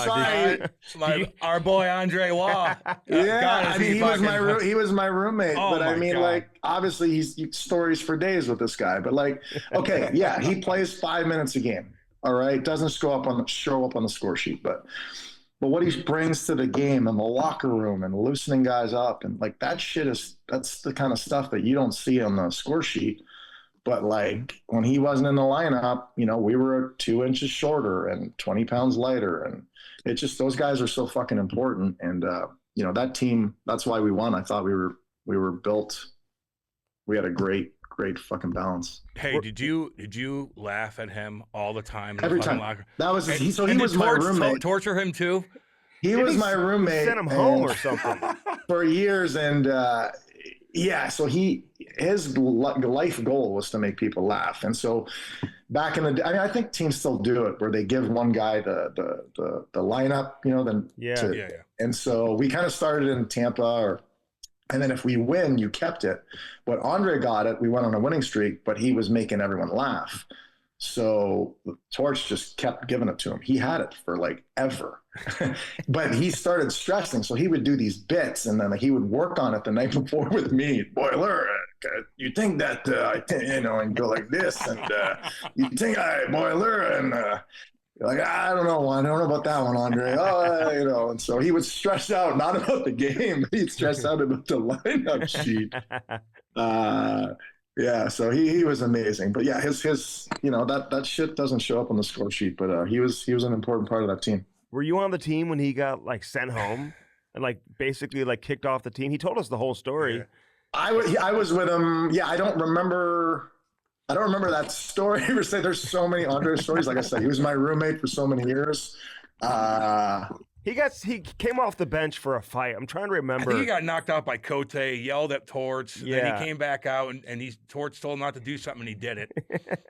sorry, our boy Andre Waugh. Yeah, I mean, he was my roommate. But I mean, like, obviously, he's stories for days with this guy. But like, okay, yeah, he plays 5 minutes a game. All right, doesn't show up on the score sheet, but what he brings to the game and the locker room and loosening guys up and like that shit that's the kind of stuff that you don't see on the score sheet. But like when he wasn't in the lineup, you know, we were 2 inches shorter and 20 pounds lighter. And it just, those guys are so fucking important. And, you know, that team, that's why we won. I thought we were built. We had a great fucking balance. Hey, did you laugh at him all the time? Every time. That was, he was my roommate. Torture him too? He was my roommate. Sent him home or something. For years. And, yeah, so his life goal was to make people laugh. And so back in the day, I mean, I think teams still do it where they give one guy the lineup, you know, And so we kind of started in Tampa, and then if we win, you kept it. But Andre got it. We went on a winning streak, but he was making everyone laugh. So Torts just kept giving it to him. He had it for like ever, but he started stressing. So he would do these bits, and then he would work on it the night before with me. Boiler, you think that you know, and go like this, and you think Boiler, and Like, I don't know about that one, Andre. Oh, and so he was stressed out, not about the game. He's stressed out about the lineup sheet. Yeah, so he was amazing. But yeah, his that shit doesn't show up on the score sheet, but he was an important part of that team. Were you on the team when he got like sent home and like basically like kicked off the team? He told us the whole story. Yeah. I was with him. Yeah, I don't remember that story. There's so many Andre stories. Like I said, he was my roommate for so many years. He came off the bench for a fight. I'm trying to remember. I think he got knocked out by Cote, yelled at Torts, and then he came back out and Torts told him not to do something and he did it.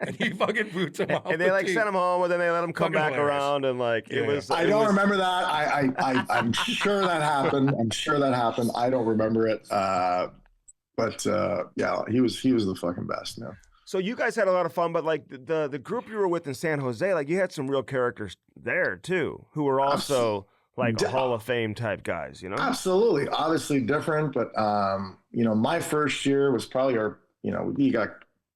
And he fucking boots him out. And they like sent him home and then they let him come back around and like it was. I don't remember that. I'm sure that happened. I don't remember it. But yeah, he was the fucking best. No. So you guys had a lot of fun, but like the group you were with in San Jose, like you had some real characters there too, who were also like Hall of Fame type guys, you know? Absolutely. Obviously different, but my first year was probably you got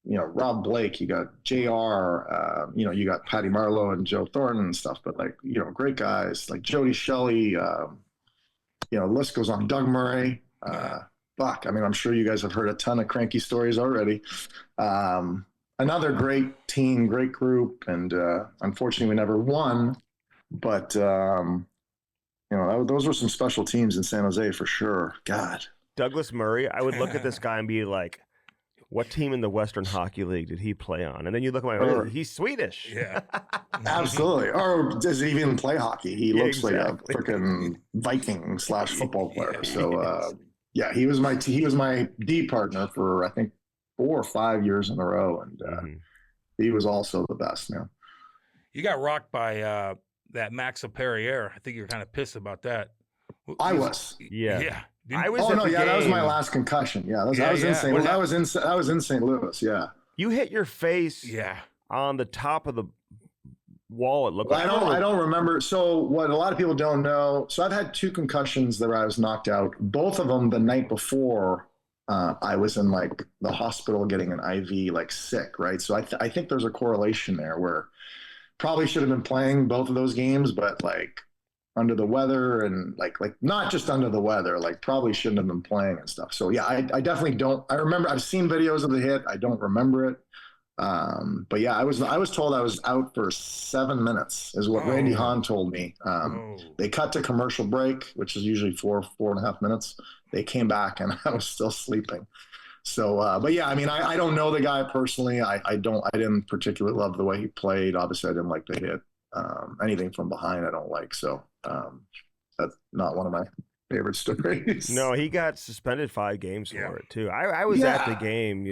Rob Blake, you got JR, you got Patty Marlowe and Joe Thornton and stuff, but like, great guys like Jody Shelley, the list goes on. Doug Murray, fuck. I mean, I'm sure you guys have heard a ton of cranky stories already. Another great team, great group, and unfortunately we never won, but those were some special teams in San Jose for sure. God. Douglas Murray, I would look at this guy and be like, what team in the Western Hockey League did he play on? And then you look at my, he's Swedish. Yeah. Absolutely. Or does he even play hockey? He looks like a freaking Viking / football player. So yeah, he was my D partner for I think 4 or 5 years in a row, and he was also the best. Now, you got rocked by that Max Perrier. I think you're kind of pissed about that. I was. Yeah. I was. Oh no, yeah, that was my last concussion. Yeah, I was insane. I was in St. Louis. Yeah. You hit your face. Yeah. On the top of the wall, it looked like. I don't remember. So what a lot of people don't know. So I've had 2 concussions that I was knocked out. Both of them the night before. I was in like the hospital getting an IV, like sick, right? So I think there's a correlation there where probably should have been playing both of those games, but like under the weather and like not just under the weather, like probably shouldn't have been playing and stuff. So yeah, I definitely don't. I remember I've seen videos of the hit. I don't remember it. But yeah, I was told I was out for 7 minutes is what Randy Hahn told me. They cut to commercial break, which is usually 4.5 minutes. They came back and I was still sleeping. So, but yeah, I mean, I don't know the guy personally. I didn't particularly love the way he played. Obviously I didn't like the hit. Anything from behind I don't like. So, that's not one of my favorite stories. No, he got suspended 5 games for it too. I was at the game,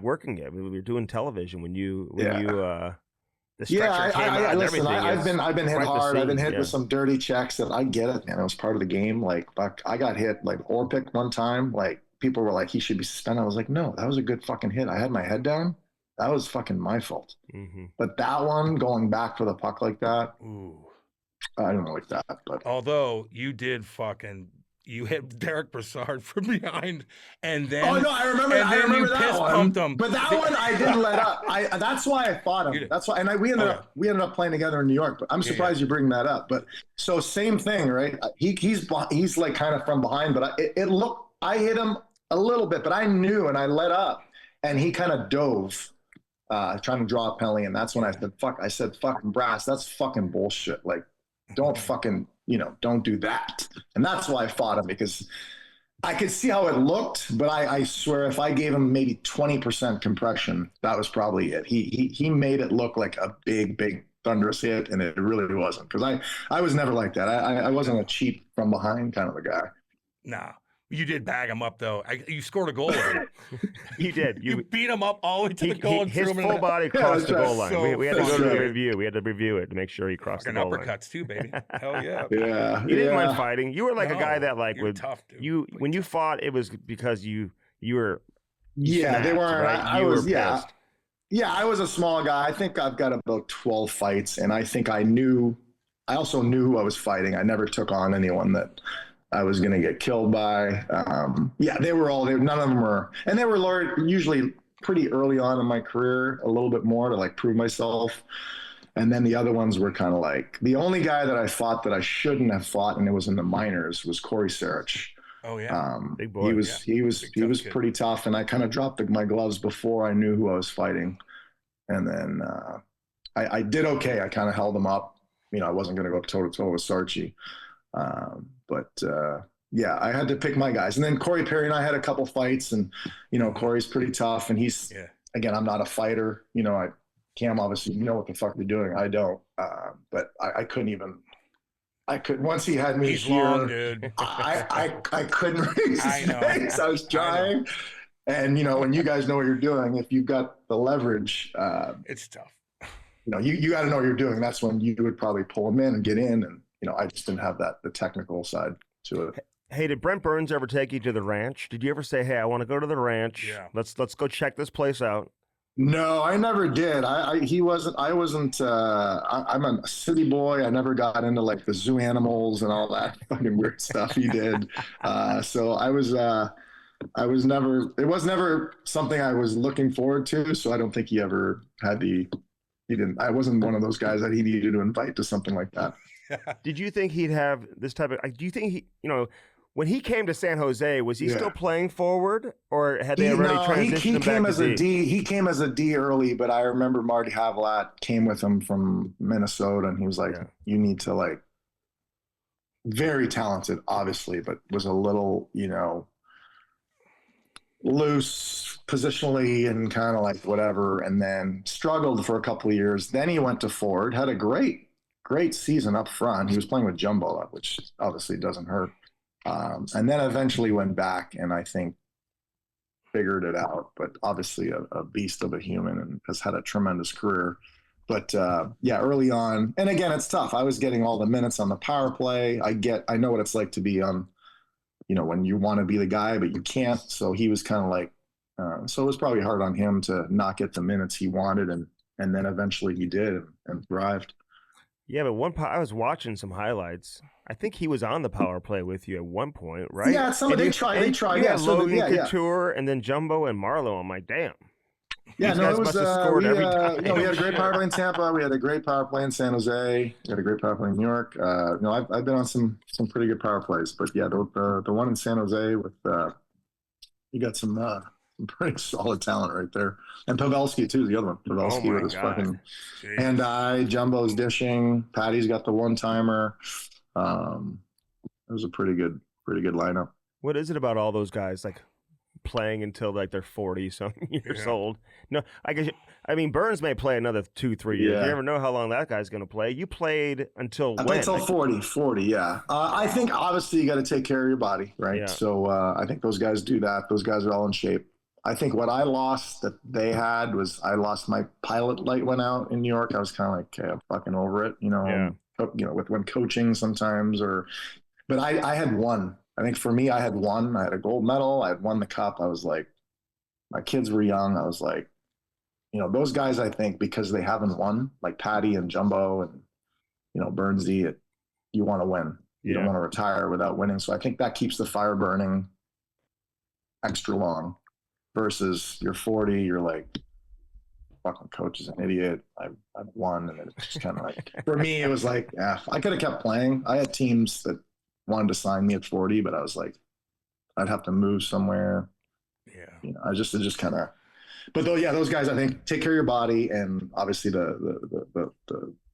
working it. We were doing television when you the stretcher came out. Listen, I've been hit hard. I've been hit with some dirty checks. That I get it, man. It was part of the game. Like, I got hit like Orpik one time. Like, people were like, he should be suspended. I was like, no, that was a good fucking hit. I had my head down. That was fucking my fault. But that one, going back for the puck like that, I don't like that. But although you did you hit Derek Brassard from behind, and then I remember that one. But that one I didn't let up. That's why I fought him. That's why, and we ended up playing together in New York. But I'm surprised you bring that up. But so same thing, right? He's like kind of from behind, but it looked. I hit him a little bit, but I knew and I let up, and he kind of dove, trying to draw a penalty, and that's when I said fuck. I said fucking Brass. That's fucking bullshit. Like, don't fucking. Don't do that. And that's why I fought him, because I could see how it looked, but I swear if I gave him maybe 20% compression, that was probably it. He made it look like a big thunderous hit, and it really wasn't, because I was never like that. I wasn't a cheap from behind kind of a guy. No. You did bag him up, though. You scored a goal with him. You did. You beat him up all the way to the goal. His full body crossed the goal line. We had to go to the review. We had to review it to make sure he crossed the goal line. Uppercuts, too, baby. Hell yeah. Yeah. You didn't mind fighting. You were like a guy that like would tough, dude. When you fought, it was because you were. They weren't. Right? I was pissed. Yeah, I was a small guy. I think I've got about 12 fights, and I think I also knew who I was fighting. I never took on anyone that I was going to get killed by. None of them were, and they were usually pretty early on in my career, a little bit more to like prove myself. And then the other ones were kind of like, the only guy that I fought that I shouldn't have fought, and it was in the minors, was Corey Sarich. Oh yeah, big boy. He was pretty tough, and I kind of dropped my gloves before I knew who I was fighting. And then I did okay. I kind of held him up. I wasn't going to go toe to toe with Sarchi, but yeah, I had to pick my guys. And then Corey Perry and I had a couple fights, and Corey's pretty tough, and he's again, I'm not a fighter. Cam, obviously, what the fuck they're doing. I don't, but I couldn't even. Once he had me he's here, long, dude. I couldn't raise his face. I was trying. And, when you guys know what you're doing, if you've got the leverage, it's tough. You got to know what you're doing. That's when you would probably pull him in and get in. And, I just didn't have the technical side to it. Hey, did Brent Burns ever take you to the ranch? Did you ever say, hey, I want to go to the ranch. Yeah. Let's go check this place out. No, I never did. I'm a city boy. I never got into like the zoo animals and all that fucking weird stuff he did. So it was never something I was looking forward to. So I don't think he ever had I wasn't one of those guys that he needed to invite to something like that. Did you think he'd have this type of, do you think he, when he came to San Jose, was he still playing forward, or had they already transitioned him back to D? He came as a D early, but I remember Marty Havlat came with him from Minnesota, and he was like, you need to very talented, obviously, but was a little, loose positionally and kind of like whatever, and then struggled for a couple of years. Then he went to forward, had a great season up front. He was playing with Jumbo, which obviously doesn't hurt. And then eventually went back and I think figured it out, but obviously a beast of a human and has had a tremendous career. But early on, and again, it's tough. I was getting all the minutes on the power play. I know what it's like to be on, when you want to be the guy, but you can't. So he was kind of like, so it was probably hard on him to not get the minutes he wanted. And then eventually he did and thrived. Yeah, but I was watching some highlights. I think he was on the power play with you at one point, right? Yeah, they tried. Yeah, Logan Couture and then Jumbo and Marlowe. I'm like, damn. Yeah, These guys must have scored every time. We had a great power play in Tampa. We had a great power play in San Jose. We had a great power play in New York. I've been on some pretty good power plays, but yeah, the one in San Jose with you got some pretty solid talent right there. And Pavelski too, the other one. Pavelski with his fucking hand-eye, Jumbo's dishing, Patty's got the one-timer. It was a pretty good lineup. What is it about all those guys playing until they're 40-something years old? No, I mean Burns may play another 2-3 years. You never know how long that guy's going to play. You played until I played until 40, yeah. I think obviously you got to take care of your body, right? Yeah. So I think those guys do that. Those guys are all in shape. I think what I lost that they had was I lost my pilot light went out in New York. I was kind of like, okay, I'm fucking over it, with when coaching sometimes but I had one. I think for me, I had one. I had a gold medal. I had won the cup. I was like, my kids were young. I was like, those guys, I think because they haven't won, like Patty and Jumbo and, Burnsy, you want to win. You don't want to retire without winning. So I think that keeps the fire burning extra long. Versus you're 40, you're like, fucking coach is an idiot. I've won. And it's just kind of like, for me, it was like, I could have kept playing. I had teams that wanted to sign me at 40, but I was like, I'd have to move somewhere. Yeah. It just kind of, but though, those guys, I think, take care of your body. And obviously the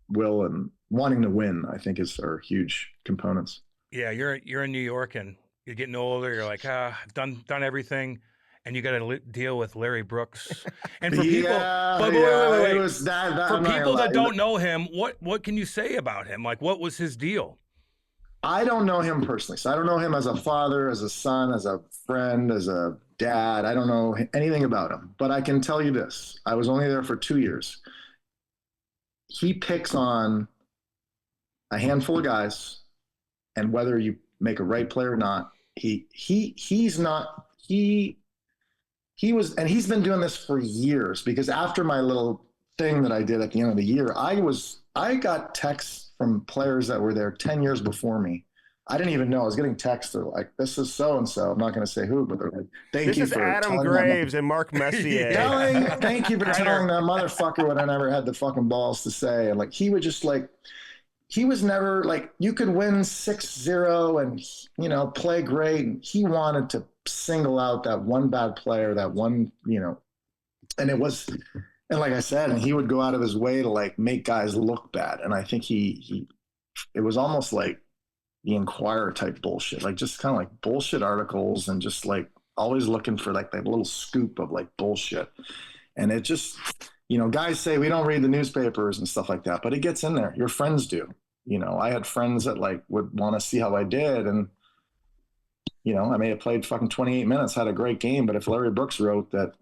will and wanting to win, I think are huge components. Yeah. You're in New York and you're getting older. You're like, I've done everything. And you got to deal with Larry Brooks. And for people, wait. For people that don't know him, what can you say about him? Like, what was his deal? I don't know him personally. So I don't know him as a father, as a son, as a friend, as a dad. I don't know anything about him. But I can tell you this. I was only there for 2 years. He picks on a handful of guys. And whether you make a right play or not, he's not... He was, and he's been doing this for years because after my little thing that I did at the end of the year, I got texts from players that were there 10 years before me. I didn't even know. I was getting texts. They're like, "This is so and so." I'm not going to say who, but they're like, "Thank you for Adam Graves and Mark Messier. Thank you for telling that motherfucker what I never had the fucking balls to say." And like, he would just like, he was never like, you could win 6-0 and, you know, play great. And he wanted to single out that one bad player, that one, you know, and it was, and like I said, and he would go out of his way to like make guys look bad. And I think it was almost like the Inquirer type bullshit, like just kind of like bullshit articles and just like always looking for like that little scoop of like bullshit. And it just, you know, guys say we don't read the newspapers and stuff like that, but it gets in there. Your friends do. You know, I had friends that like would want to see how I did. And, you know, I may have played fucking 28 minutes, had a great game. But if Larry Brooks wrote that,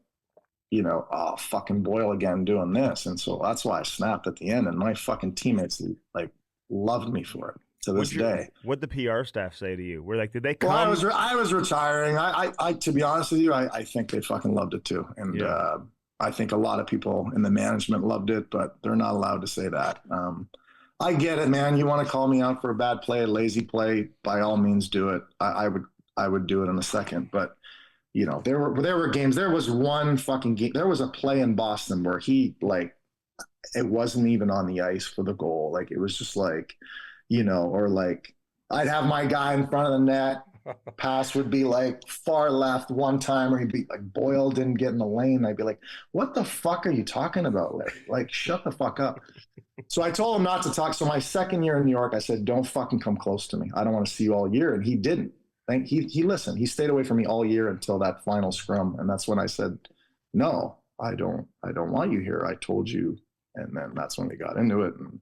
you know, oh, fucking Boyle again doing this. And so that's why I snapped at the end. And my fucking teammates like loved me for it to this day. What'd the PR staff say to you? We're like, did they come? Well, I was retiring. I to be honest with you, I think they fucking loved it too. And I think a lot of people in the management loved it, but they're not allowed to say that. I get it, man. You want to call me out for a bad play, a lazy play, by all means do it. I would do it in a second. But, you know, there were games. There was one fucking game. There was a play in Boston where he, like, it wasn't even on the ice for the goal. Like, it was just like, you know, or like I'd have my guy in front of the net. Pass would be like far left one time, or he'd be like, Boyle didn't get in the lane. I'd be like, what the fuck are you talking about, Larry? Like, shut the fuck up. So I told him not to talk. So my second year in New York, I said, don't fucking come close to me. I don't want to see you all year. And he didn't. He listened. He stayed away from me all year until that final scrum. And that's when I said, no, I don't want you here. I told you. And then that's when we got into it. And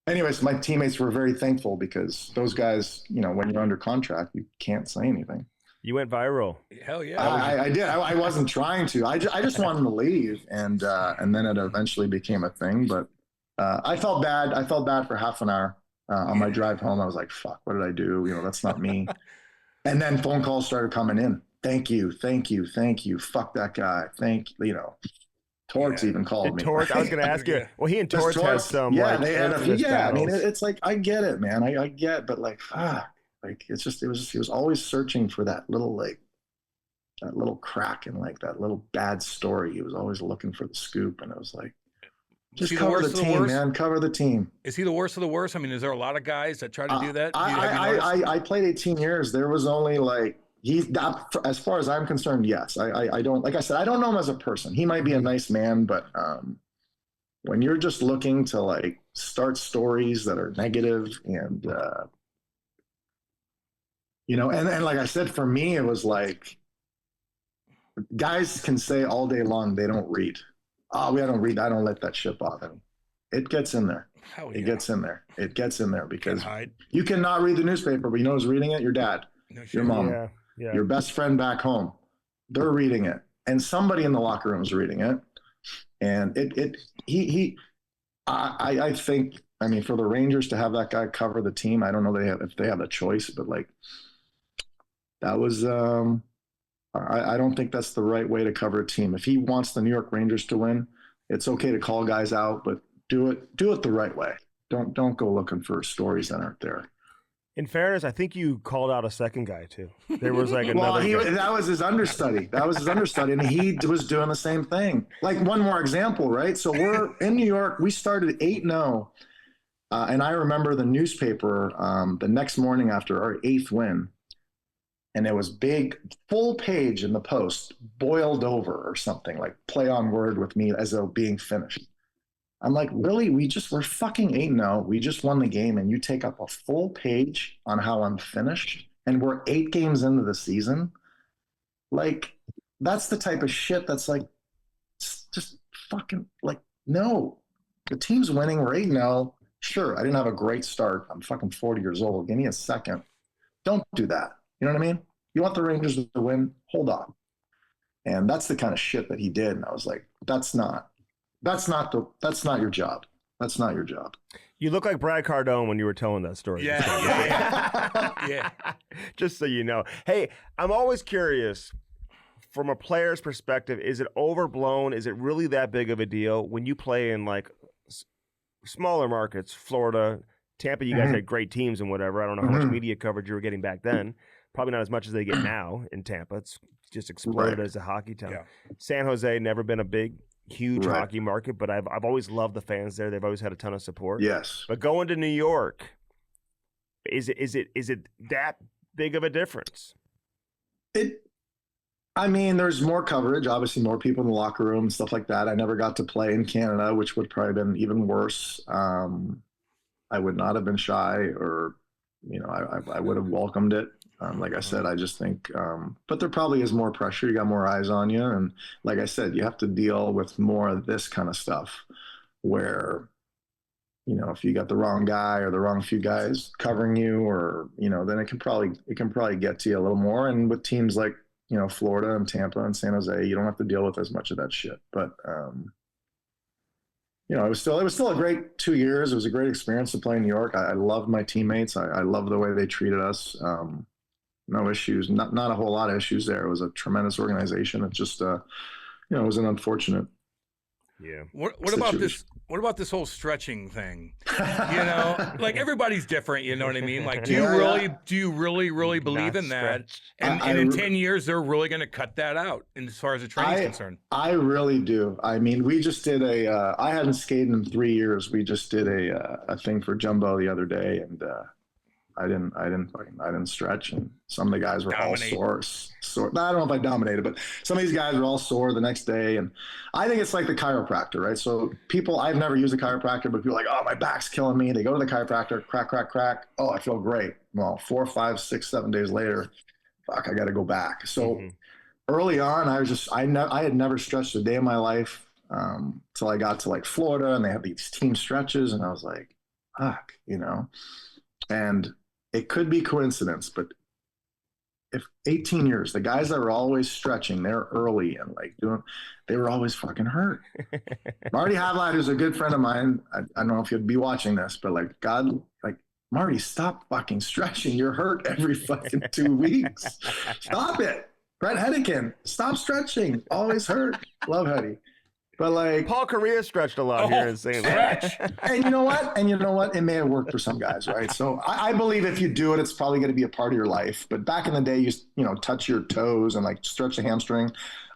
anyways, my teammates were very thankful because those guys, you know, when you're under contract, you can't say anything. You went viral. Hell yeah. I did. I wasn't trying to. I just wanted to leave. And then it eventually became a thing. But I felt bad. I felt bad for half an hour on my drive home. I was like, fuck, what did I do? You know, that's not me. And then phone calls started coming in. Thank you. Fuck that guy. You know. Torts even called me. Torts, I was going to ask you. Well, he and Torts has some. Yeah, like, they had a few. Yeah, I mean, it's like, I get it, man. I get, but like, like it was always searching for that little crack in like that little bad story. He was always looking for the scoop, and it was like, just cover the team, man. Cover the team. Is he the worst of the worst? I mean, is there a lot of guys that try to do that? I played 18 years. There was only like, as far as I'm concerned, yes. I don't, like I said, I don't know him as a person. He might be a nice man, but when you're just looking to like start stories that are negative and, you know, and like I said, for me, it was like, guys can say all day long they don't read. I don't read. I don't let that shit bother me. It gets in there. Hell yeah. It gets in there. It gets in there because you cannot read the newspaper, but you know who's reading it? Your dad, your mom, your best friend back home. They're reading it, and somebody in the locker room is reading it. And I think, I mean, for the Rangers to have that guy cover the team, I don't know if they have a choice, but like that was. I don't think that's the right way to cover a team. If he wants the New York Rangers to win, it's okay to call guys out, but do it the right way. Don't go looking for stories that aren't there. In fairness, I think you called out a second guy too. There was like another. Well, that was his understudy. And he was doing the same thing. Like one more example, right? So we're in New York. We started 8-0, and I remember the newspaper the next morning after our 8th win. And it was big, full page in the Post, boiled over or something, like play on word with me as though being finished. I'm like, really? We're fucking 8-0. We just won the game, and you take up a full page on how I'm finished, and we're 8 games into the season? Like, that's the type of shit that's like, just fucking, like, no. The team's winning. We're 8-0. Sure, I didn't have a great start. I'm fucking 40 years old. Give me a second. Don't do that. You know what I mean? You want the Rangers to win? Hold on. And that's the kind of shit that he did. And I was like, that's not your job. That's not your job. You look like Brad Cardone when you were telling that story. Yeah. Just so you know. Hey, I'm always curious, from a player's perspective, is it overblown? Is it really that big of a deal when you play in like smaller markets, Florida, Tampa, you guys had great teams and whatever. I don't know how much media coverage you were getting back then. Probably not as much as they get now in Tampa. It's just exploded as a hockey town. Yeah. San Jose, never been a huge hockey market, but I've always loved the fans there. They've always had a ton of support. Yes. But going to New York, is it that big of a difference? I mean, there's more coverage, obviously more people in the locker room, stuff like that. I never got to play in Canada, which would probably been even worse. I would not have been shy, or, I would have welcomed it. Like I said, I just think, but there probably is more pressure. You got more eyes on you. And like I said, you have to deal with more of this kind of stuff where, if you got the wrong guy or the wrong few guys covering you, or, then it can probably get to you a little more. And with teams like, Florida and Tampa and San Jose, you don't have to deal with as much of that shit. But, it was still a great 2 years. It was a great experience to play in New York. I loved my teammates. I loved the way they treated us. No issues, not a whole lot of issues there. It was a tremendous organization. It's just, it was an unfortunate. Yeah. What about this? What about this whole stretching thing? Like everybody's different. You know what I mean? Like, do you really believe in that? And in 10 years, they're really going to cut that out as far as the training's concerned. I really do. I mean, we just did I hadn't skated in 3 years. We just did a thing for Jumbo the other day, and I didn't stretch, and some of the guys were all sore. I don't know if I dominated, but some of these guys were all sore the next day. And I think it's like the chiropractor, right? So I've never used a chiropractor, but people are like, oh, my back's killing me. They go to the chiropractor, crack. Oh, I feel great. Well, 4, 5, 6, 7 days later, fuck, I got to go back. So early on, I had never stretched a day in my life till I got to like Florida, and they had these team stretches, and I was like, fuck, and it could be coincidence, but if 18 years, the guys that were always stretching, they're early and they were always fucking hurt. Marty Havlat, who's a good friend of mine, I don't know if you'd be watching this, but Marty, stop fucking stretching. You're hurt every fucking 2 weeks. Stop it. Brett Hedican, stop stretching. Always hurt. Love Hedy. But Paul Correa stretched a lot here in St. Louis. And you know what? It may have worked for some guys, right? So I believe if you do it, it's probably going to be a part of your life. But back in the day, you touch your toes and stretch the hamstring.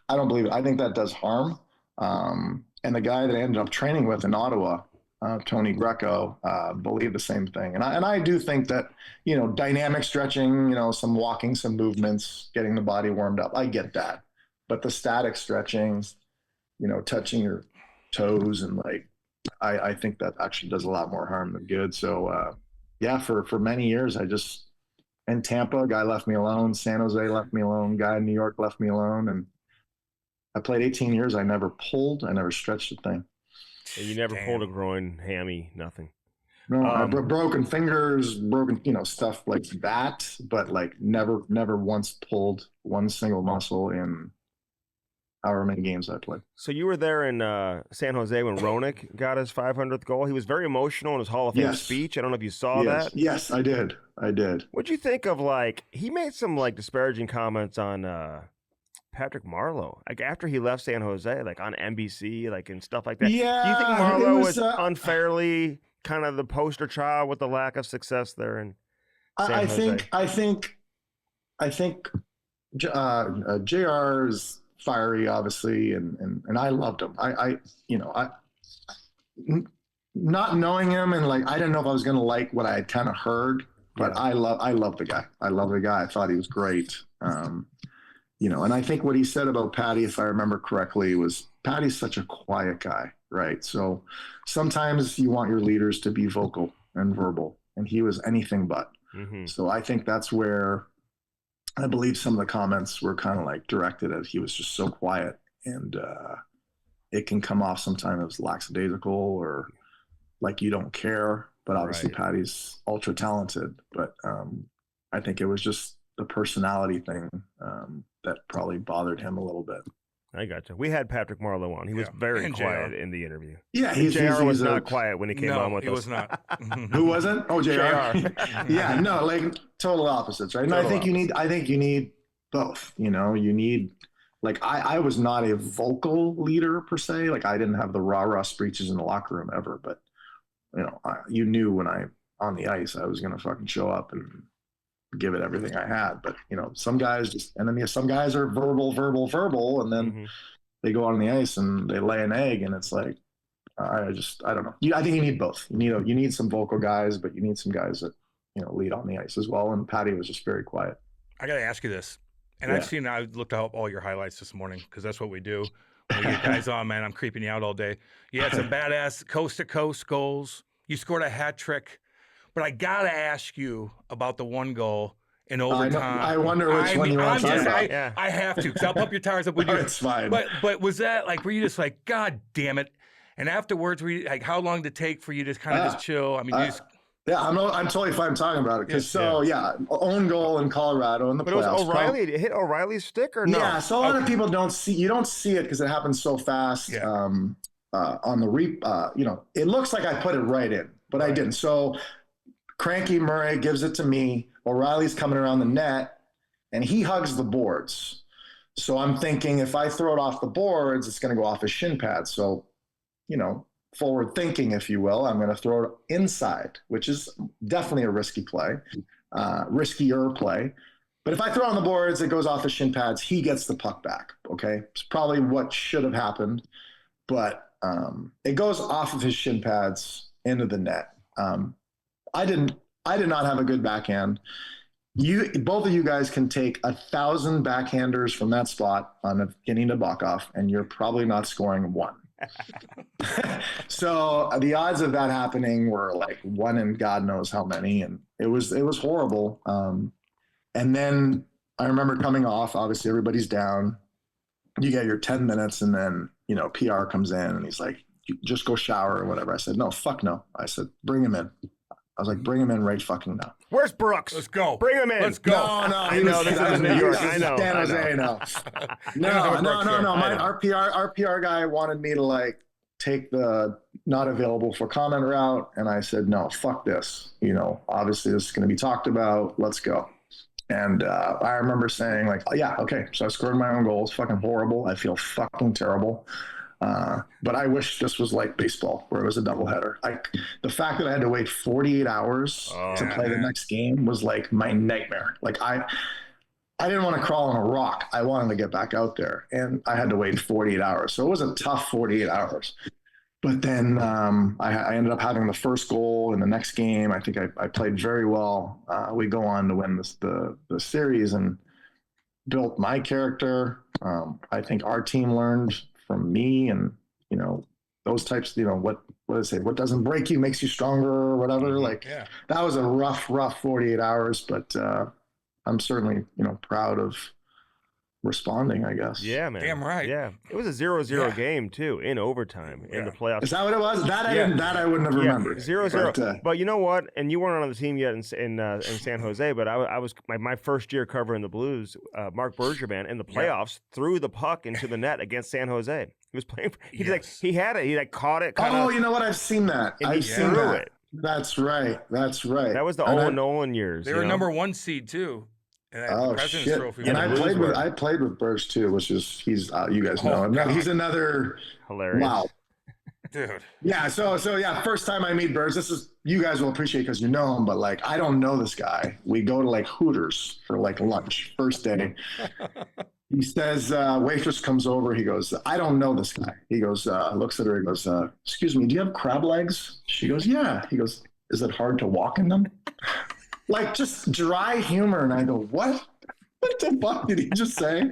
I don't believe it. I think that does harm. And the guy that I ended up training with in Ottawa, Tony Greco, believed the same thing. And I do think that, dynamic stretching, some walking, some movements, getting the body warmed up. I get that. But the static stretching, touching your toes and I think that actually does a lot more harm than good. So for many years, in Tampa, a guy left me alone. San Jose left me alone. Guy in New York left me alone. And I played 18 years. I never pulled. I never stretched a thing. And you never pulled a groin, hammy, nothing. No, I broken fingers, stuff like that, but never once pulled one single muscle in however many games I played. So you were there in San Jose when Roenick got his 500th goal. He was very emotional in his Hall of Fame speech. I don't know if you saw that. Yes, I did. What'd you think of he made some disparaging comments on Patrick Marleau, after he left San Jose, on NBC, and stuff like that. Yeah. Do you think Marleau was unfairly kind of the poster child with the lack of success there in San Jose? I think JR's fiery, obviously, and I loved him. I not knowing him, and I didn't know if I was going to like what I had kind of heard, but I love the guy. I thought he was great. And I think what he said about Patty, if I remember correctly, was Patty's such a quiet guy, right? So sometimes you want your leaders to be vocal and verbal, and he was anything but. So I think that's where I believe some of the comments were kind of directed at. He was just so quiet, and it can come off sometimes as lackadaisical or you don't care. But obviously Patty's ultra talented. But I think it was just the personality thing that probably bothered him a little bit. I gotcha. We had Patrick Marleau on. He was very quiet in the interview. Yeah, JR was not quiet when he came on with us. He was not. Who wasn't? Oh, JR. Yeah, no, total opposites, right? And I think you need both. You need I was not a vocal leader per se. I didn't have the rah-rah speeches in the locker room ever, but you knew when I on the ice, I was going to fucking show up and give it everything I had. But, some guys some guys are verbal, and then they go out on the ice and they lay an egg, and it's like, I don't know. I think you need both. You need some vocal guys, but you need some guys that, lead on the ice as well. And Patty was just very quiet. I got to ask you this. And I looked up all your highlights this morning because that's what we do. When we get guys on, man, I'm creeping you out all day. You had some badass coast-to-coast goals. You scored a hat trick. But I got to ask you about the one goal in overtime. I wonder which one you want to talk about. I have to, because I'll pump your tires up with you. It's fine. But was that like, were you just like, God damn it? And afterwards, were you like, how long did it take for you to kind of just chill? I mean, I'm totally fine talking about it because own goal in Colorado in the playoffs. But it was O'Reilly. Did it hit O'Reilly's stick or no? Yeah, so a lot of people don't see it because it happens so fast. Yeah. On the it looks like I put it right in, but I didn't. So Cranky Murray gives it to me. O'Reilly's coming around the net, and he hugs the boards. So I'm thinking if I throw it off the boards, it's going to go off his shin pad. So, forward thinking, if you will, I'm going to throw it inside, which is definitely a risky play, riskier play. But if I throw it on the boards, it goes off his shin pads. He gets the puck back. Okay. It's probably what should have happened, but it goes off of his shin pads into the net. I did not have a good backhand. Both of you guys can take 1,000 backhanders from that spot on a getting to buck off, and you're probably not scoring one. So the odds of that happening were like 1 in God knows how many, and it was horrible. And then I remember coming off. Obviously, everybody's down. You get your 10 minutes, and then PR comes in, and he's like, "Just go shower or whatever." I said, "No, fuck no." I said, "Bring him in." I was like, "Bring him in right fucking now." Where's Brooks? Let's go. Bring him in. Let's go. No. I know this is New York. I know. San Jose. No. Our PR guy wanted me to like take the not available for comment route, and I said, "No, fuck this. Obviously this is going to be talked about. Let's go." And I remember saying like, "Oh, yeah, okay." So I scored my own goals. Fucking horrible. I feel fucking terrible. But I wish this was like baseball where it was a doubleheader. The fact that I had to wait 48 hours to play the next game was like my nightmare. Like I didn't want to crawl on a rock. I wanted to get back out there, and I had to wait 48 hours. So it was a tough 48 hours. But then I ended up having the first goal in the next game. I think I played very well. We go on to win the series and built my character. I think our team learned from me, and those types, what do they say? What doesn't break you makes you stronger, or whatever. That was a rough 48 hours, but I'm certainly proud of responding, I guess. Yeah, man. Damn right. Yeah, it was a 0-0 game too in overtime in the playoffs. Is that what it was? That I wouldn't have remembered. 0-0. But you know what? And you weren't on the team yet in San Jose. But I was my first year covering the Blues. Mark Bergevin in the playoffs threw the puck into the net against San Jose. He was playing. He had it. He caught it. You know what? I've seen that. I've seen that. That's right. That was the Owen Nolan years. They were number 1 seed too. Oh shit! And I played with Burns too, which is you guys know him. He's another hilarious. Wow, dude. Yeah. So first time I meet Burns, you guys will appreciate because you know him, but like I don't know this guy. We go to like Hooters for like lunch first day. He says, waitress comes over. He goes, "I don't know this guy." He goes, looks at her. He goes, "Excuse me, do you have crab legs?" She goes, "Yeah." He goes, "Is it hard to walk in them?" Like just dry humor. And I go, what the fuck did he just say?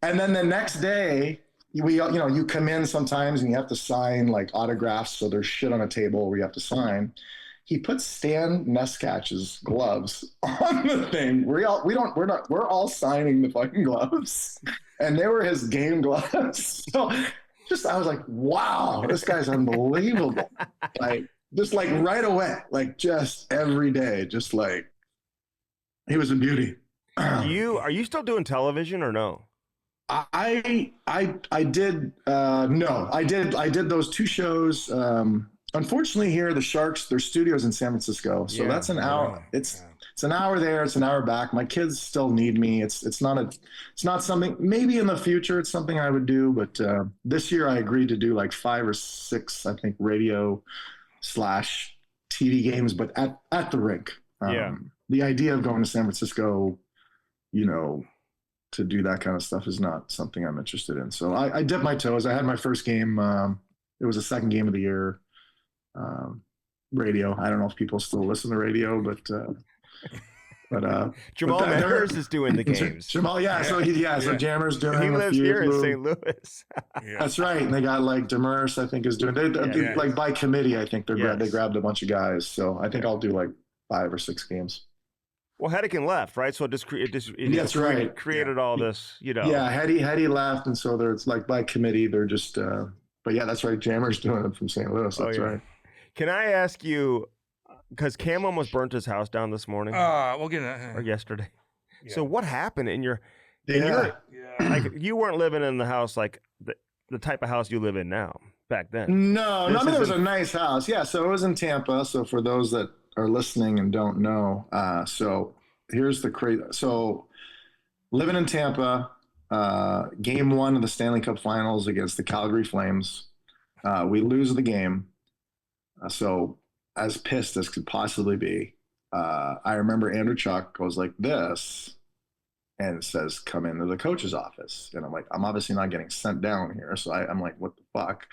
And then the next day you come in sometimes and you have to sign like autographs. So there's shit on a table where you have to sign. He put Stan Neskach's gloves on the thing. We're all signing the fucking gloves, and they were his game gloves. So I was like, wow, this guy's unbelievable. Like just like right away, like just every day, just like, he was a beauty. Are you still doing television or no? I did no. I did those 2 shows. Unfortunately here the Sharks, their studio's in San Francisco. So that's an hour. It's an hour there, it's an hour back. My kids still need me. It's not something, maybe in the future it's something I would do, but this year I agreed to do like 5 or 6, I think, radio/TV TV games, but at the rink. The idea of going to San Francisco, to do that kind of stuff is not something I'm interested in. So I dipped my toes. I had my first game. It was the second game of the year. Radio. I don't know if people still listen to radio, but Jamal Manners is doing the games. Jamal, so Jammer's doing. He lives here in St. Louis. That's right, and they got like Demers, I think, is doing. They like by committee. I think they grabbed a bunch of guys. So I think I'll do like 5 or 6 games. Well, Hedican left, right? So it created all this, Yeah, Hedy left, and so it's like by committee. They're just, but yeah, that's right. Jammer's doing it from St. Louis. That's right. Can I ask you, because Cam almost burnt his house down this morning? We'll get that. Or yesterday. Yeah. So what happened in your? Like you weren't living in the house like the type of house you live in now back then. No, I mean, it was a nice house. Yeah, so it was in Tampa. So for those that are listening and don't know, so here's the crazy. So living in Tampa, game 1 of the Stanley Cup Finals against the Calgary Flames, we lose the game. So as pissed as could possibly be, I remember Andrew Chuck goes like this and says, "Come into the coach's office." And I'm like, I'm obviously not getting sent down here. So I'm like, what the fuck?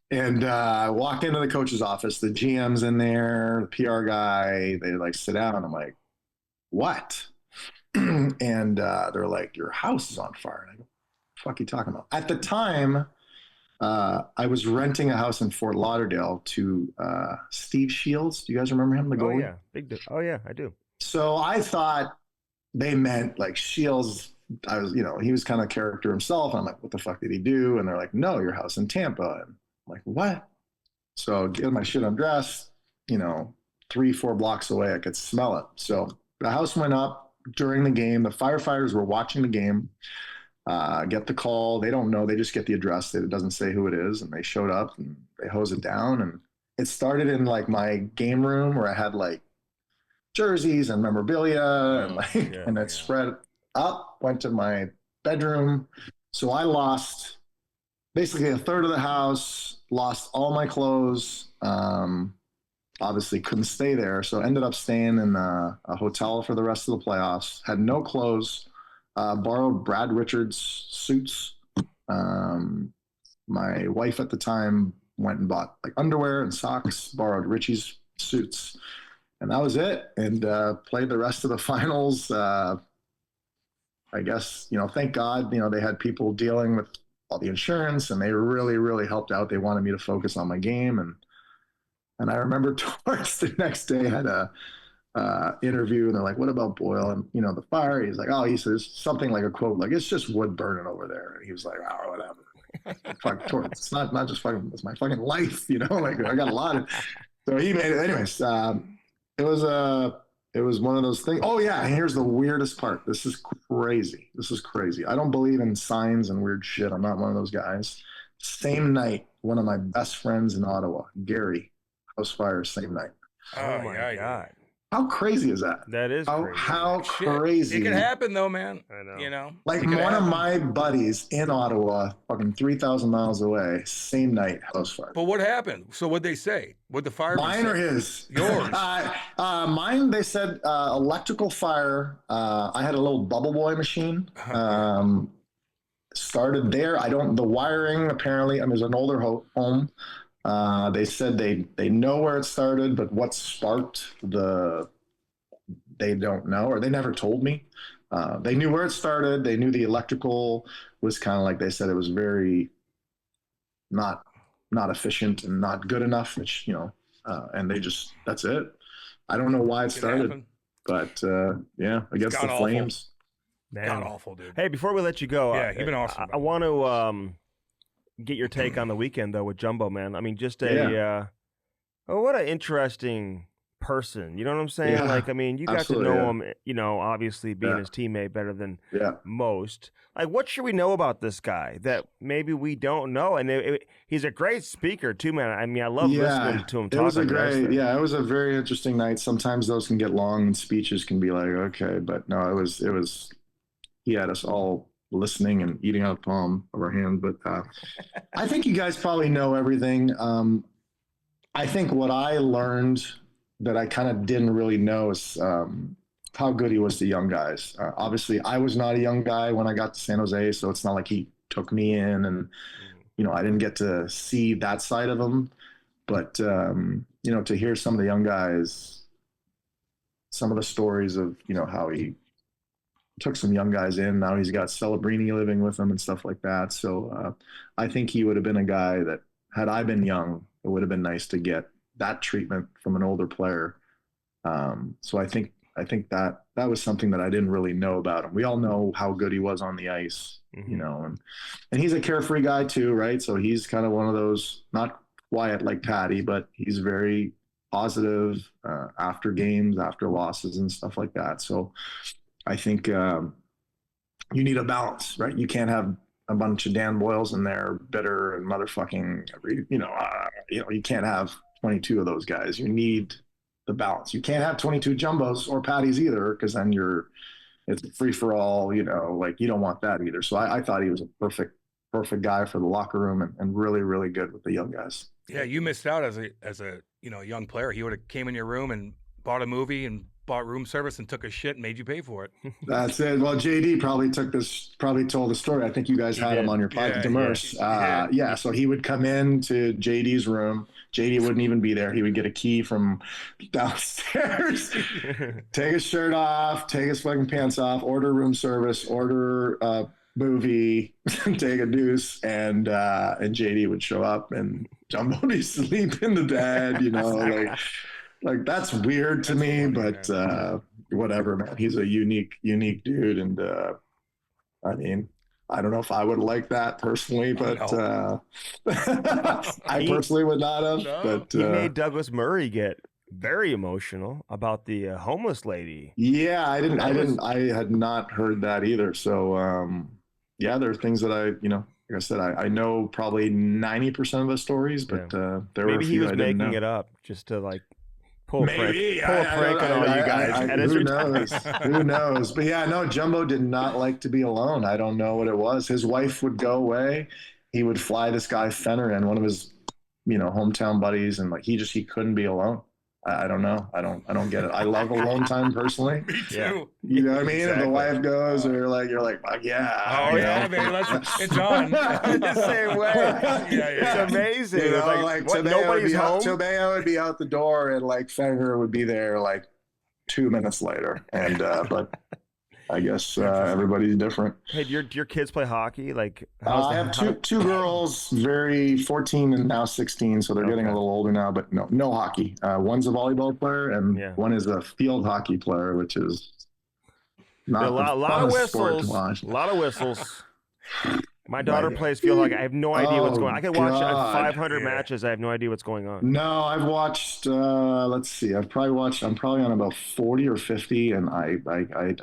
And I walked into the coach's office. The GM's in there, the PR guy. They like sit down. I'm like, what? And they're like, your house is on fire. And I go, what the fuck are you talking about? At the time, I was renting a house in Fort Lauderdale to Steve Shields. Do you guys remember him, the goalie? Oh yeah, I do. So I thought they meant like Shields. I was, he was kind of character himself. I'm like, what the fuck did he do? And they're like, no, your house in Tampa. And I'm like, what? So get my shit undressed, 3-4 blocks away, I could smell it. So the house went up during the game. The firefighters were watching the game. Get the call. They don't know. They just get the address. It doesn't say who it is. And they showed up and they hose it down. And it started in like my game room where I had like jerseys and memorabilia and it spread up, went to my bedroom. So I lost basically a third of the house, lost all my clothes. Obviously couldn't stay there. So ended up staying in a hotel for the rest of the playoffs. Had no clothes. Borrowed Brad Richards' suits. My wife at the time went and bought like underwear and socks, borrowed Richie's suits. And that was it. And played the rest of the finals. I guess, thank God, they had people dealing with all the insurance and they really, really helped out. They wanted me to focus on my game. And I remember Torts the next day had a interview and they're like, what about Boyle and the fire? He's like, he says something like a quote like, it's just wood burning over there. And he was like, oh, whatever. Fuck Torts. It's not just fucking, it's my fucking life, like I got a lot of. So he made it. Anyways, it was one of those things. Oh yeah, and here's the weirdest part. This is crazy. I don't believe in signs and weird shit. I'm not one of those guys. Same night, one of my best friends in Ottawa, Gary, house fire, same night. Oh my God. How crazy is that? That is crazy. How crazy. It can happen though, man. I know. Like one of my buddies in Ottawa, fucking 3,000 miles away, same night, house fire. But what happened? So what'd they say? What'd the fireman say? Mine or his? Yours. Mine, they said electrical fire. I had a little bubble boy machine. Started there. The wiring apparently, there's an older home. They said they know where it started, but what sparked they don't know, or they never told me. They knew where it started. They knew the electrical was kind of like, they said it was very not efficient and not good enough, which, and that's it. I don't know why it started, but I guess the Flames. God awful, dude. Hey, before we let you go, you've been awesome. I want to get your take on the weekend though with Jumbo, man. Just what an interesting person. You know what I'm saying? Yeah, you got to know him, obviously being his teammate better than most. Like, what should we know about this guy that maybe we don't know? And he's a great speaker too, man. I love listening to him talk. It was a very interesting night. Sometimes those can get long and speeches can be like, okay, but no, it was, he had us all listening and eating out of palm of our hand. But I think you guys probably know everything. I think what I learned that I kind of didn't really know is how good he was to young guys. Obviously, I was not a young guy when I got to San Jose, so it's not like he took me in, and I didn't get to see that side of him. But to hear some of the young guys, some of the stories of how he took some young guys in. Now he's got Celebrini living with him and stuff like that. So I think he would have been a guy that, had I been young, it would have been nice to get that treatment from an older player. So I think that was something that I didn't really know about him. We all know how good he was on the ice, and he's a carefree guy too, right? So he's kind of one of those, not quiet like Patty, but he's very positive after games, after losses and stuff like that. So I think you need a balance, right? You can't have a bunch of Dan Boyles in there, bitter and motherfucking, you can't have 22 of those guys. You need the balance. You can't have 22 jumbos or patties either, because then it's free for all, you don't want that either. So I thought he was a perfect guy for the locker room, and really, really good with the young guys. Yeah, you missed out as a young player. He would have came in your room and bought a movie and bought room service and took a shit and made you pay for it. That's it. Well, JD probably told the story. I think you guys had him on your podcast. Yeah. So he would come in to JD's room. JD wouldn't even be there. He would get a key from downstairs, take his shirt off, take his fucking pants off, order room service, order movie, take a deuce, and JD would show up and Jumbo would sleep in the bed, like that's weird to me, but whatever, man. He's a unique dude, and I don't know if I would like that personally, but I personally would not have. No. But he made Douglas Murray get very emotional about the homeless lady. Yeah, I had not heard that either. So there are things that like I said, I know probably 90% of the stories, but there were a few he was I didn't making know. it up just to pull a prank on all you guys. Who knows? Who knows? But yeah, no, Jumbo did not like to be alone. I don't know what it was. His wife would go away. He would fly this guy Fenner in, one of his, hometown buddies, and he couldn't be alone. I don't know. I don't get it. I love alone time personally. Me too. You know what I mean? Exactly. If the wife goes, or you're like, yeah. Oh yeah, man. It's on. The same way. Yeah. It's amazing. Nobody's home. Tomeo would be out the door, and Fenner would be there 2 minutes later. And but I guess everybody's different. Hey, do your kids play hockey? I have two girls, 14 and now 16, so they're getting a little older now. But no hockey. One's a volleyball player, and one is a field hockey player, which is not a lot of whistles. A lot of whistles. My daughter plays field hockey. I have no idea what's going on. I could watch 500 matches. I have no idea what's going on. No, I've watched, let's see. I'm probably on about 40 or 50, and I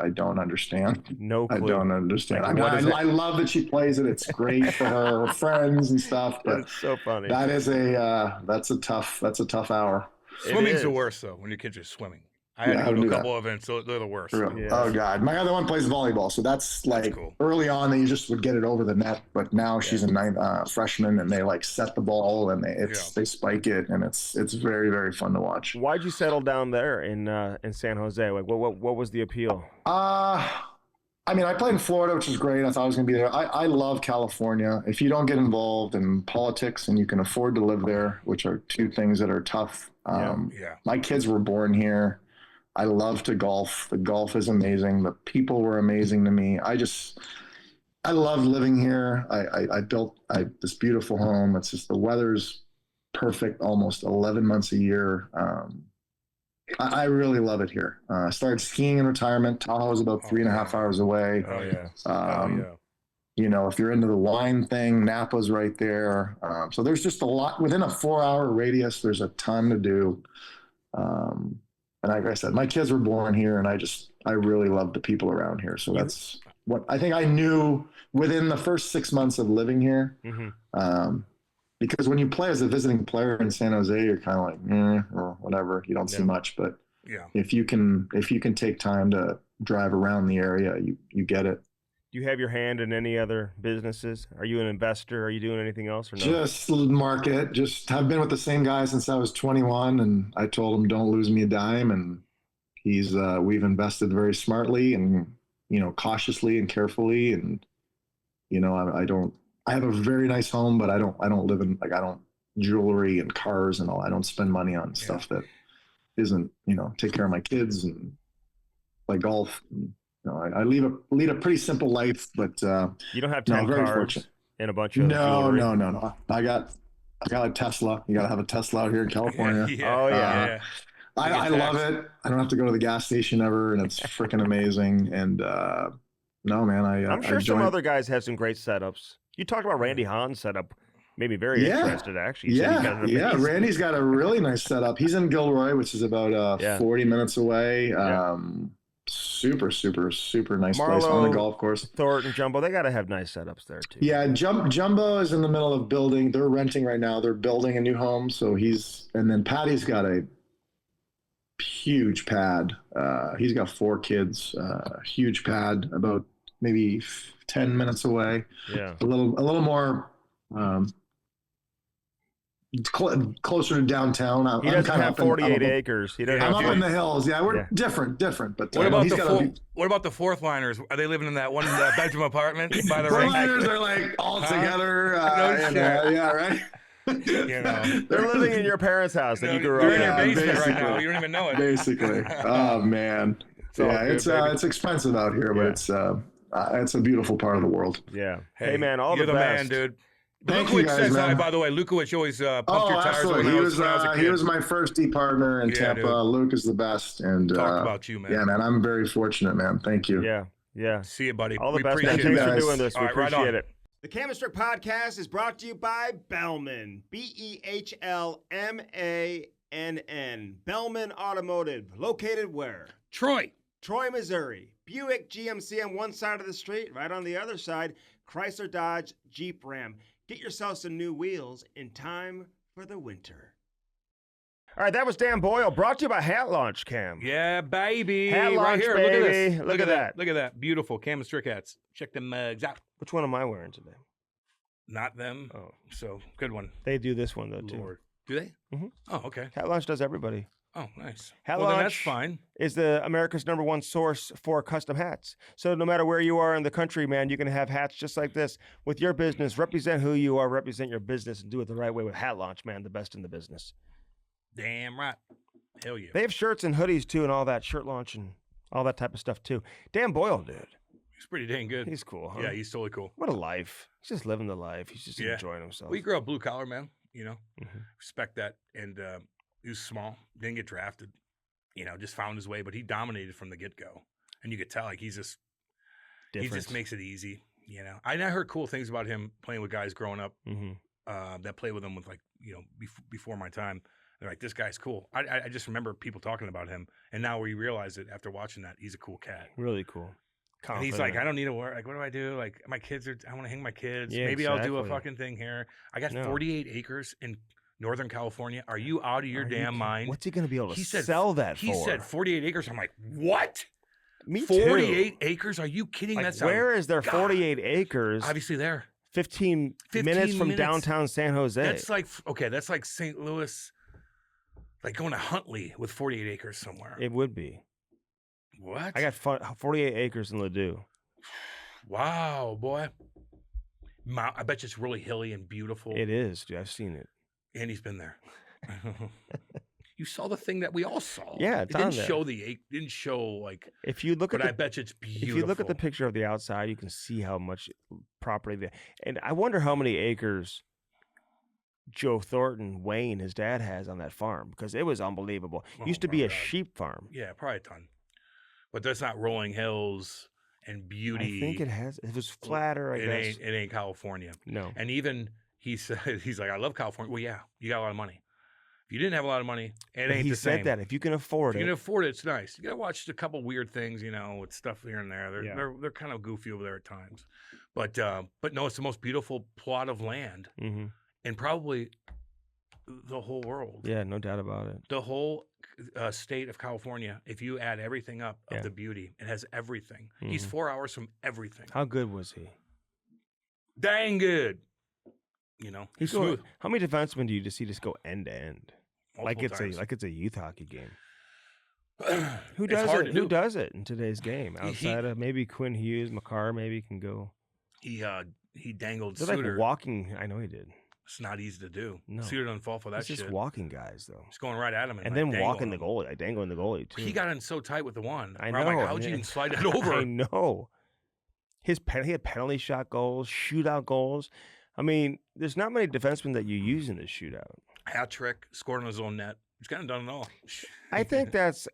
don't understand. No clue. I don't understand. I love that she plays it. It's great for her friends and stuff, but it's so funny. That is that's a tough hour. Swimming's the worst, though, when your kids are swimming. I had to go to a couple events, so they're the worst. Yeah. Oh, God. My other one plays volleyball, so that's cool. Early on, they just would get it over the net, but now she's a freshman, and they set the ball, and they spike it, and it's very, very fun to watch. Why'd you settle down there in San Jose? What was the appeal? I played in Florida, which is great. I thought I was going to be there. I love California. If you don't get involved in politics and you can afford to live there, which are two things that are tough. My kids were born here. I love to golf. The golf is amazing. The people were amazing to me. I love living here. I built this beautiful home. It's just the weather's perfect almost 11 months a year. I really love it here. I started skiing in retirement. Tahoe's about 3.5 hours away. If you're into the wine thing, Napa's right there. So there's just a lot within a 4-hour radius. There's a ton to do. And like I said, my kids were born here, and I really love the people around here. So that's what I think I knew within the first 6 months of living here. Mm-hmm. Because when you play as a visiting player in San Jose, you're kind of or whatever. You don't see much, but if you can take time to drive around the area, you get it. Do you have your hand in any other businesses? Are you an investor? Are you doing anything else or no? Just market. I've been with the same guy since I was 21, and I told him don't lose me a dime. And we've invested very smartly and cautiously and carefully. And I have a very nice home, but I don't live in I don't jewelry and cars and all. I don't spend money on stuff that isn't take care of my kids and play golf. And, I lead a pretty simple life, but you don't have 10 cars fortunate. And a bunch of jewelry. No. I got a Tesla. You got to have a Tesla out here in California. Oh yeah. I love it. I don't have to go to the gas station ever, and it's freaking amazing. And no, man, I'm sure some other guys have some great setups. You talked about Randy Hahn's setup. Made me very interested, actually. Randy's got a really nice setup. He's in Gilroy, which is about 40 minutes away. Super nice place on the golf course. Thorton, Jumbo, they got to have nice setups there too. Yeah, Jumbo is in the middle of building. They're renting right now. They're building a new home, so and then Patty's got a huge pad. He's got 4 kids. Huge pad, about maybe 10 minutes away. Yeah, a little more. Closer to downtown. He doesn't have 48 acres. I'm up in the hills. Yeah, we're different. But what about the fourth liners? Are they living in that one bedroom apartment by the fourth liners are like all together. Right. They're living in your parents' house that you grew up in. They're in your basement right now. You don't even know it. Basically. Oh man. It's expensive out here, but it's a beautiful part of the world. Yeah. Hey man, all the best. You're the man, dude. Lukowicz says hi, by the way. Lukowicz always pumped your tires absolutely. when I was a kid. He was my first D partner in Tampa. Dude. Luke is the best. And talk about you, man. Yeah, man. I'm very fortunate, man. Thank you. Yeah. See you, buddy. All the best. Thanks for doing this. We appreciate it. The Chemistry Podcast is brought to you by Belman. BEHLMANN. Belman Automotive. Located where? Troy, Missouri. Buick GMC on one side of the street. Right on the other side, Chrysler, Dodge, Jeep, Ram. Get yourself some new wheels in time for the winter. All right, that was Dan Boyle, brought to you by Hat Launch, Cam. Yeah, baby. Hat Launch, right here. baby. Look at this. Look at that. Look at that. Beautiful Cam and Strick hats. Check them mugs out. Which one am I wearing today? Not them. Oh, so good one. They do this one, though, too. Lord. Do they? Mm-hmm. Oh, okay. Hat Launch does everybody. Oh, nice. Hat Launch Launch that's fine. Is the America's #1 source for custom hats. So no matter where you are in the country, man, you can have hats just like this with your business. Represent who you are, represent your business, and do it the right way with Hat Launch, man, the best in the business. Damn right. Hell yeah. They have shirts and hoodies, too, and all that, shirt launch and all that type of stuff, too. Dan Boyle, dude. He's pretty dang good. He's cool, huh? Yeah, he's totally cool. What a life. He's just living the life. He's just enjoying himself. We grew up blue collar, man, respect that. And he was small, didn't get drafted. Just found his way, but he dominated from the get-go. And you could tell, like, he just makes it easy, I heard cool things about him playing with guys growing up that played with him with, like, before my time. They're like, this guy's cool. I just remember people talking about him, and now we realize it after watching that. He's a cool cat. Really cool. And he's like, I don't need to work. Like, what do I do? Like, my kids I want to hang my kids. Yeah, Maybe I'll do a fucking thing here. I got 48 acres in Northern California. Are you out of your damn mind? What's he going to be able to sell that for? He said 48 acres. I'm like, what? Me 48 acres? Are you kidding? Like, where is there 48 acres? Obviously there. 15 minutes from downtown San Jose. That's like St. Louis, like going to Huntley with 48 acres somewhere. It would be. What? I got 48 acres in Ladue. Wow, boy. I bet you it's really hilly and beautiful. It is, dude. I've seen it. Andy's been there. You saw the thing that we all saw. Yeah, it didn't show didn't show like. If you look but at, I bet you it's beautiful. If you look at the picture of the outside, you can see how much property there. And I wonder how many acres Joe Thornton, Wayne, his dad, has on that farm, because it was unbelievable. It used to be a sheep farm. Yeah, probably a ton. But that's not rolling hills and beauty. I think it has. It was flatter, I guess. It ain't California. No. And even he said, he's like, I love California. Well, yeah, you got a lot of money. If you didn't have a lot of money, it ain't the same. He said that if you can afford it. If you can afford it, it's nice. You got to watch a couple weird things, with stuff here and there. They're kind of goofy over there at times. But no, it's the most beautiful plot of land in probably the whole world. Yeah, no doubt about it. The whole state of California, if you add everything up of the beauty, it has everything. He's 4 hours from everything. How good was he? Dang good. He's smooth. How many defensemen do you just see just go end to end? Multiple times. Like it's a youth hockey game. Who does it? Who does it in today's game? Outside of maybe Quinn Hughes, McCarr maybe can go. He dangled They're Suter. like walking. I know he did. It's not easy to do. No. Suter doesn't fall for that shit. Just walking guys though. He's going right at him and then walking the goalie, like dangling the goalie too. He got in so tight with the one. I know. I'm like, how'd you even slide it over? I know. He had penalty shot goals, shootout goals. I mean, there's not many defensemen that you use in this shootout. Hat trick, scored on his own net. He's kind of done it all. I think that's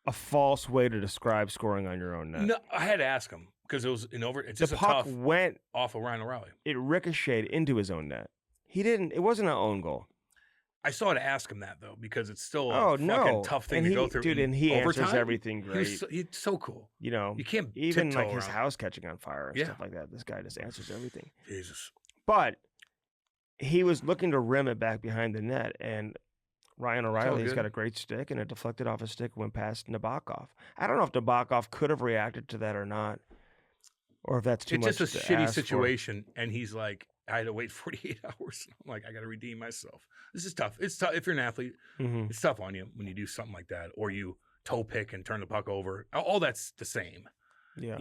a false way to describe scoring on your own net. No, I had to ask him because it was in over. It's just the a puck tough went off of Ryan O'Reilly. It ricocheted into his own net. He didn't. It wasn't an own goal. I still had to ask him that though because it's still a fucking tough thing to go through. Dude, and he answers everything great. He's so cool. You know, you can't even like his around. house catching on fire and stuff like that. This guy just answers everything. Jesus. But he was looking to rim it back behind the net, and Ryan O'Reilly's got a great stick, and it deflected off his stick, went past Nabokov. I don't know if Nabokov could have reacted to that or not, or if that's too much. It's just a shitty situation, and he's like, I had to wait 48 hours. I'm like, I got to redeem myself. This is tough. It's tough if you're an athlete. Mm-hmm. It's tough on you when you do something like that, or you toe pick and turn the puck over. All that's the same. Yeah,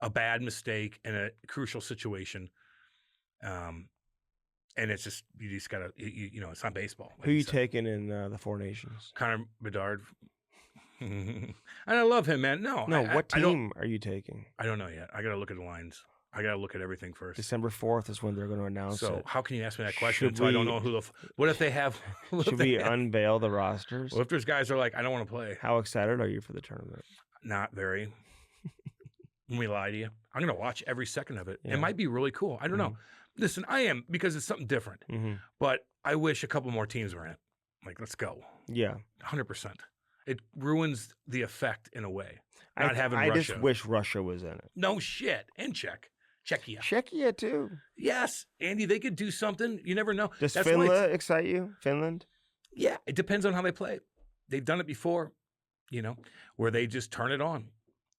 a bad mistake in a crucial situation. And it's just you just gotta it's not baseball. Who you taking in the Four Nations? Conor Bedard. And I love him, man. What team are you taking? I don't know yet. I gotta look at the lines. I gotta look at everything first. December 4th is when they're going to announce it. So how can you ask me that question until I don't know who what if they have? Should we unveil the rosters? What if there's guys that are like, I don't want to play? How excited are you for the tournament? Not very. Let me lie to you. I'm gonna watch every second of it. Yeah. It might be really cool. I don't know. Listen, I am because it's something different. Mm-hmm. But I wish a couple more teams were in it. Like, let's go. Yeah, 100%. It ruins the effect in a way. Not having Russia. I just wish Russia was in it. No shit. And Czechia. Czechia too. Yes, Andy. They could do something. You never know. Does Finland excite you? Finland? Yeah, it depends on how they play. They've done it before. Where they just turn it on.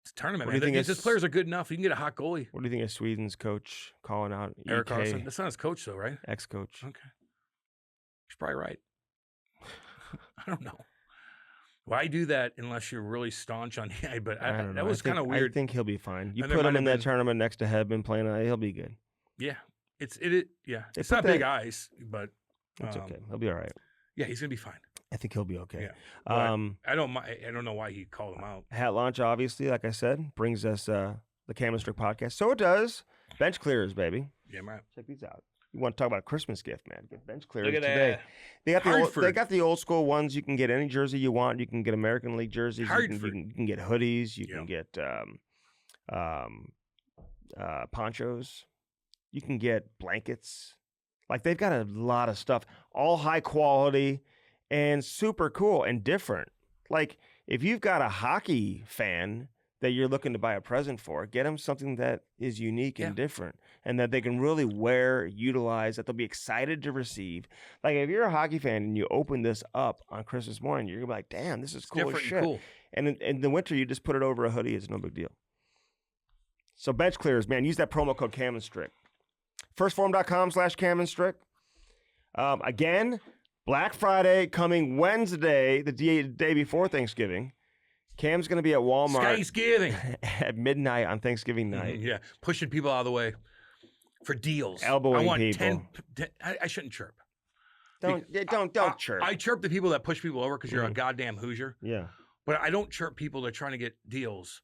It's a tournament. These players are good enough. You can get a hot goalie. What do you think of Sweden's coach calling out Erik Karlsson? That's not his coach, though, right? Ex-coach. Okay. He's probably right. I don't know. Why do that unless you're really staunch on the eye? But I don't know. That was kind of weird. I think he'll be fine. You put him in that tournament next to Hedman playing, he'll be good. Yeah. It's not big eyes, but it's okay. He'll be all right. Yeah, he's gonna be fine. I think he'll be okay. Yeah. I don't know why he called him out. Hat launch, obviously, like I said, brings us the Cam and Strick podcast. So it does. Bench clearers, baby. Yeah, man. Check these out. You want to talk about a Christmas gift, man? Get bench clearers Look at today. That. They got the old school ones. You can get any jersey you want. You can get American League jerseys. You can get hoodies. You can get ponchos. You can get blankets. Like, they've got a lot of stuff, all high quality and super cool and different. Like, if you've got a hockey fan that you're looking to buy a present for, get them something that is unique and different and that they can really wear, utilize, that they'll be excited to receive. Like, if you're a hockey fan and you open this up on Christmas morning, you're going to be like, damn, this is cool as shit. Cool. And in the winter, you just put it over a hoodie. It's no big deal. So bench clearers, man, use that promo code Cam and Strick. Firstform.com/Cam and Strick. Again, Black Friday coming Wednesday, the day before Thanksgiving. Cam's going to be at Walmart. Thanksgiving. At midnight on Thanksgiving night. Yeah, pushing people out of the way for deals. Elbowing I want people. 10 I shouldn't chirp. Don't chirp. I chirp the people that push people over because you're a goddamn Hoosier. Yeah. But I don't chirp people that are trying to get deals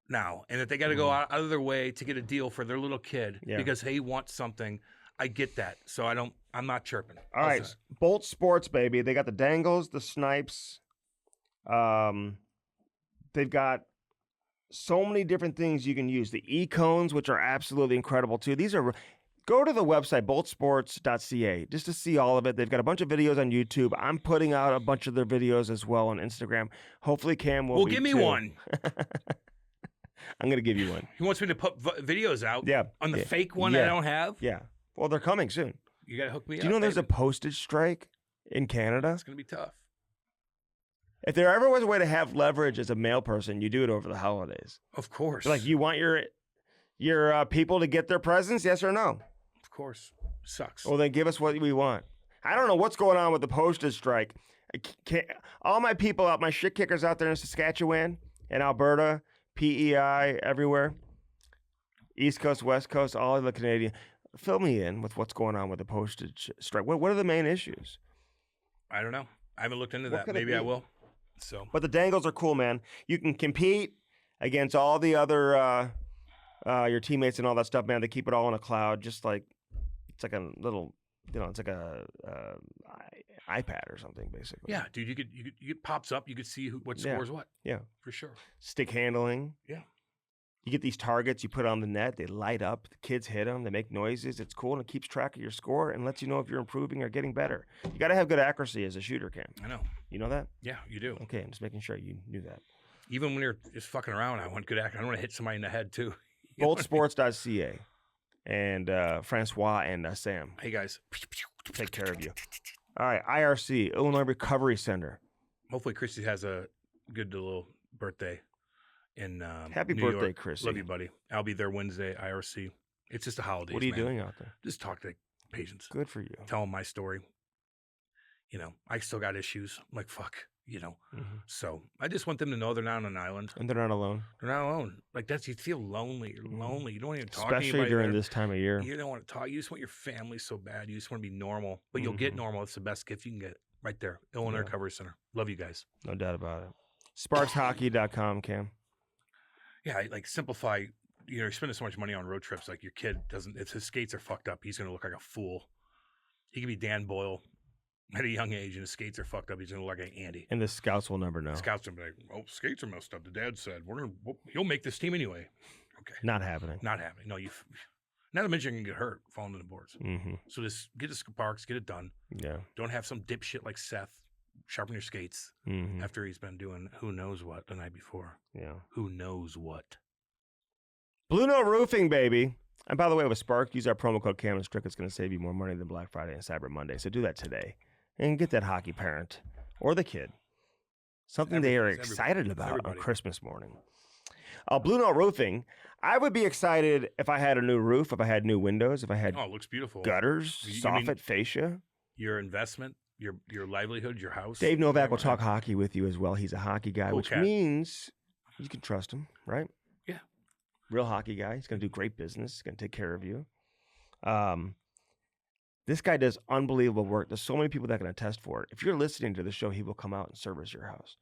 now. And that they got to go out of their way to get a deal for their little kid because they want something. I get that. So I'm not chirping. All right. Bolt Sports, baby. They got the dangles, the snipes. They've got so many different things you can use. The e-cones, which are absolutely incredible too. Go to the website, boltsports.ca, just to see all of it. They've got a bunch of videos on YouTube. I'm putting out a bunch of their videos as well on Instagram. Hopefully Cam will give me one. I'm going to give you one. He wants me to put videos out on the fake one I don't have? Yeah. Well, they're coming soon. You got to hook me up. Do you know there's a postage strike in Canada? It's going to be tough. If there ever was a way to have leverage as a male person, you do it over the holidays. Of course. Like, you want your people to get their presents, yes or no? Of course. Sucks. Well, then give us what we want. I don't know what's going on with the postage strike. All my people out, my shit kickers out there in Saskatchewan and Alberta, PEI, everywhere, East Coast, West Coast, all of the Canadian, fill me in with what's going on with the postage strike. What are the main issues? I don't know. I haven't looked into What that. could it Maybe I be? will. So, But the dangles are cool, man. You can compete against all the other your teammates and all that stuff, man. They keep it all in a cloud, just like it's like a little, it's like a iPad or something, basically. yeah, dude, you get pops up. You could see what Yeah. scores what. Yeah. For sure. Stick handling. Yeah. You get these targets, you put on the net, they light up, the kids hit them, they make noises. It's cool, and it keeps track of your score and lets you know if you're improving or getting better. You got to have good accuracy as a shooter, Cam. I know. You know that? Yeah, you do. Okay, I'm just making sure you knew that. Even when you're just fucking around, I want good act. I don't want to hit somebody in the head too. You know? Boldsports.ca and Francois and Sam Hey guys. take care of you. All right, IRC, Illinois Recovery Center. Hopefully Chrissy has a good little birthday in Happy New birthday, York. Chrissy. Love you, buddy. I'll be there Wednesday, IRC. It's just the holidays. What are you man. doing out there? Just talk to patients. Good for you. Tell them my story. I still got issues. I'm like, fuck, Mhm. So I just want them to know they're not on an island. And they're not alone, They're not alone. Like you feel lonely. You're lonely. You don't even talk to especially anybody during there. this time of year. You don't want to talk. You just want your family so bad. You just want to be normal. But you'll get Mhm. normal. It's the best gift you can get right there. Illinois Yeah. Recovery Center. Love you guys. No doubt about it. SparksHockey.com, Cam. Yeah, like simplify. You're spending so much money on road trips. Like your kid doesn't. If his skates are fucked up, he's going to look like a fool. He could be Dan Boyle at a young age, and his skates are fucked up. He's going to look like Andy. And the scouts will never know. Scouts will be like, "Oh, skates are messed up." The dad said, he'll make this team anyway." Okay, Not happening. not happening. No, not to mention you can get hurt falling to the boards. Mm-hmm. So just get to Sparks, get it done. Yeah. Don't have some dipshit like Seth sharpen your skates Mm-hmm. after he's been doing who knows what the night before. Yeah. Who knows what? Blue Note Roofing, baby. And by the way, with Spark, use our promo code Cam and Strick. It's going to save you more money than Black Friday and Cyber Monday. So do that today. And get that hockey parent or the kid something they are excited about on Christmas morning. Blue Note Roofing. I would be excited if I had a new roof, if I had new windows, if I had Oh, it looks beautiful. gutters, You mean- soffit, fascia. Your investment, your livelihood, your house. Dave Novak will whatever. talk hockey with you as well. He's a hockey guy, Cool which cat. means you can trust him, right? Yeah. Real hockey guy. He's going to do great business. He's going to take care of you. This guy does unbelievable work. There's so many people that can attest for it. If you're listening to the show, he will come out and service your house.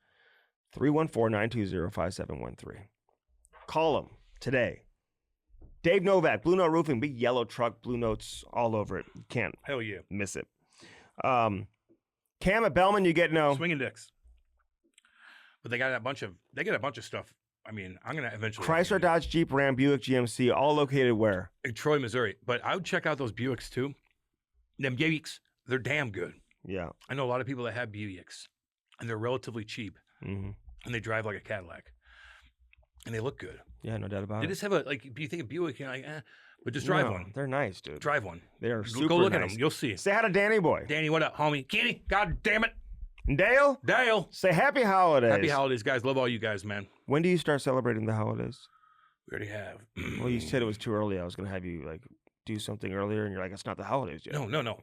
314-920-5713. Call him today. Dave Novak, Blue Note Roofing, big yellow truck, blue notes all over it. You can't Hell yeah. miss it. Cam at Bellman, you get no. Swinging dicks. But they got a bunch of stuff. I mean, I'm gonna eventually Chrysler, Dodge, Jeep, Ram, Buick, GMC, all located where? in Troy, Missouri. But I would check out those Buicks too. Them Buicks, they're damn good. Yeah. I know a lot of people that have Buicks, and they're relatively cheap, Mm-hmm. and they drive like a Cadillac, and they look good. Yeah, no doubt about They it. just have if you think of Buick, you're like, but just drive No, one. They're nice, dude. Drive one. They are Go super look nice. at them. You'll see. Say hi to Danny Boy. Danny, what up, homie? Kenny, God damn it. Dale, Dale. say happy holidays. Happy holidays, guys. Love all you guys, man. When do you start celebrating the holidays? We already have. Well, you said it was too early. I was going to have you do something earlier, and you're like, it's not the holidays yet. No.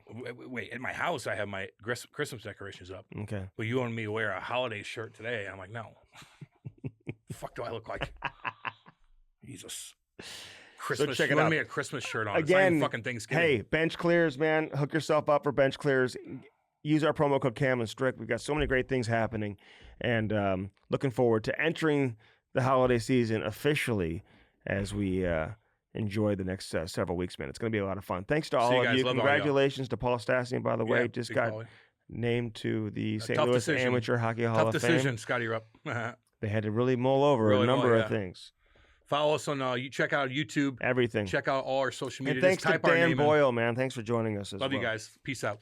Wait, at my house, I have my Christmas decorations up. Okay. But you wanted me to wear a holiday shirt today. I'm like, no. Fuck do I look like? Jesus. Christmas. check it you wanted out. me a Christmas shirt on. It's not even Again, fucking Thanksgiving. Hey, bench clears, man. Hook yourself up for bench clears. Use our promo code Cam and Strick. We've got so many great things happening, and looking forward to entering the holiday season officially as we enjoy the next several weeks, man. It's going to be a lot of fun. Thanks to See all you of guys. you. Love all y'all. Congratulations to Paul Stasian, by the way. Yeah, Just big got Paulie. named to the St. tough Louis decision. Amateur Hockey Hall Tough of decision, Fame. Scotty. You're up. They had to really mull over Really a number mull, of yeah. things. Follow us on you check out YouTube. Everything. Check out all our social media. And thanks Just to type our Dan name in. Boyle, man. Thanks for joining us as Love well. you guys. Peace out.